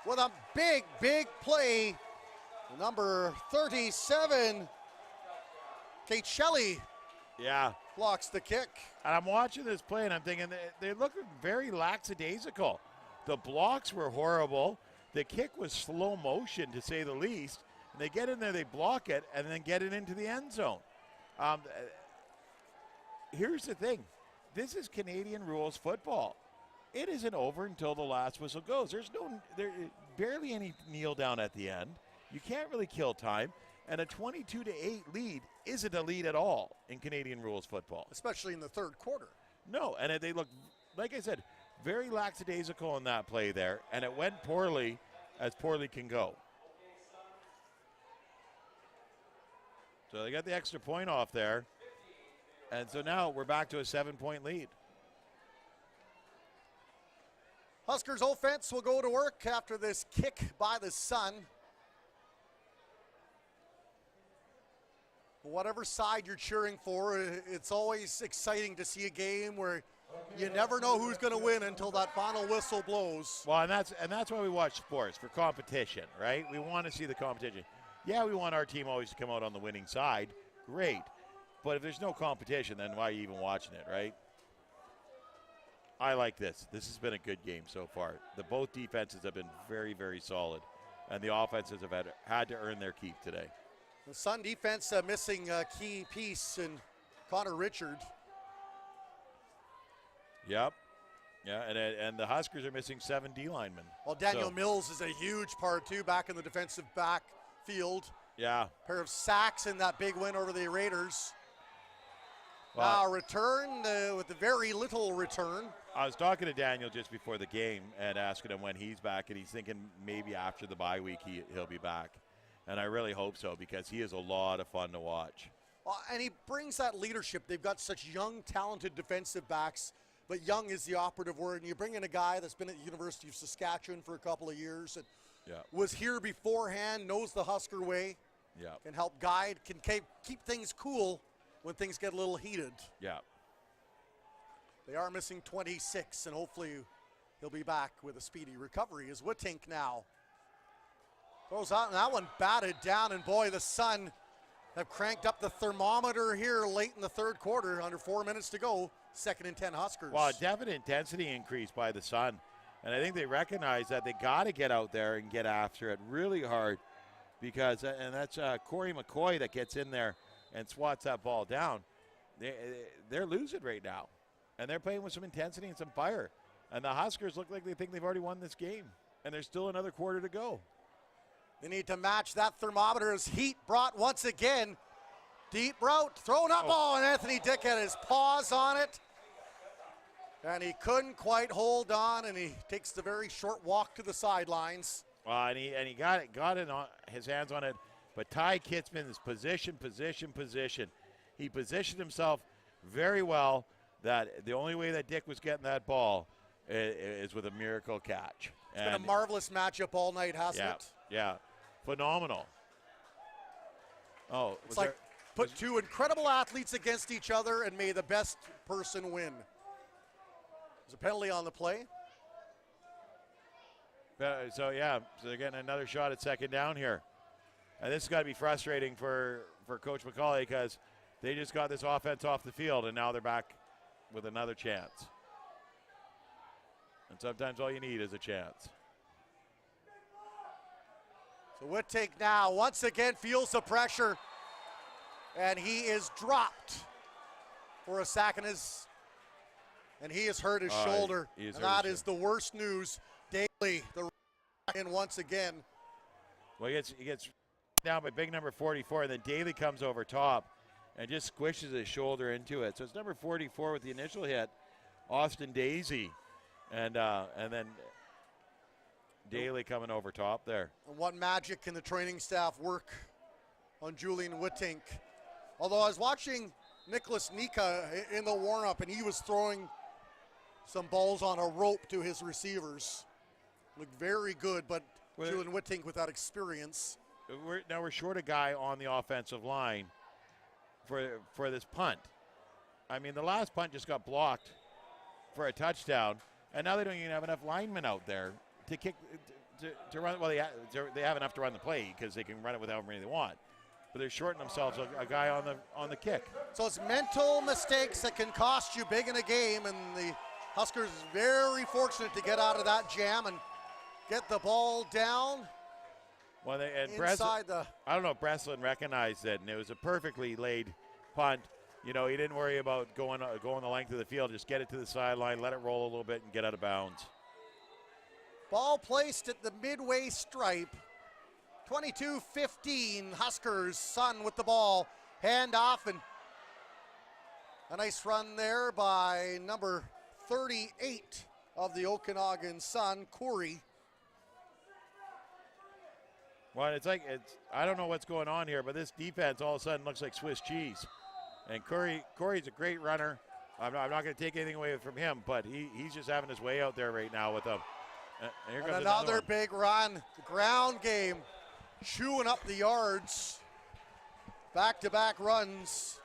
[SPEAKER 1] with a big, big play. Number 37, Kate Shelley.
[SPEAKER 2] Yeah.
[SPEAKER 1] Blocks the kick.
[SPEAKER 2] And I'm watching this play, and I'm thinking they're looking very lackadaisical. The blocks were horrible. The kick was slow motion, to say the least. And they get in there, they block it, and then get it into the end zone. Here's the thing. This is Canadian rules football. It isn't over until the last whistle goes. There's barely any kneel down at the end. You can't really kill time. And a 22-8 lead isn't a lead at all in Canadian rules football.
[SPEAKER 1] Especially in the third quarter.
[SPEAKER 2] No, and they look, like I said, very lackadaisical in that play there. And it went poorly, as poorly can go. So they got the extra point off there. And so now we're back to a 7-point lead.
[SPEAKER 1] Huskers offense will go to work after this kick by the Sun. Whatever side you're cheering for, it's always exciting to see a game where you never know who's going to win until that final whistle blows.
[SPEAKER 2] Well, and that's why we watch sports, for competition, right? We want to see the competition. Yeah, we want our team always to come out on the winning side. Great. But if there's no competition, then why are you even watching it, right? I like this. This has been a good game so far. Both defenses have been very, very solid, and the offenses have had to earn their keep today.
[SPEAKER 1] The Sun defense missing a key piece in Connor Richard.
[SPEAKER 2] Yep. Yeah, and the Huskers are missing 7 D linemen.
[SPEAKER 1] Well, Daniel Mills is a huge part, too, back in the defensive backfield.
[SPEAKER 2] Yeah.
[SPEAKER 1] Pair of sacks in that big win over the Raiders.
[SPEAKER 2] Well,
[SPEAKER 1] now return with very little return.
[SPEAKER 2] I was talking to Daniel just before the game and asking him when he's back, and he's thinking maybe after the bye week he'll be back. And I really hope so, because he is a lot of fun to watch.
[SPEAKER 1] And he brings that leadership. They've got such young, talented defensive backs, but young is the operative word. And you bring in a guy that's been at the University of Saskatchewan for a couple of years and was here beforehand, knows the Husker way, can help guide, can keep things cool when things get a little heated.
[SPEAKER 2] Yeah.
[SPEAKER 1] They are missing 26, and hopefully he'll be back with a speedy recovery. Is Wittink now. Throws out, and that one batted down, and boy, the Sun have cranked up the thermometer here late in the third quarter, under 4 minutes to go, 2nd and 10 Huskers.
[SPEAKER 2] Well, a definite intensity increase by the Sun, and I think they recognize that they got to get out there and get after it really hard, because, and that's Corey McCoy that gets in there and swats that ball down, they're losing right now. And they're playing with some intensity and some fire. And the Huskers look like they think they've already won this game. And there's still another quarter to go.
[SPEAKER 1] They need to match that thermometer as heat brought once again. Deep route, thrown up, and Anthony Dick had his paws on it. And he couldn't quite hold on, and he takes the very short walk to the sidelines.
[SPEAKER 2] And he got it on his hands on it. But Ty Kitzman's position. He positioned himself very well. That the only way that Dick was getting that ball is with a miracle catch.
[SPEAKER 1] It's been a marvelous matchup all night, hasn't it?
[SPEAKER 2] Yeah, phenomenal. Oh,
[SPEAKER 1] it's like put two incredible athletes against each other and may the best person win. There's a penalty on the play.
[SPEAKER 2] So they're getting another shot at second down here. And this has got to be frustrating for Coach McCauley because they just got this offense off the field and now they're back with another chance. And sometimes all you need is a chance.
[SPEAKER 1] So Wittig now once again feels the pressure, and he is dropped for a sack, and he has hurt his shoulder. And that is the worst news. Daly, the in once again.
[SPEAKER 2] Well, he gets down by big number 44, and then Daly comes over top and just squishes his shoulder into it. So it's number 44 with the initial hit, Austin Daisy, and then Daly coming over top there.
[SPEAKER 1] And what magic can the training staff work on Julian Wittig? Although I was watching Nicholas Nika in the warm-up, and he was throwing some balls on a rope to his receivers. Looked very good, but Julian Wittig with that experience.
[SPEAKER 2] We're short a guy on the offensive line for this punt. I mean, the last punt just got blocked for a touchdown, and now they don't even have enough linemen out there to kick to run. Well, they have enough to run the play because they can run it with however many they want, but they're shorting themselves a guy on the kick.
[SPEAKER 1] So it's mental mistakes that can cost you big in a game, and the Huskers very fortunate to get out of that jam and get the ball down.
[SPEAKER 2] Well,
[SPEAKER 1] inside
[SPEAKER 2] I don't know if Breslin recognized it, and it was a perfectly laid punt. You know, he didn't worry about going the length of the field. Just get it to the sideline, let it roll a little bit, and get out of bounds.
[SPEAKER 1] Ball placed at the midway stripe. 22-15, Huskers. Sun with the ball. Hand off, and a nice run there by number 38 of the Okanagan Sun, Corey.
[SPEAKER 2] Well, I don't know what's going on here, but this defense all of a sudden looks like Swiss cheese. And Corey's a great runner. I'm not going to take anything away from him, but he's just having his way out there right now with them. And here comes
[SPEAKER 1] another big run. The ground game, chewing up the yards. Back-to-back runs.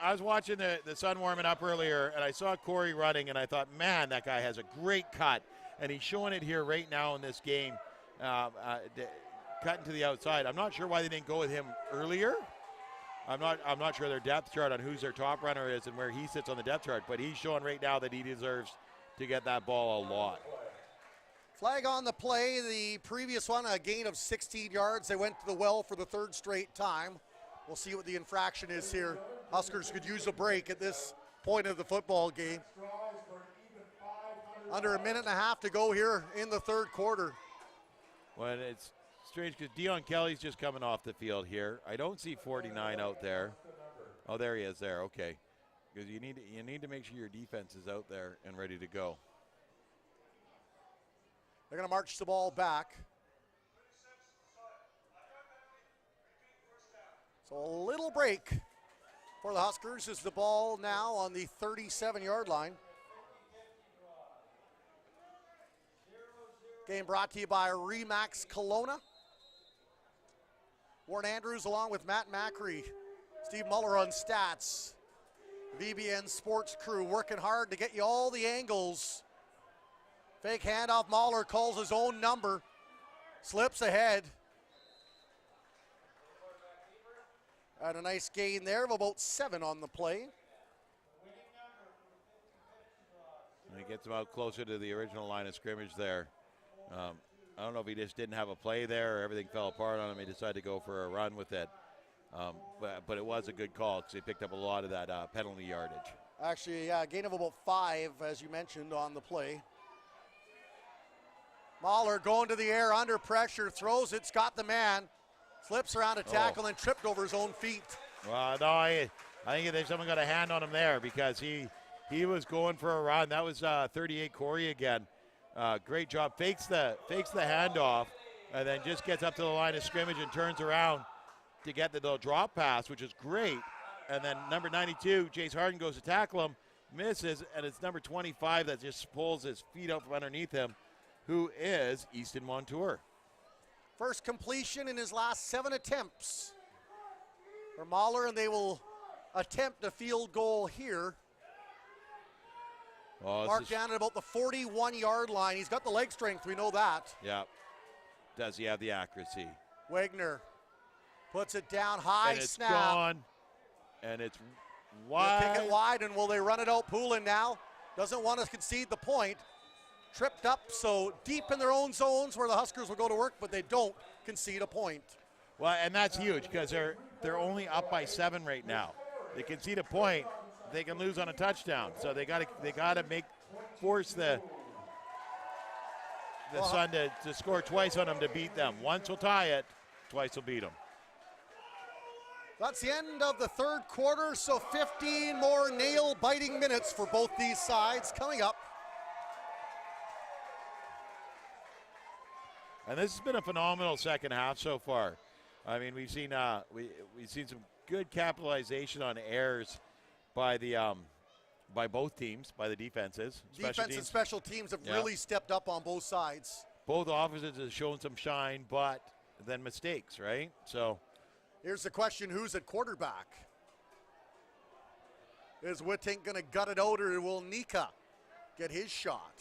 [SPEAKER 2] I was watching the Sun warming up earlier, and I saw Corey running, and I thought, man, that guy has a great cut. And he's showing it here right now in this game, cutting to the outside. I'm not sure why they didn't go with him earlier. I'm not sure their depth chart on who's their top runner is and where he sits on the depth chart, but he's showing right now that he deserves to get that ball a lot.
[SPEAKER 1] Flag on the play. The previous one, a gain of 16 yards. They went to the well for the third straight time. We'll see what the infraction is here. Huskers could use a break at this point of the football game. Under a minute and a half to go here in the third quarter.
[SPEAKER 2] Well, it's strange because Dion Kelly's just coming off the field here. I don't see 49 out there. Oh, there he is there. Okay. Because you need to make sure your defense is out there and ready to go.
[SPEAKER 1] They're going to march the ball back. So a little break for the Huskers as the ball now on the 37-yard line. Game brought to you by Remax Kelowna. Warren Andrews along with Matt Macri, Steve Muller on stats. VBN Sports crew working hard to get you all the angles. Fake handoff, Mahler calls his own number, slips ahead. And a nice gain there of about 7 on the play.
[SPEAKER 2] And he gets him out closer to the original line of scrimmage there. I don't know if he just didn't have a play there or everything fell apart on him. He decided to go for a run with it. But it was a good call because they picked up a lot of that penalty yardage.
[SPEAKER 1] Actually, yeah, gain of about 5, as you mentioned, on the play. Mahler going to the air under pressure, throws it, got the man, slips around a tackle and tripped over his own feet.
[SPEAKER 2] Well, no, I think someone got a hand on him there because he was going for a run. That was 38 Corey again. Great job. Fakes the handoff and then just gets up to the line of scrimmage and turns around to get the drop pass, which is great. And then number 92, Jace Harden, goes to tackle him, misses, and it's number 25 that just pulls his feet out from underneath him, who is Easton Montour.
[SPEAKER 1] First completion in his last 7 attempts for Mahler, and they will attempt a field goal here. Marked down at about the 41-yard line. He's got the leg strength, we know that.
[SPEAKER 2] Yeah. Does he have the accuracy?
[SPEAKER 1] Wagner puts it down high,
[SPEAKER 2] and it's
[SPEAKER 1] snap.
[SPEAKER 2] Gone. And it's wide.
[SPEAKER 1] They'll kick it wide, and will they run it out? Poulin now doesn't want to concede the point. Tripped up, so deep in their own zones where the Huskers will go to work, but they don't concede a point.
[SPEAKER 2] Well, and that's huge because they're only up by 7 right now. They concede a point, they can lose on a touchdown. So they got to force the Sun to score twice on them to beat them. Once will tie it, twice will beat them.
[SPEAKER 1] That's the end of the third quarter, so 15 more nail-biting minutes for both these sides coming up.
[SPEAKER 2] And this has been a phenomenal second half so far. I mean, we've seen we've seen some good capitalization on errors by both teams, by the defenses.
[SPEAKER 1] Defense and special teams have really stepped up on both sides.
[SPEAKER 2] Both offenses have shown some shine, but then mistakes, right? So
[SPEAKER 1] here's the question, who's at quarterback? Is Wittink going to gut it out, or will Nika get his shot?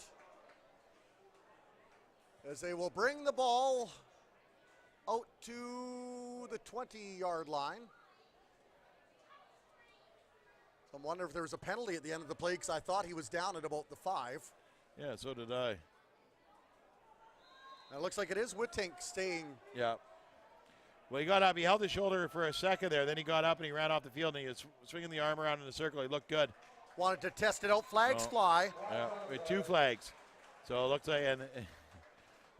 [SPEAKER 1] As they will bring the ball out to the 20-yard line. So I'm wondering if there was a penalty at the end of the play, because I thought he was down at about the 5.
[SPEAKER 2] Yeah, so did I.
[SPEAKER 1] Now it looks like it is Wittink staying.
[SPEAKER 2] Yeah. Well, he got up. He held his shoulder for a second there. Then he got up and he ran off the field and he was swinging the arm around in a circle. He looked good.
[SPEAKER 1] Wanted to test it out. Flags fly.
[SPEAKER 2] Yeah, with 2 flags. So it looks like, and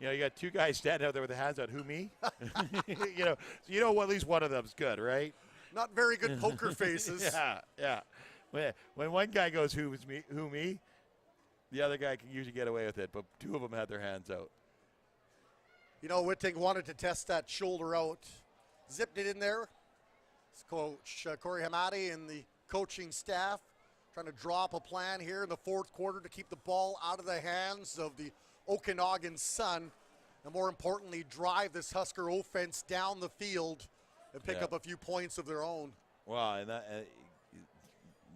[SPEAKER 2] you got 2 guys standing out there with their hands out. Who, me? At least one of them's good, right?
[SPEAKER 1] Not very good poker faces.
[SPEAKER 2] Yeah. When one guy goes, who me? The other guy can usually get away with it, but 2 of them had their hands out.
[SPEAKER 1] Wittink wanted to test that shoulder out. Zipped it in there. It's Coach Corey Hamadi and the coaching staff trying to draw up a plan here in the fourth quarter to keep the ball out of the hands of the Okanagan Sun, and more importantly, drive this Husker offense down the field and pick up a few points of their own.
[SPEAKER 2] Well, and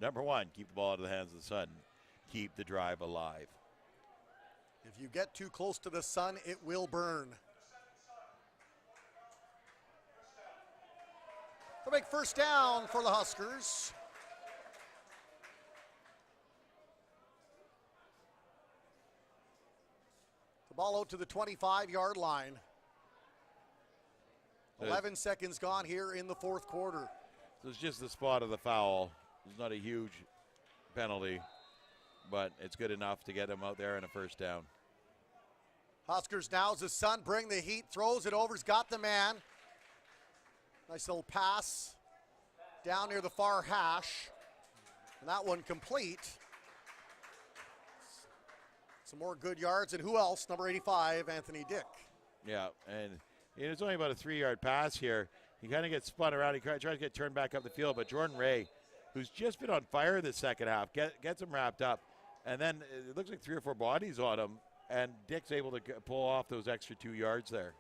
[SPEAKER 2] number 1, keep the ball out of the hands of the Sun. Keep the drive alive.
[SPEAKER 1] If you get too close to the sun, it will burn. The big first down for the Huskers. The ball out to the 25-yard line. 11 seconds gone here in the fourth quarter.
[SPEAKER 2] So it's just the spot of the foul. It's not a huge penalty, but it's good enough to get him out there in a first down.
[SPEAKER 1] Huskers now as the Sun bring the heat, throws it over, he's got the man. Nice little pass down near the far hash. And that one complete. Some more good yards, and who else? Number 85, Anthony Dick.
[SPEAKER 2] Yeah, and it's only about a 3-yard pass here. He kind of gets spun around. He tries to get turned back up the field, but Jordan Ray, who's just been on fire this second half, gets him wrapped up. And then it looks like 3 or 4 bodies on him, and Dick's able to pull off those extra 2 yards there.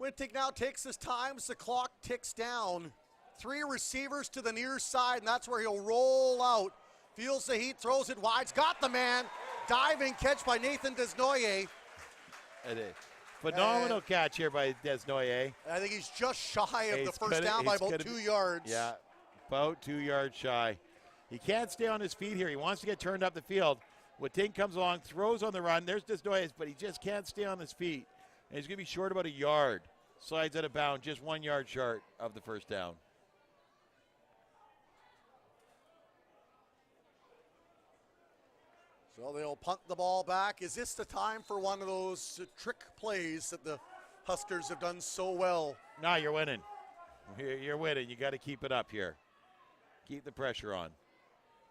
[SPEAKER 1] Wittink now takes his time as the clock ticks down. 3 receivers to the near side, and that's where he'll roll out. Feels the heat, throws it wide. He's got the man. Diving catch by Nathan Desnoyers.
[SPEAKER 2] Phenomenal catch here by Desnoyers.
[SPEAKER 1] I think he's just shy of the first down by about 2 yards.
[SPEAKER 2] Yeah, about 2 yards shy. He can't stay on his feet here. He wants to get turned up the field. Wittink comes along, throws on the run. There's Desnoyers, but he just can't stay on his feet. And he's going to be short about a yard. Slides out of bounds, just 1 yard short of the first down.
[SPEAKER 1] So they'll punt the ball back. Is this the time for one of those trick plays that the Huskers have done so well?
[SPEAKER 2] No, you're winning. You're winning. You got to keep it up here. Keep the pressure on.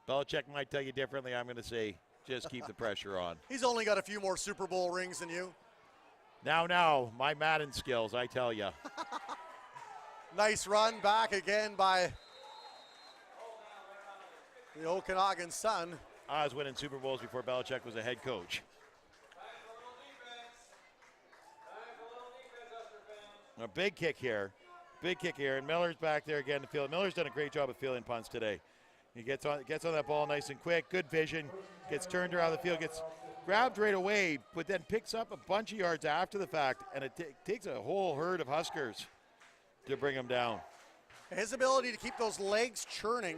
[SPEAKER 2] Belichick might tell you differently. I'm going to say just keep the pressure on.
[SPEAKER 1] He's only got a few more Super Bowl rings than you.
[SPEAKER 2] Now, my Madden skills, I tell you.
[SPEAKER 1] Nice run back again by the Okanagan Sun.
[SPEAKER 2] I was winning Super Bowls before Belichick was a head coach. A big kick here. Big kick here, and Miller's back there again to field. Miller's done a great job of fielding punts today. He gets on that ball nice and quick, good vision, gets turned around the field, gets grabbed right away, but then picks up a bunch of yards after the fact, and it takes a whole herd of Huskers to bring him down.
[SPEAKER 1] His ability to keep those legs churning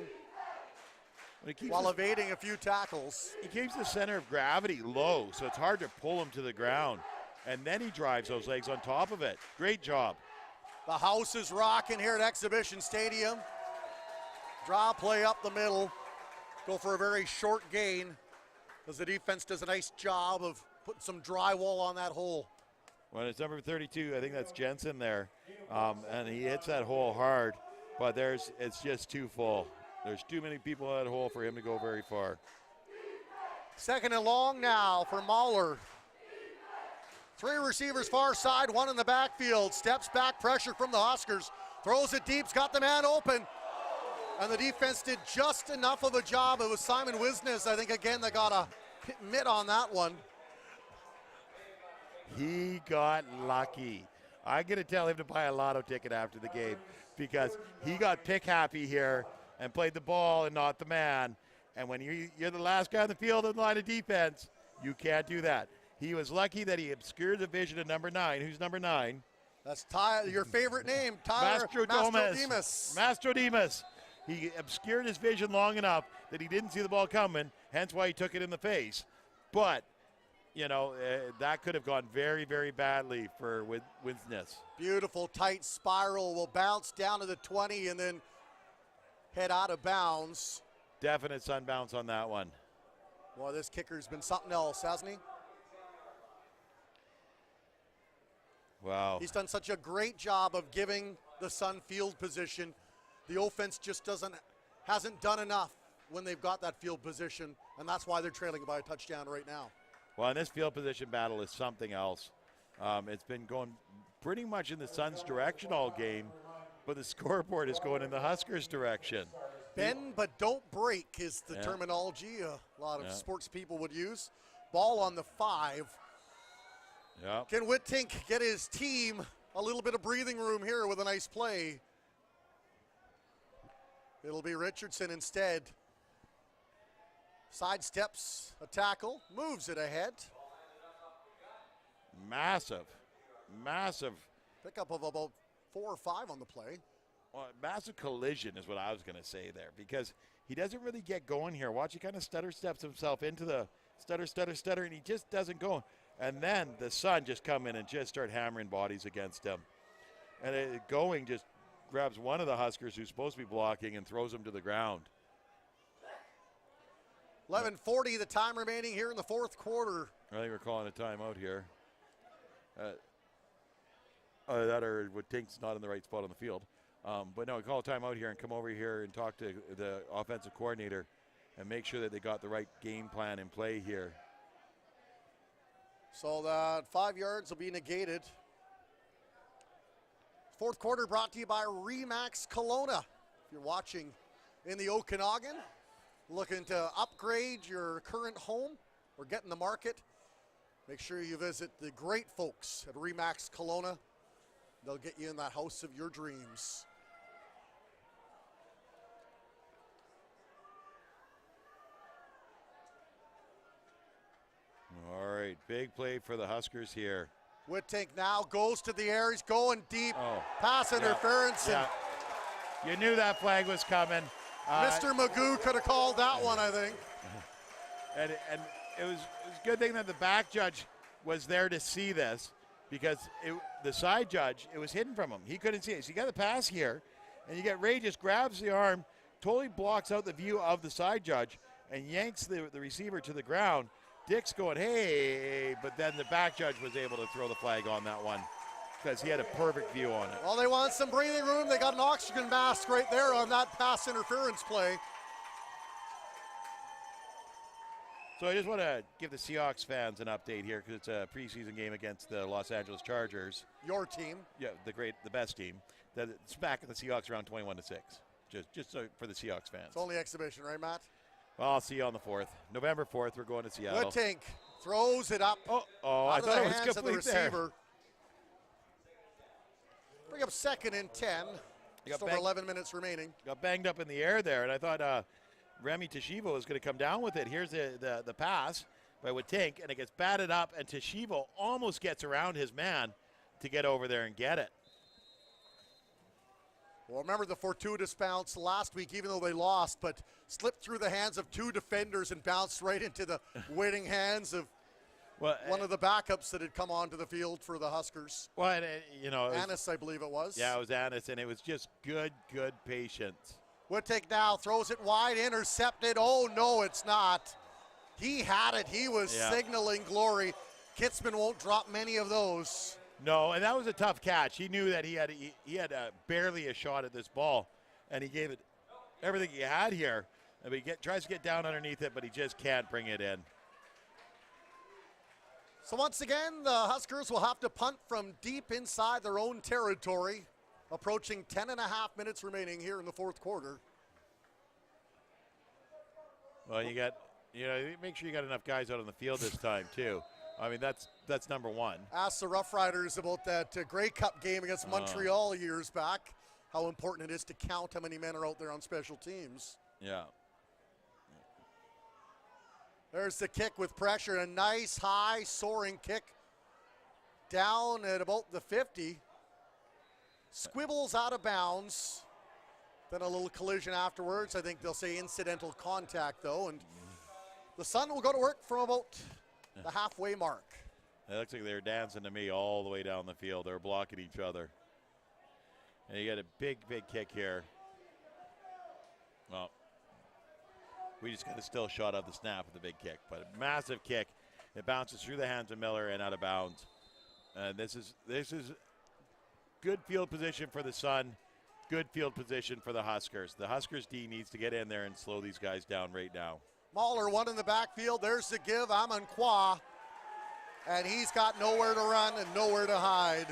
[SPEAKER 1] while evading a few tackles.
[SPEAKER 2] He keeps the center of gravity low, so it's hard to pull him to the ground, and then he drives those legs on top of it. Great job.
[SPEAKER 1] The house is rocking here at Exhibition Stadium. Draw play up the middle. Go for a very short gain as the defense does a nice job of putting some drywall on that hole.
[SPEAKER 2] Well, it's number 32. I think that's Jensen there. And he hits that hole hard, but it's just too full. There's too many people in that hole for him to go very far.
[SPEAKER 1] Second and long now for Mahler. 3 receivers far side, 1 in the backfield. Steps back, pressure from the Huskers. Throws it deep, got the man open. And the defense did just enough of a job. It was Simon Wisnes, I think, again, that got a mitt on that one.
[SPEAKER 2] He got lucky. I'm going to tell him to buy a lotto ticket after the game because he got pick happy here and played the ball and not the man. And when you're the last guy on the field in the line of defense, you can't do that. He was lucky that he obscured the vision of number 9. Who's number 9?
[SPEAKER 1] That's your favorite name, Tyler Mastrodemus.
[SPEAKER 2] Mastrodemus. He obscured his vision long enough that he didn't see the ball coming, hence why he took it in the face. But, that could have gone very, very badly for Wisnes.
[SPEAKER 1] Beautiful tight spiral will bounce down to the 20 and then head out of bounds.
[SPEAKER 2] Definite sun bounce on that one.
[SPEAKER 1] Boy, this kicker's been something else, hasn't he?
[SPEAKER 2] Wow.
[SPEAKER 1] He's done such a great job of giving the Sun field position. The offense just hasn't done enough when they've got that field position, and that's why they're trailing by a touchdown right now.
[SPEAKER 2] Well, and this field position battle is something else. It's been going pretty much in the Sun's direction all game, but the scoreboard is going in the Huskers' direction.
[SPEAKER 1] Bend but don't break is the terminology a lot of sports people would use. Ball on the 5.
[SPEAKER 2] Yeah.
[SPEAKER 1] Can Whittink get his team a little bit of breathing room here with a nice play? It'll be Richardson instead. Sidesteps a tackle, moves it ahead.
[SPEAKER 2] Massive.
[SPEAKER 1] Pickup of about 4 or 5 on the play.
[SPEAKER 2] Well, massive collision is what I was going to say there because he doesn't really get going here. Watch, he kind of stutter steps himself into the stutter, and he just doesn't go. And then the Sun just come in and just start hammering bodies against him. And going just grabs one of the Huskers who's supposed to be blocking and throws him to the ground.
[SPEAKER 1] 11:40 the time remaining here in the fourth quarter.
[SPEAKER 2] I think we're calling a timeout here. That or Tink's not in the right spot on the field. But no, we call a timeout here and come over here and talk to the offensive coordinator and make sure that they got the right game plan in play here.
[SPEAKER 1] So that 5 yards will be negated. Fourth quarter brought to you by Remax Kelowna. If you're watching in the Okanagan, looking to upgrade your current home or get in the market, make sure you visit the great folks at Remax Kelowna. They'll get you in that house of your dreams.
[SPEAKER 2] All right, big play for the Huskers here.
[SPEAKER 1] Whittink now goes to the air. He's going deep. Pass interference.
[SPEAKER 2] Yeah. You knew that flag was coming.
[SPEAKER 1] Mr. Magoo could have called that one, I think.
[SPEAKER 2] And it was a good thing that the back judge was there to see this because the side judge, it was hidden from him. He couldn't see it. So you got the pass here, and you get Ray just grabs the arm, totally blocks out the view of the side judge, and yanks the receiver to the ground. Dick's going, hey, but then the back judge was able to throw the flag on that one because he had a perfect view on it.
[SPEAKER 1] Well, they want some breathing room. They got an oxygen mask right there on that pass interference play.
[SPEAKER 2] So I just want to give the Seahawks fans an update here because it's a preseason game against the Los Angeles Chargers.
[SPEAKER 1] Your team.
[SPEAKER 2] Yeah, the best team. It's back at the Seahawks around 21-6. Just so for the Seahawks fans.
[SPEAKER 1] It's only exhibition, right, Matt?
[SPEAKER 2] Well, I'll see you on the 4th. November 4th, we're going to Seattle.
[SPEAKER 1] Woodtink throws it up.
[SPEAKER 2] I thought it was
[SPEAKER 1] hands of the
[SPEAKER 2] complete there.
[SPEAKER 1] receiver. Bring up 2nd and 10. Just over 11 minutes remaining.
[SPEAKER 2] Got banged up in the air there, and I thought Remy Teshivo was going to come down with it. Here's the pass by Woodtink, and it gets batted up, and Teshivo almost gets around his man to get over there and get it.
[SPEAKER 1] Well, remember the fortuitous bounce last week, even though they lost, but slipped through the hands of 2 defenders and bounced right into the waiting hands of one of the backups that had come onto the field for the Huskers.
[SPEAKER 2] Well,
[SPEAKER 1] Annis, I believe it was.
[SPEAKER 2] Yeah, it was Annis, and it was just good patience.
[SPEAKER 1] Woodtink now throws it wide, intercepted. Oh, no, it's not. He had it. He was signaling glory. Kitzman won't drop many of those.
[SPEAKER 2] No, and that was a tough catch. He knew that he had barely a shot at this ball, and he gave it everything he had here. And he tries to get down underneath it, but he just can't bring it in.
[SPEAKER 1] So once again, the Huskers will have to punt from deep inside their own territory, approaching 10 and a half minutes remaining here in the 4th quarter.
[SPEAKER 2] Well, make sure you got enough guys out on the field this time too. I mean, that's number one.
[SPEAKER 1] Ask the Rough Riders about that Grey Cup game against Montreal years back, how important it is to count how many men are out there on special teams.
[SPEAKER 2] Yeah.
[SPEAKER 1] There's the kick with pressure, a nice high soaring kick down at about the 50. Squibbles out of bounds. Then a little collision afterwards. I think they'll say incidental contact though, and the Sun will go to work from about the halfway mark.
[SPEAKER 2] It looks like they're dancing to me all the way down the field. They're blocking each other. And you got a big kick here. Well, we just got a still shot of the snap of the big kick, but a massive kick. It bounces through the hands of Miller and out of bounds. This is good field position for the Sun, good field position for the Huskers. The Huskers D needs to get in there and slow these guys down right now.
[SPEAKER 1] Mahler, one in the backfield. There's the give. Amankwa. And he's got nowhere to run and nowhere to hide.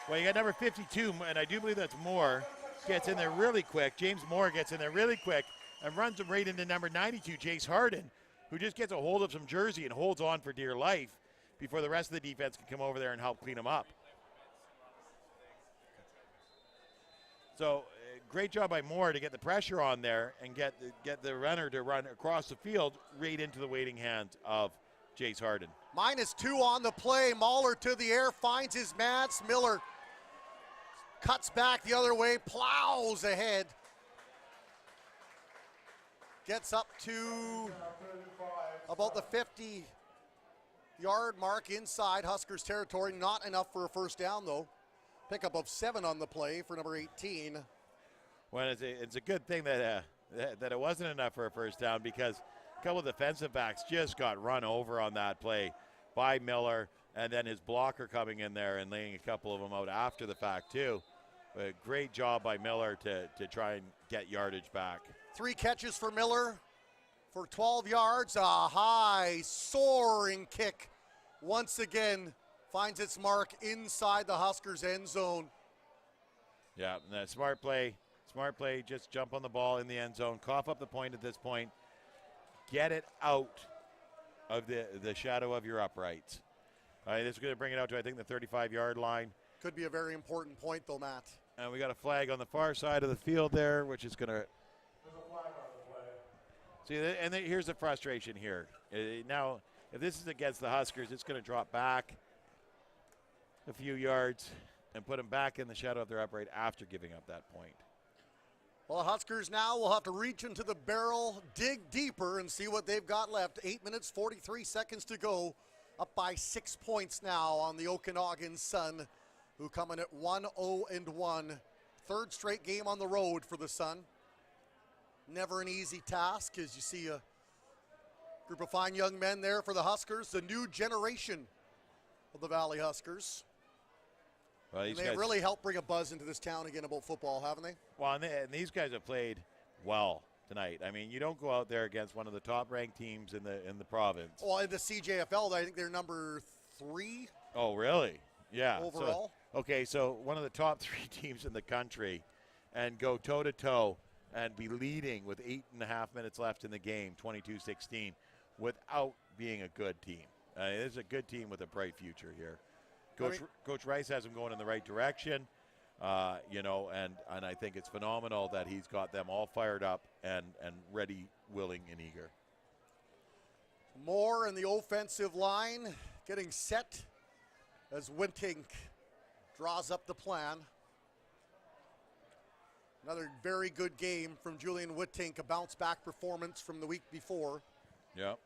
[SPEAKER 2] Well, you got number 52, and I do believe that's Moore. Gets in there really quick. James Moore gets in there really quick and runs him right into number 92, Jace Harden, who just gets a hold of some jersey and holds on for dear life before the rest of the defense can come over there and help clean him up. So great job by Moore to get the pressure on there and get the runner to run across the field right into the waiting hands of Jace Harden.
[SPEAKER 1] -2 on the play. Mahler to the air, finds his man. Miller cuts back the other way, plows ahead. Gets up to about the 50-yard mark inside Huskers territory. Not enough for a first down, though. Pickup of 7 on the play for number 18.
[SPEAKER 2] Well, it's a good thing that it wasn't enough for a first down because a couple of defensive backs just got run over on that play by Miller, and then his blocker coming in there and laying a couple of them out after the fact, too. A great job by Miller to try and get yardage back.
[SPEAKER 1] 3 catches for Miller for 12 yards. A high soaring kick once again finds its mark inside the Huskers end zone.
[SPEAKER 2] Yeah, smart play. Smart play, just jump on the ball in the end zone, cough up the point at this point, get it out of the shadow of your uprights. This is going to bring it out to, I think, the 35-yard line.
[SPEAKER 1] Could be a very important point, though, Matt.
[SPEAKER 2] And we got a flag on the far side of the field there, which is going to...
[SPEAKER 3] There's a flag on the play.
[SPEAKER 2] See, and here's the frustration here. Now, if this is against the Huskers, it's going to drop back a few yards and put them back in the shadow of their upright after giving up that point.
[SPEAKER 1] Well, Huskers now will have to reach into the barrel, dig deeper, and see what they've got left. 8 minutes, 43 seconds to go up by 6 points now on the Okanagan Sun, who coming at 1-0-1. Third straight game on the road for the Sun. Never an easy task, as you see a group of fine young men there for the Huskers, the new generation of the Valley Huskers.
[SPEAKER 2] Well,
[SPEAKER 1] and they've really helped bring a buzz into this town again about football, haven't they?
[SPEAKER 2] Well, and these guys have played well tonight. I mean, you don't go out there against one of the top-ranked teams in the province.
[SPEAKER 1] Well, in the CJFL, I think they're number 3.
[SPEAKER 2] Oh, really? Yeah.
[SPEAKER 1] Overall.
[SPEAKER 2] So one of the top 3 teams in the country, and go toe-to-toe and be leading with 8.5 minutes left in the game, 22-16, without being a good team. It is a good team with a bright future here. Coach Rice has them going in the right direction, and I think it's phenomenal that he's got them all fired up and ready, willing, and eager.
[SPEAKER 1] Moore in the offensive line getting set as Wintink draws up the plan. Another very good game from Julian Wintink, a bounce-back performance from the week before.
[SPEAKER 2] Yep.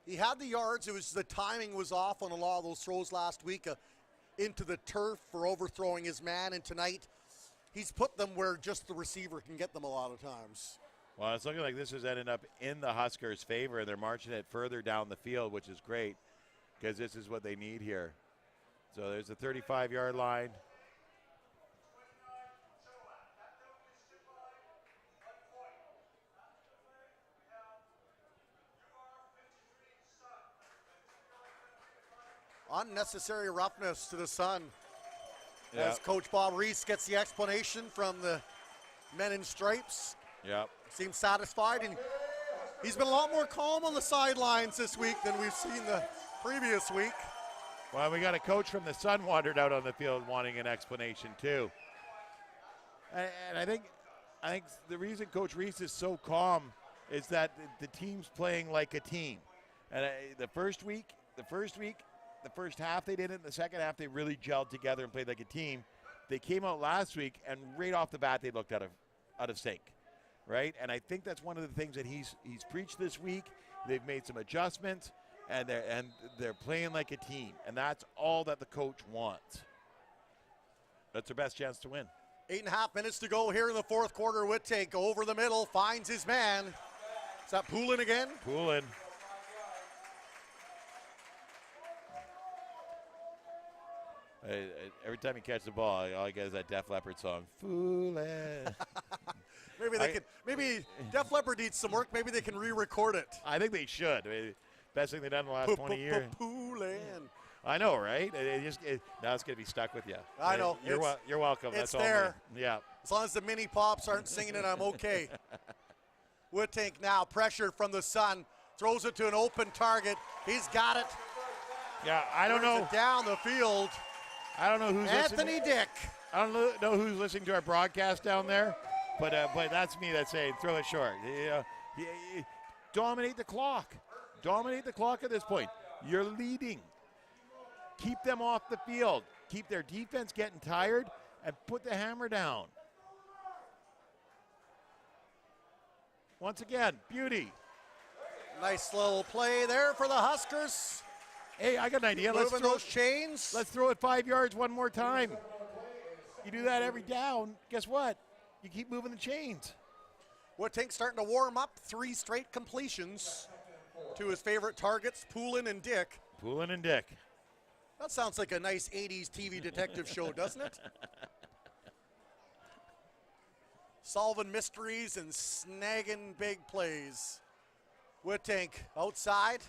[SPEAKER 1] He had the yards. It was the timing was off on a lot of those throws last week into the turf for overthrowing his man. And tonight, he's put them where just the receiver can get them a lot of times.
[SPEAKER 2] Well, it's looking like this has ended up in the Huskers' favor, and they're marching it further down the field, which is great because this is what they need here. So there's the 35-yard line.
[SPEAKER 1] Unnecessary roughness to the Sun.
[SPEAKER 2] Yep.
[SPEAKER 1] As Coach Bob Reese gets the explanation from the men in stripes.
[SPEAKER 2] Yep.
[SPEAKER 1] Seems satisfied, and he's been a lot more calm on the sidelines this week than we've seen the previous week.
[SPEAKER 2] Well, we got a coach from the Sun wandered out on the field wanting an explanation too. And I think the reason Coach Reese is so calm is that the team's playing like a team. And the first half they did it. In the second half they really gelled together and played like a team. They came out last week and right off the bat they looked out of sync, right? And I think that's one of the things that he's preached this week. They've made some adjustments and they're playing like a team, and that's all that the coach wants. That's their best chance to win.
[SPEAKER 1] 8.5 minutes to go here in the fourth quarter. Wintink over the middle, finds his man. Is that Poulin again?
[SPEAKER 2] Poulin. Every time you catch the ball, all I get is that Def Leppard song, Foolin'.
[SPEAKER 1] Maybe Def Leppard needs some work. Maybe they can re-record it.
[SPEAKER 2] I think they should. I mean, best thing they've done in the last 20 years.
[SPEAKER 1] Poulin'.
[SPEAKER 2] I know, right? Now it's going to be stuck with you.
[SPEAKER 1] I know.
[SPEAKER 2] You're welcome.
[SPEAKER 1] It's
[SPEAKER 2] That's all
[SPEAKER 1] there.
[SPEAKER 2] me. Yeah.
[SPEAKER 1] As long as the mini pops aren't singing it, I'm okay. Wintink now pressured from the Sun. Throws it to an open target. He's got it.
[SPEAKER 2] Yeah, I don't know.
[SPEAKER 1] It down the field.
[SPEAKER 2] I don't know who's
[SPEAKER 1] Anthony Dick.
[SPEAKER 2] I don't know who's listening to our broadcast down there, but that's me that's saying throw it short. Dominate the clock. Dominate the clock at this point. You're leading. Keep them off the field. Keep their defense getting tired and put the hammer down. Once again, beauty.
[SPEAKER 1] Nice little play there for the Huskers.
[SPEAKER 2] Hey, I got an idea.
[SPEAKER 1] Moving those chains.
[SPEAKER 2] Let's throw it 5 yards one more time. You do that every down, guess what? You keep moving the chains.
[SPEAKER 1] Wintink starting to warm up. 3 straight completions to his favorite targets, Poulin and Dick.
[SPEAKER 2] Poulin and Dick.
[SPEAKER 1] That sounds like a nice 80s TV detective show, doesn't it? Solving mysteries and snagging big plays. Wintink outside.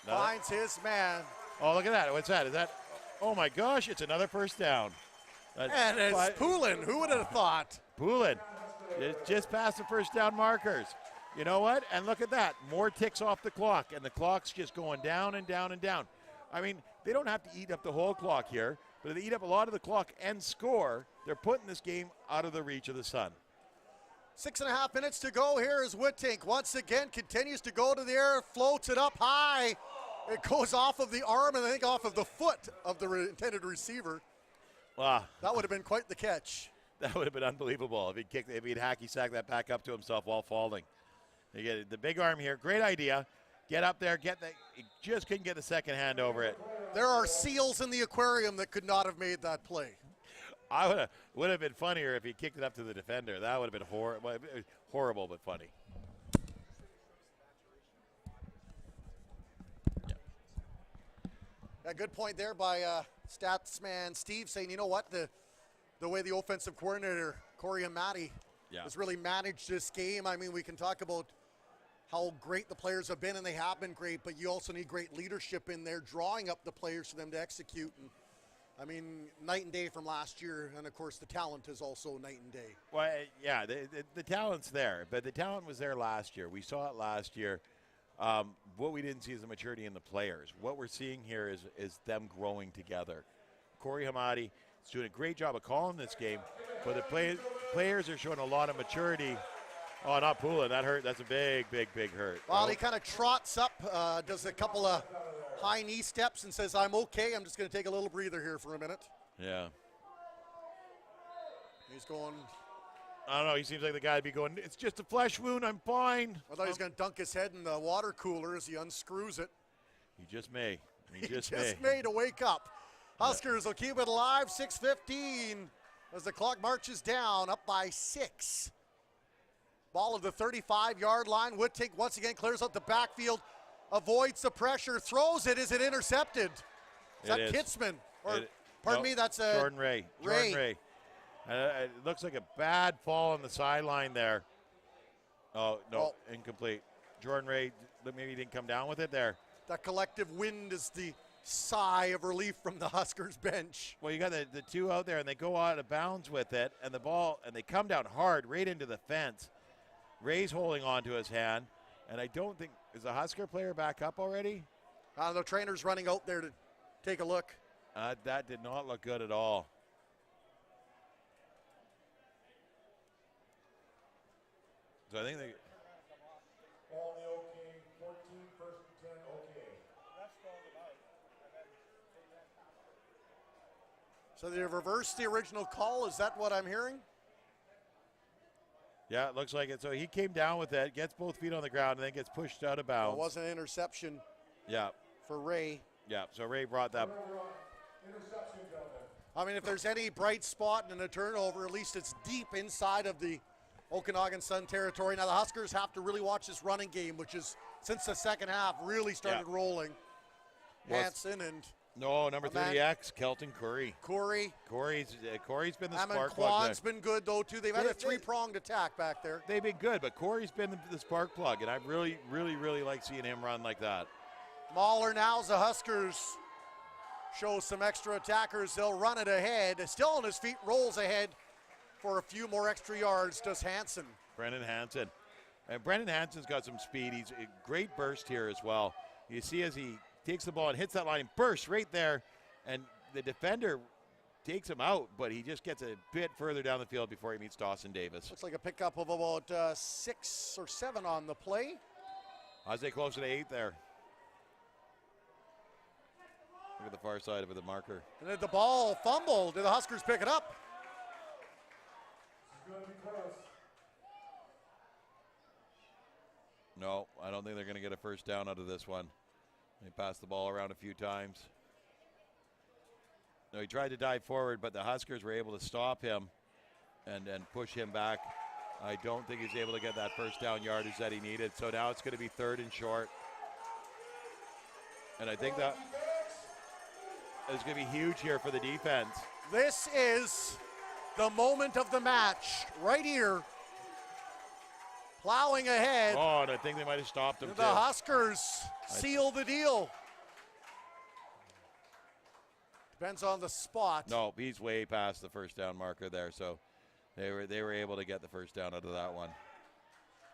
[SPEAKER 1] Finds his man.
[SPEAKER 2] Oh, look at that. What's that? Is that? Oh, my gosh. It's another first down.
[SPEAKER 1] And it's Poulin. Who would have thought?
[SPEAKER 2] Poulin. Just past the first down markers. You know what? And look at that. More ticks off the clock. And the clock's just going down and down and down. I mean, they don't have to eat up the whole clock here. But if they eat up a lot of the clock and score, they're putting this game out of the reach of the Sun.
[SPEAKER 1] 6.5 minutes to go. Here is Wintink. Once again, continues to go to the air, floats it up high. It goes off of the arm and I think off of the foot of the intended receiver.
[SPEAKER 2] Wow.
[SPEAKER 1] That would have been quite the catch.
[SPEAKER 2] That would have been unbelievable if he'd hacky sack that back up to himself while falling. You get the big arm here. Great idea. get up there, he just couldn't get the second hand over it.
[SPEAKER 1] There are seals in the aquarium that could not have made that play.
[SPEAKER 2] Would have been funnier if he kicked it up to the defender. That would have been horrible, but funny.
[SPEAKER 1] A good point there by Statsman Steve saying, you know what, the way the offensive coordinator, Corey Amati, has really managed this game. I mean, we can talk about how great the players have been, and they have been great, but you also need great leadership in there, drawing up the players for them to execute. And I mean, night and day from last year, and of course the talent is also night and day.
[SPEAKER 2] Well, yeah, the talent's there, but the talent was there last year. We saw it last year. What we didn't see is the maturity in the players. What we're seeing here is them growing together. Corey Hamadi is doing a great job of calling this game, but the players are showing a lot of maturity. Oh, not Poulin. That hurt. That's a big hurt.
[SPEAKER 1] Well, he kind of trots up, does a couple of high knee steps and says, I'm okay. I'm just going to take a little breather here for a minute.
[SPEAKER 2] Yeah.
[SPEAKER 1] He's going.
[SPEAKER 2] I don't know. He seems like the guy to be going, it's just a flesh wound. I'm fine.
[SPEAKER 1] I thought he was going to dunk his head in the water cooler as he unscrews it.
[SPEAKER 2] He just may.
[SPEAKER 1] He just may to wake up. Huskers will keep it alive. 6:15 as the clock marches down, up by 6. Ball of the 35-yard line. Woodtake once again clears out the backfield, avoids the pressure, throws it. Is it intercepted? Is that Kitzman? Or, pardon me, that's
[SPEAKER 2] Jordan Ray. Jordan Ray. It looks like a bad fall on the sideline there. Oh, no, incomplete. Jordan Ray, maybe he didn't come down with it there.
[SPEAKER 1] That collective wind is the sigh of relief from the Huskers bench.
[SPEAKER 2] Well, you got the two out there, and they go out of bounds with it, and the ball, and they come down hard right into the fence. Ray's holding on to his hand, and I don't think, is the Husker player back up already?
[SPEAKER 1] The trainer's running out there to take a look.
[SPEAKER 2] That did not look good at all. So I think they.
[SPEAKER 3] All the okay, 14, first and 10, okay.
[SPEAKER 1] So they've reversed the original call. Is that what I'm hearing?
[SPEAKER 2] Yeah, it looks like it. So he came down with it, gets both feet on the ground, and then gets pushed out of bounds.
[SPEAKER 1] It was an interception.
[SPEAKER 2] Yeah.
[SPEAKER 1] For Ray.
[SPEAKER 2] Yeah, so Ray brought that.
[SPEAKER 1] I mean, if there's any bright spot in a turnover, at least it's deep inside of the Okanagan Sun territory. Now the Huskers have to really watch this running game, which is, since the second half, really started rolling. Hansen and
[SPEAKER 2] number 30X, Kelton Curry.
[SPEAKER 1] Corey's
[SPEAKER 2] been the spark plug.
[SPEAKER 1] Kwan's been good, though, too. They've had a three-pronged attack back there.
[SPEAKER 2] They've been good, but Corey's been the spark plug, and I really like seeing him run like that.
[SPEAKER 1] Mahler now, as the Huskers show some extra attackers. They'll run it ahead. Still on his feet, rolls ahead for a few more extra yards, does Hansen.
[SPEAKER 2] Brendan Hansen. And Brendan Hansen's got some speed. He's a great burst here as well. You see as he takes the ball and hits that line and bursts right there, and the defender takes him out, but he just gets a bit further down the field before he meets Dawson Davis.
[SPEAKER 1] Looks like a pickup of about 6 or 7 on the play.
[SPEAKER 2] I'd say closer to 8 there. Look at the far side of the marker.
[SPEAKER 1] And then the ball fumbled. Did the Huskers pick it up?
[SPEAKER 2] No, I don't think they're going to get a first down out of this one. They passed the ball around a few times. No, he tried to dive forward, but the Huskers were able to stop him and push him back. I don't think he's able to get that first down yardage that he needed. So now it's going to be 3rd and short. And I think that is going to be huge here for the defense.
[SPEAKER 1] This is the moment of the match right here. Plowing ahead.
[SPEAKER 2] Oh, and I think they might have stopped him
[SPEAKER 1] The Huskers seal the deal. Depends on the spot.
[SPEAKER 2] No, he's way past the first down marker there, so they were able to get the first down out of that one.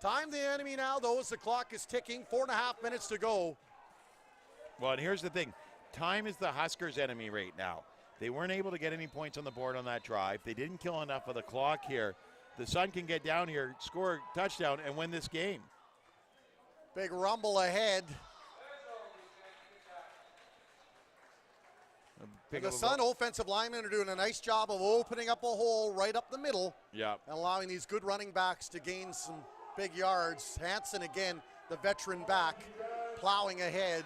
[SPEAKER 1] Time the enemy now, though, as the clock is ticking. 4.5 minutes to go.
[SPEAKER 2] Well, and here's the thing. Time is the Huskers' enemy right now. They weren't able to get any points on the board on that drive. They didn't kill enough of the clock here. The Sun can get down here, score a touchdown, and win this game.
[SPEAKER 1] Big rumble ahead. The Sun offensive linemen are doing a nice job of opening up a hole right up the middle.
[SPEAKER 2] Yeah.
[SPEAKER 1] And allowing these good running backs to gain some big yards. Hansen again, the veteran back, plowing ahead.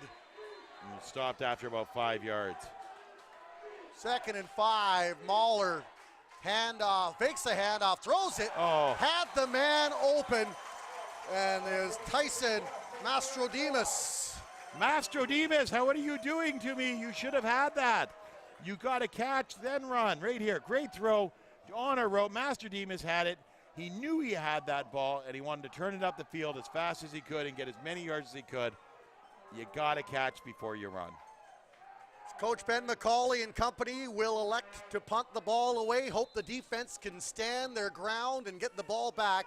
[SPEAKER 2] And stopped after about 5 yards.
[SPEAKER 1] 2nd and 5. Mahler, handoff, fakes the handoff, throws it.
[SPEAKER 2] Oh.
[SPEAKER 1] Had the man open. And there's Tyson Mastrodemus.
[SPEAKER 2] Mastrodemus, what are you doing to me? You should have had that. You got to catch, then run. Right here. Great throw. On a rope. Mastrodemus had it. He knew he had that ball, and he wanted to turn it up the field as fast as he could and get as many yards as he could. You got to catch before you run.
[SPEAKER 1] Coach Ben McCauley and company will elect to punt the ball away. Hope the defense can stand their ground and get the ball back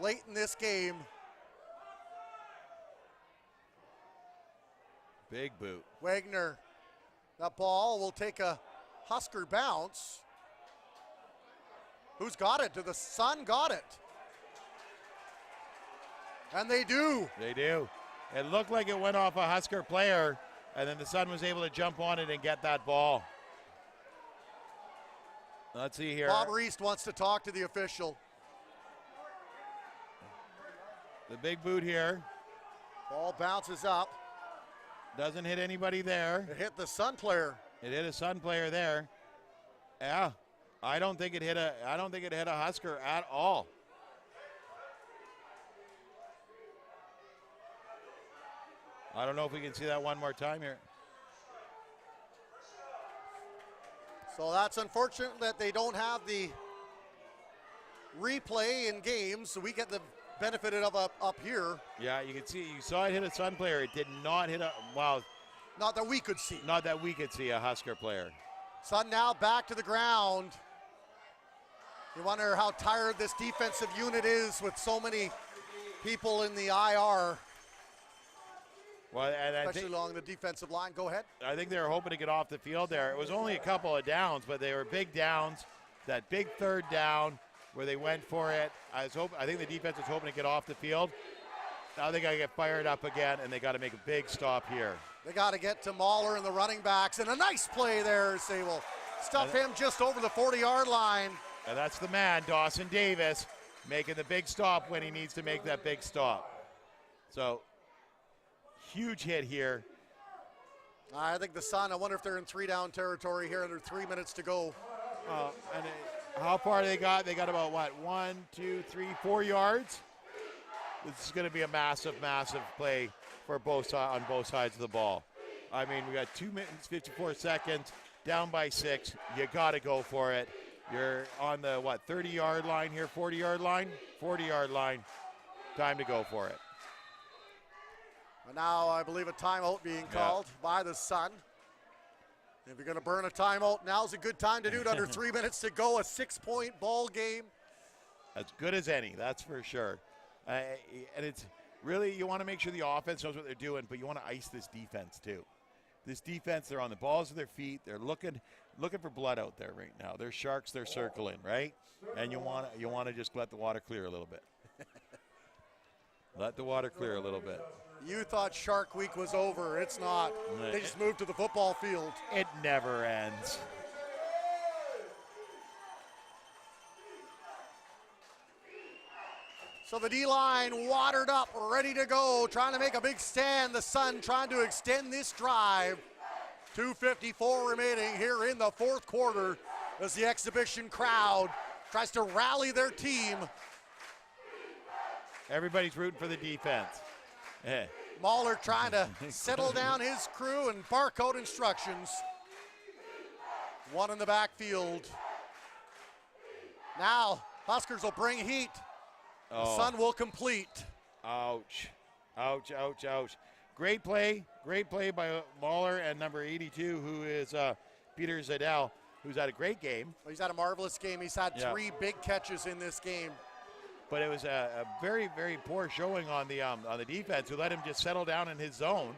[SPEAKER 1] late in this game.
[SPEAKER 2] Big boot.
[SPEAKER 1] Wagner, that ball will take a Husker bounce. Who's got it? The Sun got it. And they do.
[SPEAKER 2] They do. It looked like it went off a Husker player, and then the Sun was able to jump on it and get that ball. Let's see here.
[SPEAKER 1] Bob Reist wants to talk to the official.
[SPEAKER 2] The big boot here.
[SPEAKER 1] Ball bounces up.
[SPEAKER 2] Doesn't hit anybody there.
[SPEAKER 1] It hit the Sun player.
[SPEAKER 2] It hit a Sun player there. Yeah. I don't think it hit a Husker at all. I don't know if we can see that one more time here.
[SPEAKER 1] So that's unfortunate that they don't have the replay in games, so we get the benefit of up here.
[SPEAKER 2] Yeah, you can see, you saw it hit a Sun player. It did not hit
[SPEAKER 1] not that we could see.
[SPEAKER 2] Not that we could see a Husker player.
[SPEAKER 1] Sun now back to the ground. You wonder how tired this defensive unit is with so many people in the IR.
[SPEAKER 2] Well, and
[SPEAKER 1] especially along the defensive line. Go ahead.
[SPEAKER 2] I think they were hoping to get off the field there. It was only a couple of downs, but they were big downs. That big third down where they went for it. I think the defense was hoping to get off the field. Now they got to get fired up again, and they got to make a big stop here.
[SPEAKER 1] They got to get to Mahler and the running backs, and a nice play there. They will stuff him just over the 40-yard line.
[SPEAKER 2] And that's the man, Dawson Davis, making the big stop when he needs to make that big stop. So, huge hit here.
[SPEAKER 1] I think the Sun, I wonder if they're in 3-down territory here under 3 minutes to go.
[SPEAKER 2] How far they got? They got about, 1, 2, 3, 4 yards? This is going to be a massive, massive play for on both sides of the ball. I mean, we got 2 minutes, 54 seconds, down by 6. You got to go for it. You're on the, 30-yard line here, 40-yard line? 40-yard line. Time to go for it.
[SPEAKER 1] And now I believe a timeout being called by the Sun. If you're going to burn a timeout, now's a good time to do it under 3 minutes to go, a 6-point ball game.
[SPEAKER 2] As good as any, that's for sure. And it's really, you want to make sure the offense knows what they're doing, but you want to ice this defense too. This defense, they're on the balls of their feet. They're looking for blood out there right now. They're sharks. They're circling, right? And you want to just let the water clear a little bit. Let the water clear a little bit.
[SPEAKER 1] You thought Shark Week was over. It's not. They just moved to the football field.
[SPEAKER 2] It never ends.
[SPEAKER 1] So the D-line watered up, ready to go, trying to make a big stand. The Sun trying to extend this drive. 2:54 remaining here in the fourth quarter as the exhibition crowd tries to rally their team.
[SPEAKER 2] Everybody's rooting for the defense.
[SPEAKER 1] Mahler trying to settle down his crew and bark out instructions. One in the backfield. Now Huskers will bring heat. The Sun will complete.
[SPEAKER 2] Ouch. Ouch, ouch, ouch. Great play by Mahler and number 82, who is Peter Zadell, who's had a great game.
[SPEAKER 1] He's had a marvelous game. He's had 3 big catches in this game.
[SPEAKER 2] But it was a very, very poor showing on the defense, who let him just settle down in his zone,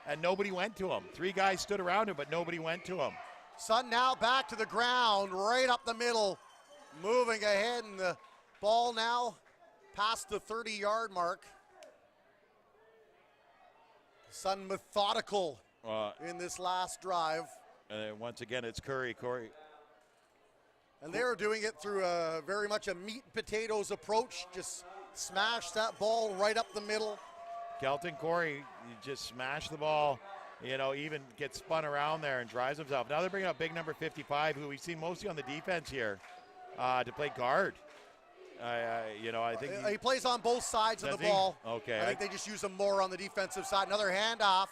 [SPEAKER 2] and nobody went to him. 3 guys stood around him, but nobody went to him.
[SPEAKER 1] Sun now back to the ground, right up the middle, moving ahead, and the ball now past the 30-yard mark. Sun methodical in this last drive.
[SPEAKER 2] And once again, it's Corey.
[SPEAKER 1] And they're doing it through very much a meat and potatoes approach. Just smash that ball right up the middle.
[SPEAKER 2] Kelton Corey, you just smash the ball, even gets spun around there and drives himself. Now they're bringing up big number 55, who we've seen mostly on the defense here, to play guard. I think
[SPEAKER 1] he plays on both sides of the ball.
[SPEAKER 2] Okay.
[SPEAKER 1] I think they just use him more on the defensive side. Another handoff.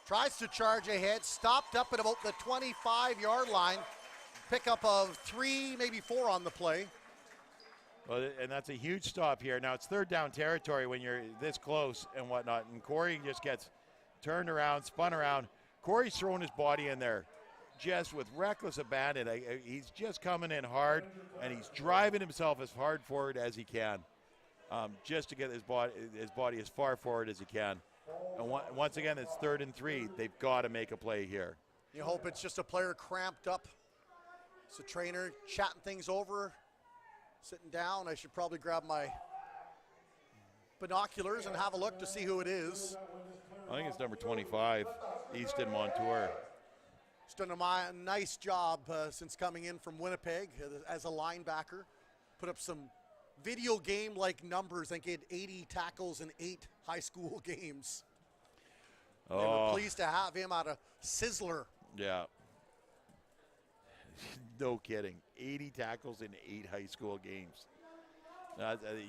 [SPEAKER 1] Tries to charge ahead. Stopped up at about the 25-yard line. Pickup of 3, maybe 4 on the play.
[SPEAKER 2] Well, and that's a huge stop here. Now it's third down territory when you're this close and whatnot. And Corey just gets turned around, spun around. Corey's throwing his body in there just with reckless abandon. He's just coming in hard, and he's driving himself as hard forward as he can, just to get his body as far forward as he can. And once again, it's 3rd and 3. They've got to make a play here.
[SPEAKER 1] You hope it's just a player cramped up. It's a trainer chatting things over, sitting down. I should probably grab my binoculars and have a look to see who it is.
[SPEAKER 2] I think it's number 25, Easton Montour.
[SPEAKER 1] He's done a nice job since coming in from Winnipeg as a linebacker. Put up some video game-like numbers. I think he had 80 tackles in 8 high school games. They were pleased to have him out of Sizzler.
[SPEAKER 2] Yeah. No kidding. 80 tackles in 8 high school games.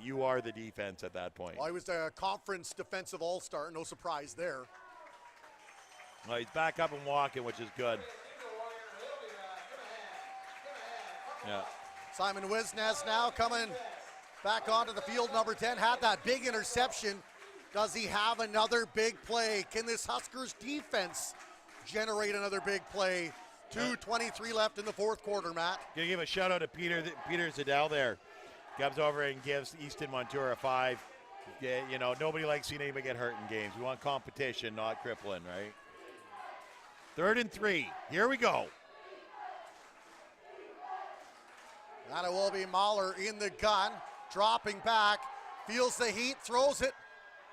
[SPEAKER 2] You are the defense at that point.
[SPEAKER 1] Well, he was the conference defensive all-star. No surprise there.
[SPEAKER 2] Well, he's back up and walking, which is good. Yeah.
[SPEAKER 1] Simon Wisnes now coming back onto the field. Number 10 had that big interception. Does he have another big play? Can this Huskers defense generate another big play? 2:23 left in the fourth quarter, Matt.
[SPEAKER 2] Gonna give a shout out to Peter Zadell there. Comes over and gives Easton Montour a 5. Yeah, nobody likes seeing anybody get hurt in games. We want competition, not crippling, right? 3rd and 3. Here we go.
[SPEAKER 1] And it will be Mahler in the gun, dropping back, feels the heat, throws it.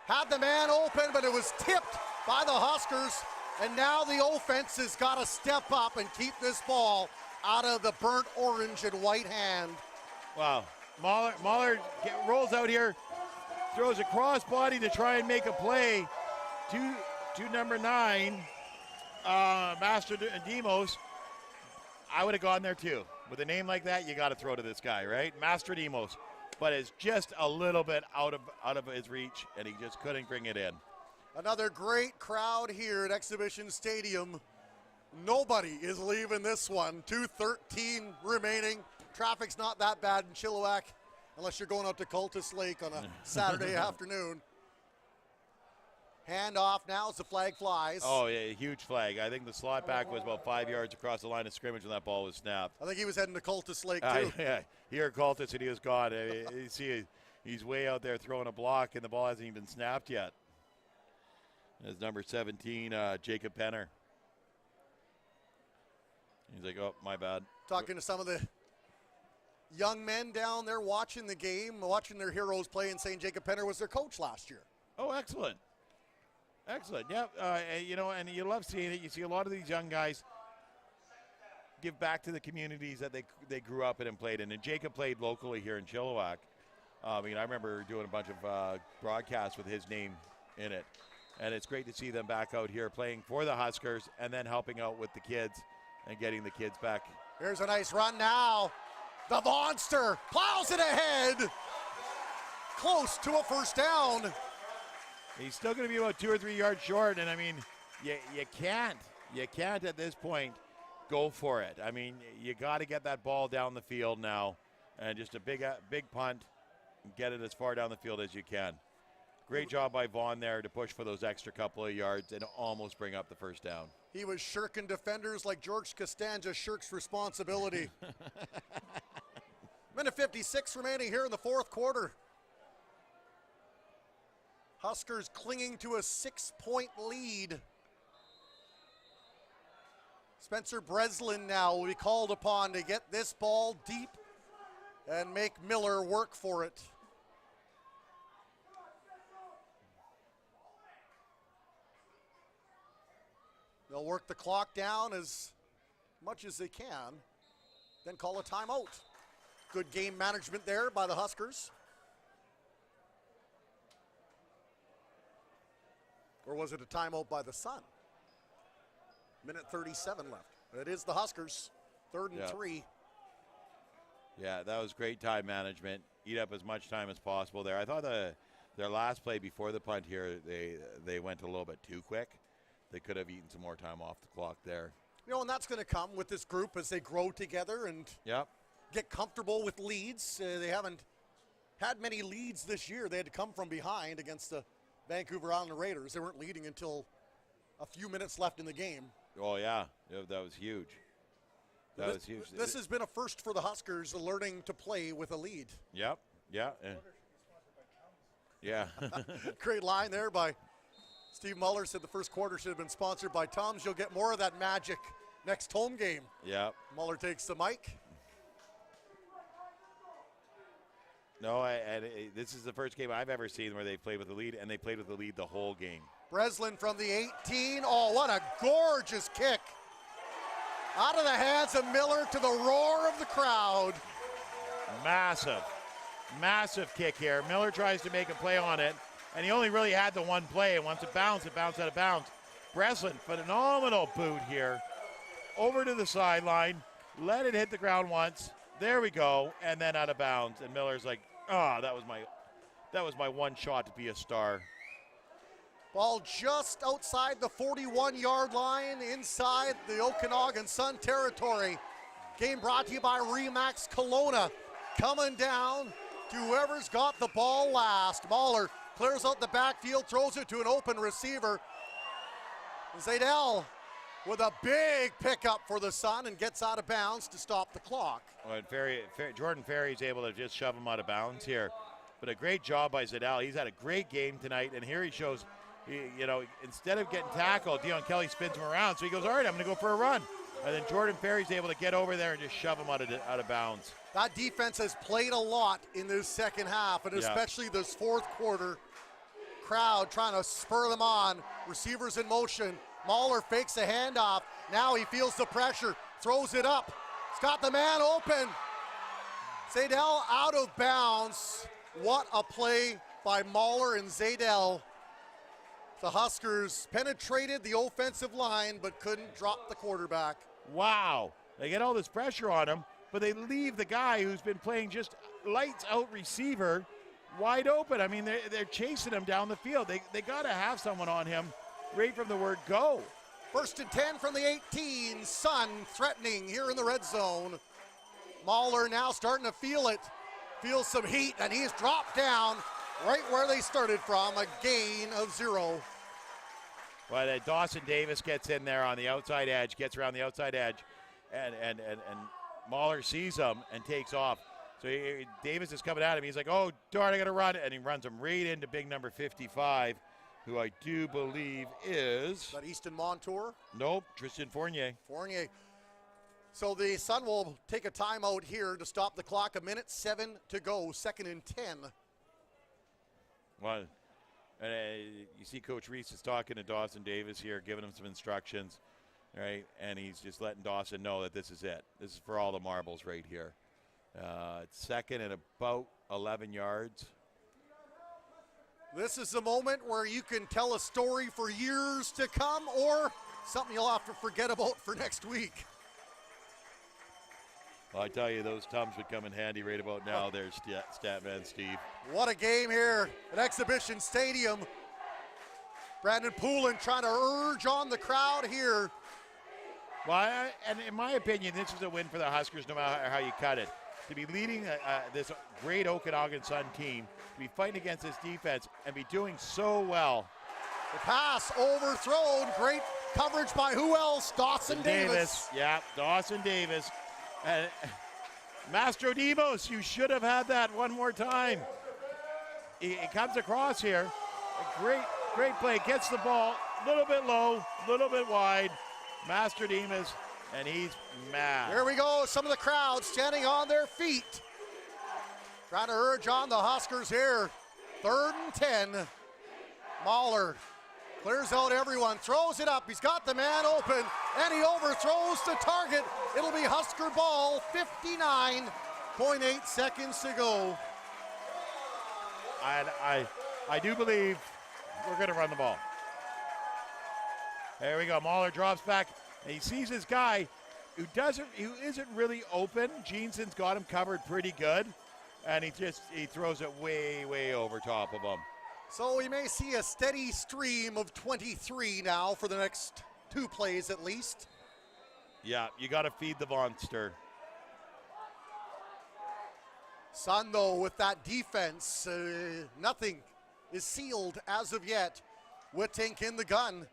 [SPEAKER 1] Had the man open, but it was tipped by the Huskers. And now the offense has got to step up and keep this ball out of the burnt orange and white hand.
[SPEAKER 2] Wow. Mahler rolls out here, throws a cross body to try and make a play to number 9, Master Demos. I would have gone there too. With a name like that, you got to throw to this guy, right? Master Demos. But it's just a little bit out of his reach, and he just couldn't bring it in.
[SPEAKER 1] Another great crowd here at Exhibition Stadium. Nobody is leaving this one. 2:13 remaining. Traffic's not that bad in Chilliwack, unless you're going out to Cultus Lake on a Saturday afternoon. Handoff now as the flag flies.
[SPEAKER 2] Oh, yeah, huge flag. I think the slot back was about 5 yards across the line of scrimmage when that ball was snapped.
[SPEAKER 1] I think he was heading to Cultus Lake, too.
[SPEAKER 2] Yeah, here Cultus, and he was gone. You see, he's way out there throwing a block, and the ball hasn't even been snapped yet. There's number 17, Jacob Penner. He's like, oh, my bad.
[SPEAKER 1] Talking to some of the young men down there watching the game, watching their heroes play, and saying Jacob Penner was their coach last year.
[SPEAKER 2] Oh, excellent. Excellent. Yeah, and you love seeing it. You see a lot of these young guys give back to the communities that they grew up in and played in. And Jacob played locally here in Chilliwack. I remember doing a bunch of broadcasts with his name in it. And it's great to see them back out here playing for the Huskers and then helping out with the kids and getting the kids back.
[SPEAKER 1] Here's a nice run now. The monster plows it ahead. Close to a first down.
[SPEAKER 2] He's still going to be about 2 or 3 yards short, and you can't at this point go for it. You got to get that ball down the field now, and just a big punt, and get it as far down the field as you can. Great job by Vaughn there to push for those extra couple of yards and almost bring up the first down.
[SPEAKER 1] He was shirking defenders like George Costanza shirks responsibility. Minute 56 remaining here in the fourth quarter. Huskers clinging to a 6-point lead. Spencer Breslin now will be called upon to get this ball deep and make Miller work for it. They'll work the clock down as much as they can, then call a timeout. Good game management there by the Huskers. Or was it a timeout by the Sun? Minute 37 left. It is the Huskers, 3rd and 3.
[SPEAKER 2] Yeah, that was great time management. Eat up as much time as possible there. I thought their last play before the punt here, they went a little bit too quick. They could have eaten some more time off the clock there.
[SPEAKER 1] You know, and that's going to come with this group as they grow together and get comfortable with leads. They haven't had many leads this year. They had to come from behind against the Vancouver Island Raiders. They weren't leading until a few minutes left in the game.
[SPEAKER 2] Oh, yeah, that was huge. That was huge.
[SPEAKER 1] This has been a first for the Huskers, learning to play with a lead.
[SPEAKER 2] Yep, yeah. Yeah.
[SPEAKER 1] Great line there by Steve Muller. Said the first quarter should have been sponsored by Tums. You'll get more of that magic next home game.
[SPEAKER 2] Yeah.
[SPEAKER 1] Muller takes the mic.
[SPEAKER 2] No, this is the first game I've ever seen where they played with the lead, and they played with the lead the whole game.
[SPEAKER 1] Breslin from the 18. Oh, what a gorgeous kick. Out of the hands of Miller to the roar of the crowd.
[SPEAKER 2] Massive kick here. Miller tries to make a play on it, and he only really had the one play, and once it bounced out of bounds. Breslin, phenomenal boot here. Over to the sideline, let it hit the ground once. There we go, and then out of bounds. And Miller's like, that was my one shot to be a star.
[SPEAKER 1] Ball just outside the 41-yard line, inside the Okanagan Sun territory. Game brought to you by Remax Kelowna. Coming down to whoever's got the ball last. Mahler clears out the backfield, throws it to an open receiver. Zadell with a big pickup for the Sun and gets out of bounds to stop the clock.
[SPEAKER 2] Well, Jordan Ferry's able to just shove him out of bounds here. But a great job by Zadell. He's had a great game tonight, and here he shows, instead of getting tackled, Dion Kelly spins him around. So he goes, all right, I'm going to go for a run. And then Jordan Ferry's able to get over there and just shove him out of bounds.
[SPEAKER 1] That defense has played a lot in this second half, and especially this fourth quarter. Crowd trying to spur them on. Receivers in motion. Mahler fakes a handoff. Now he feels the pressure, throws it up. He's got the man open. Zadell out of bounds. What a play by Mahler and Zadell. The Huskers penetrated the offensive line but couldn't drop the quarterback.
[SPEAKER 2] Wow. They get all this pressure on him, but they leave the guy who's been playing just lights out receiver wide open. I mean, they're chasing him down the field. They got to have someone on him right from the word go.
[SPEAKER 1] 1st and 10 from the 18. Sun threatening here in the red zone. Mahler now starting to feel it. Feels some heat, and he's dropped down right where they started from, a gain of 0.
[SPEAKER 2] Well, Dawson Davis gets in there on the outside edge, gets around the outside edge, and Mahler sees him and takes off. So Davis is coming at him. He's like, oh, darn, I got to run. And he runs him right into big number 55, who I do believe is...
[SPEAKER 1] Is that Easton Montour?
[SPEAKER 2] Nope, Tristan Fournier.
[SPEAKER 1] So the Sun will take a timeout here to stop the clock. 1:07 to go, 2nd and 10.
[SPEAKER 2] Well, you see Coach Reese is talking to Dawson Davis here, giving him some instructions, right? And he's just letting Dawson know that this is it. This is for all the marbles right here. It's 2nd and about 11 yards.
[SPEAKER 1] This is the moment where you can tell a story for years to come, or something you'll have to forget about for next week.
[SPEAKER 2] Well, I tell you, those Tums would come in handy right about now. There's Statman Steve.
[SPEAKER 1] What a game here at Exhibition Stadium. Brandon Poulin trying to urge on the crowd here.
[SPEAKER 2] Well, and in my opinion, this is a win for the Huskers no matter how you cut it. To be leading this great Okanagan Sun team, to be fighting against this defense and be doing so well.
[SPEAKER 1] The pass overthrown. Great coverage by who else? Dawson Davis.
[SPEAKER 2] Yeah, Dawson Davis. And Mastro Demos, you should have had that one more time. He comes across here. A great play. Gets the ball a little bit low, a little bit wide. Master Demas, and he's mad.
[SPEAKER 1] Here we go. Some of the crowd standing on their feet. Trying to urge on the Huskers here. 3rd and 10. Mahler clears out everyone, throws it up. He's got the man open, and he overthrows the target. It'll be Husker ball, 59.8 seconds to go.
[SPEAKER 2] I do believe we're going to run the ball. There we go. Mahler drops back, and he sees his guy who isn't really open. Jeanson's got him covered pretty good, and he throws it way, way over top of him.
[SPEAKER 1] So we may see a steady stream of 23 now for the next 2 plays at least.
[SPEAKER 2] Yeah, you got to feed the monster.
[SPEAKER 1] Sun, though, with that defense, nothing is sealed as of yet. Wittink in the gun.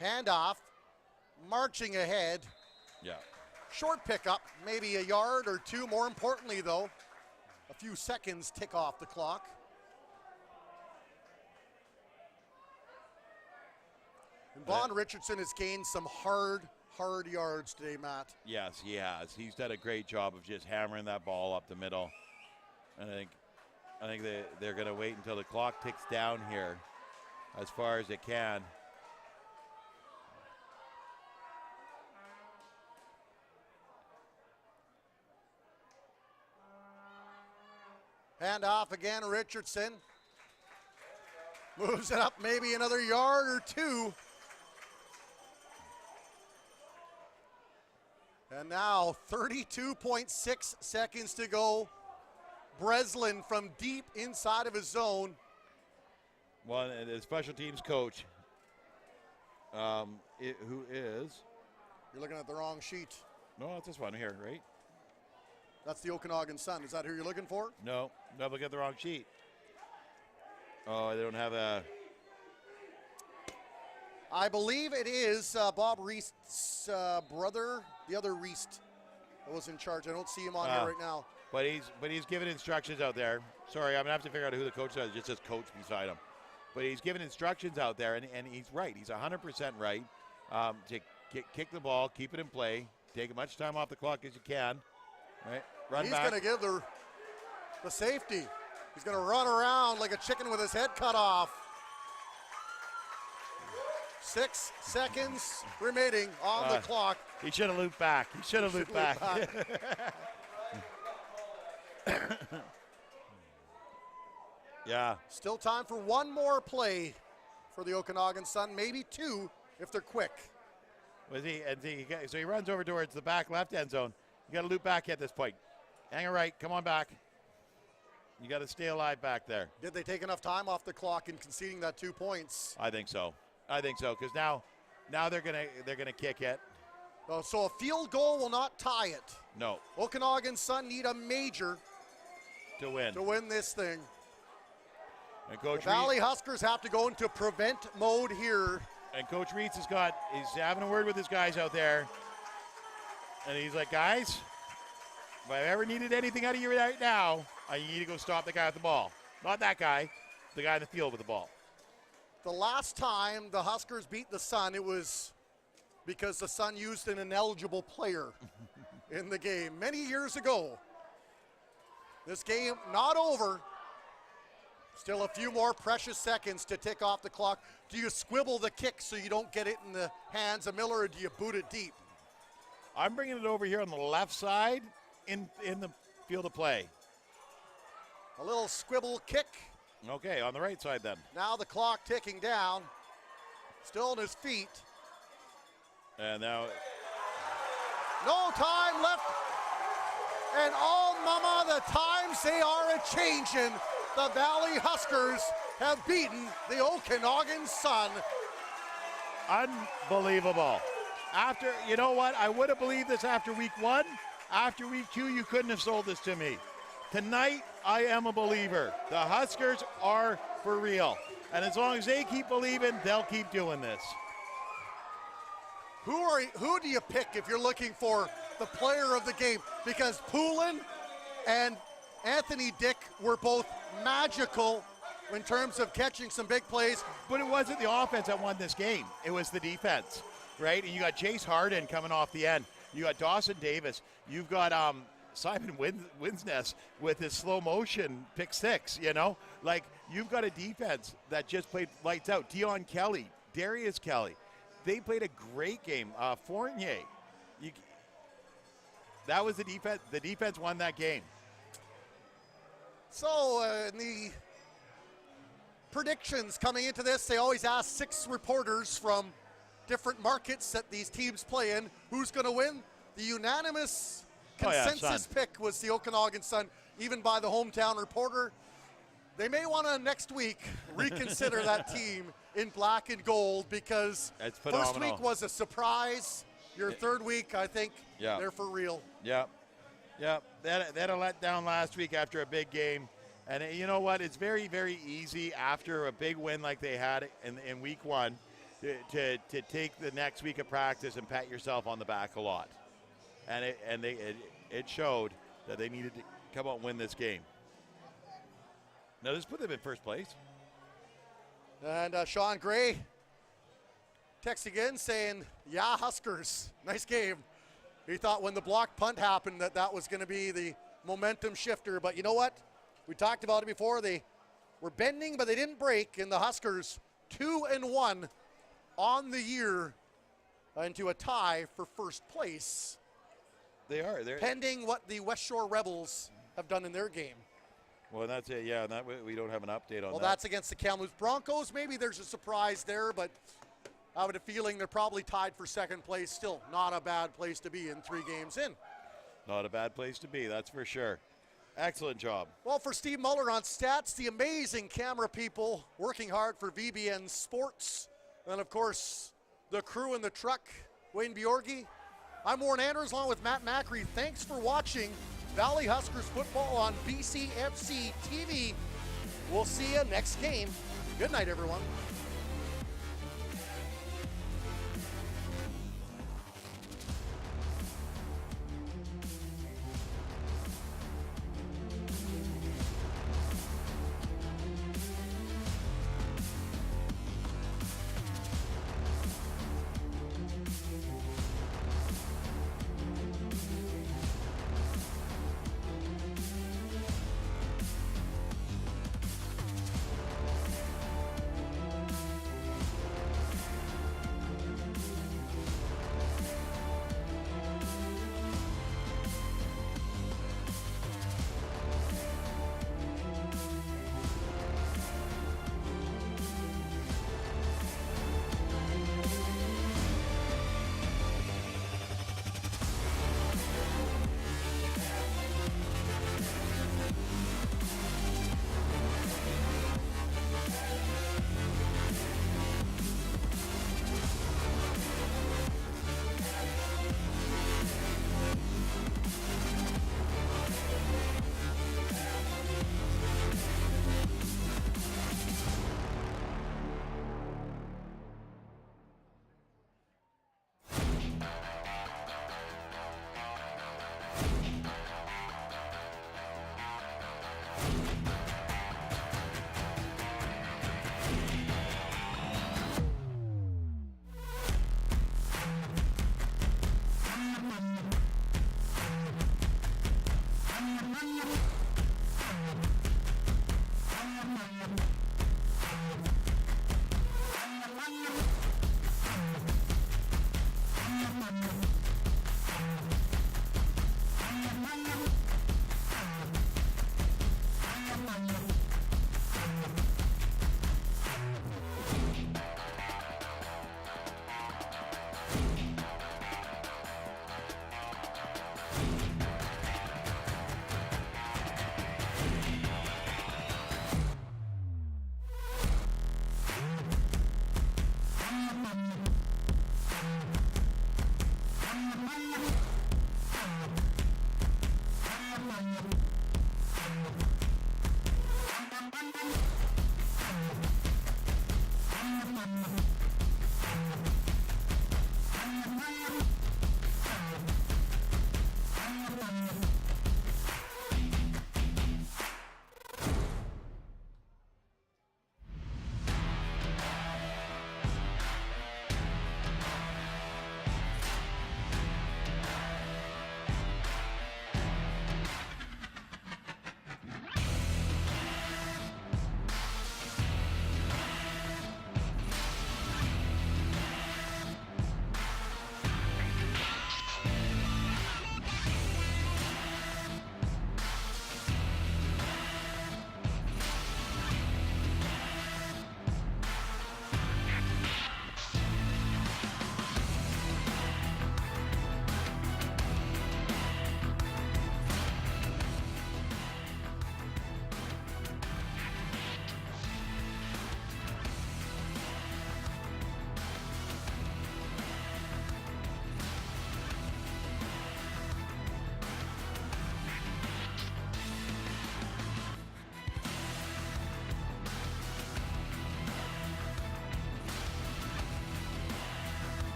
[SPEAKER 1] Handoff. Marching ahead.
[SPEAKER 2] Yeah.
[SPEAKER 1] Short pickup, maybe a yard or 2. More importantly, though, a few seconds tick off the clock. And Vaughn Richardson has gained some hard yards today, Matt.
[SPEAKER 2] Yes, he has. He's done a great job of just hammering that ball up the middle. And I think they're going to wait until the clock ticks down here as far as it can.
[SPEAKER 1] Hand off again, Richardson. Moves it up maybe another yard or 2. And now 32.6 seconds to go. Breslin from deep inside of his zone.
[SPEAKER 2] Well, and the special teams coach, who is?
[SPEAKER 1] You're looking at the wrong sheet.
[SPEAKER 2] No, it's this one here, right?
[SPEAKER 1] That's the Okanagan Sun. Is that who you're looking for?
[SPEAKER 2] No, look at the wrong sheet. Oh, they don't have a...
[SPEAKER 1] I believe it is Bob Reist's brother, the other Reist that was in charge. I don't see him on here right now.
[SPEAKER 2] But he's giving instructions out there. Sorry, I'm going to have to figure out who the coach is. It just says coach beside him. But he's giving instructions out there, and he's right. He's 100% right. To kick the ball, keep it in play, take as much time off the clock as you can. Right? Run back.
[SPEAKER 1] He's going to give the safety. He's going to run around like a chicken with his head cut off. 6 seconds remaining on the clock.
[SPEAKER 2] He should have looped back. Yeah.
[SPEAKER 1] Still time for 1 more play for the Okanagan Sun, maybe 2 if they're quick.
[SPEAKER 2] So he runs over towards the back left end zone. You got to loop back at this point. Hang it right. Come on back. You got to stay alive back there.
[SPEAKER 1] Did they take enough time off the clock in conceding that 2 points?
[SPEAKER 2] I think so. Because now they're gonna kick it.
[SPEAKER 1] Oh, so a field goal will not tie it.
[SPEAKER 2] No.
[SPEAKER 1] Okanagan Sun need a major
[SPEAKER 2] to win
[SPEAKER 1] this thing.
[SPEAKER 2] And Coach
[SPEAKER 1] the Valley Huskers have to go into prevent mode here.
[SPEAKER 2] And Coach Reitz he's having a word with his guys out there. And he's like, guys, if I ever needed anything out of you right now, I need to go stop the guy with the ball. Not that guy, the guy in the field with the ball.
[SPEAKER 1] The last time the Huskers beat the Sun, it was because the Sun used an ineligible player in the game many years ago. This game not over. Still a few more precious seconds to tick off the clock. Do you squibble the kick so you don't get it in the hands of Miller, or do you boot it deep?
[SPEAKER 2] I'm bringing it over here on the left side in the field of play.
[SPEAKER 1] A little squibble kick.
[SPEAKER 2] Okay, on the right side then.
[SPEAKER 1] Now the clock ticking down. Still on his feet.
[SPEAKER 2] And now...
[SPEAKER 1] No time left. And oh, mama, the times they are a-changin'. The Valley Huskers have beaten the Okanagan Sun.
[SPEAKER 2] Unbelievable. You know what? I would have believed this after week 1. After week 2, you couldn't have sold this to me. Tonight, I am a believer. The Huskers are for real. And as long as they keep believing, they'll keep doing this.
[SPEAKER 1] Who do you pick if you're looking for the player of the game? Because Poulin and Anthony Dick were both magical in terms of catching some big plays.
[SPEAKER 2] But it wasn't the offense that won this game. It was the defense, right? And you got Chase Harden coming off the end. You got Dawson Davis. You've got Simon Winsness with his slow motion pick 6, you know? Like, you've got a defense that just played lights out. Dion Kelly, Darius Kelly. They played a great game. Fournier. That was the defense. The defense won that game.
[SPEAKER 1] So, in the predictions coming into this, they always ask 6 reporters from different markets that these teams play in. Who's going to win? The unanimous consensus
[SPEAKER 2] Sun.
[SPEAKER 1] pick was the Okanagan Sun, even by the hometown reporter. They may want to next week reconsider that team in black and gold because
[SPEAKER 2] That's
[SPEAKER 1] first
[SPEAKER 2] phenomenal.
[SPEAKER 1] week was a surprise. Your third week, I think they're for real.
[SPEAKER 2] Yeah. They had a letdown last week after a big game. And you know what? It's very, very easy after a big win like they had in week one to take the next week of practice and pat yourself on the back a lot. And it showed that they needed to come out and win this game. Now, this put them in first place.
[SPEAKER 1] And Sean Gray texting in saying, yeah, Huskers, nice game. He thought when the blocked punt happened that was going to be the momentum shifter. But you know what? We talked about it before. They were bending, but they didn't break. And the Huskers 2-1 on the year into a tie for first place.
[SPEAKER 2] They're
[SPEAKER 1] pending what the West Shore Rebels have done in their game.
[SPEAKER 2] Well, that's it. Yeah, and that we don't have an update on that.
[SPEAKER 1] Well, that's against the Kamloops Broncos. Maybe there's a surprise there, but I have a feeling they're probably tied for second place. Still not a bad place to be in 3 games in.
[SPEAKER 2] Not a bad place to be, that's for sure. Excellent job.
[SPEAKER 1] Well, for Steve Muller on stats, the amazing camera people working hard for VBN Sports, and of course, the crew in the truck, Wayne Bjorgi. I'm Warren Andrews along with Matt Macri. Thanks for watching Valley Huskers football on BCFC TV. We'll see you next game. Good night, everyone.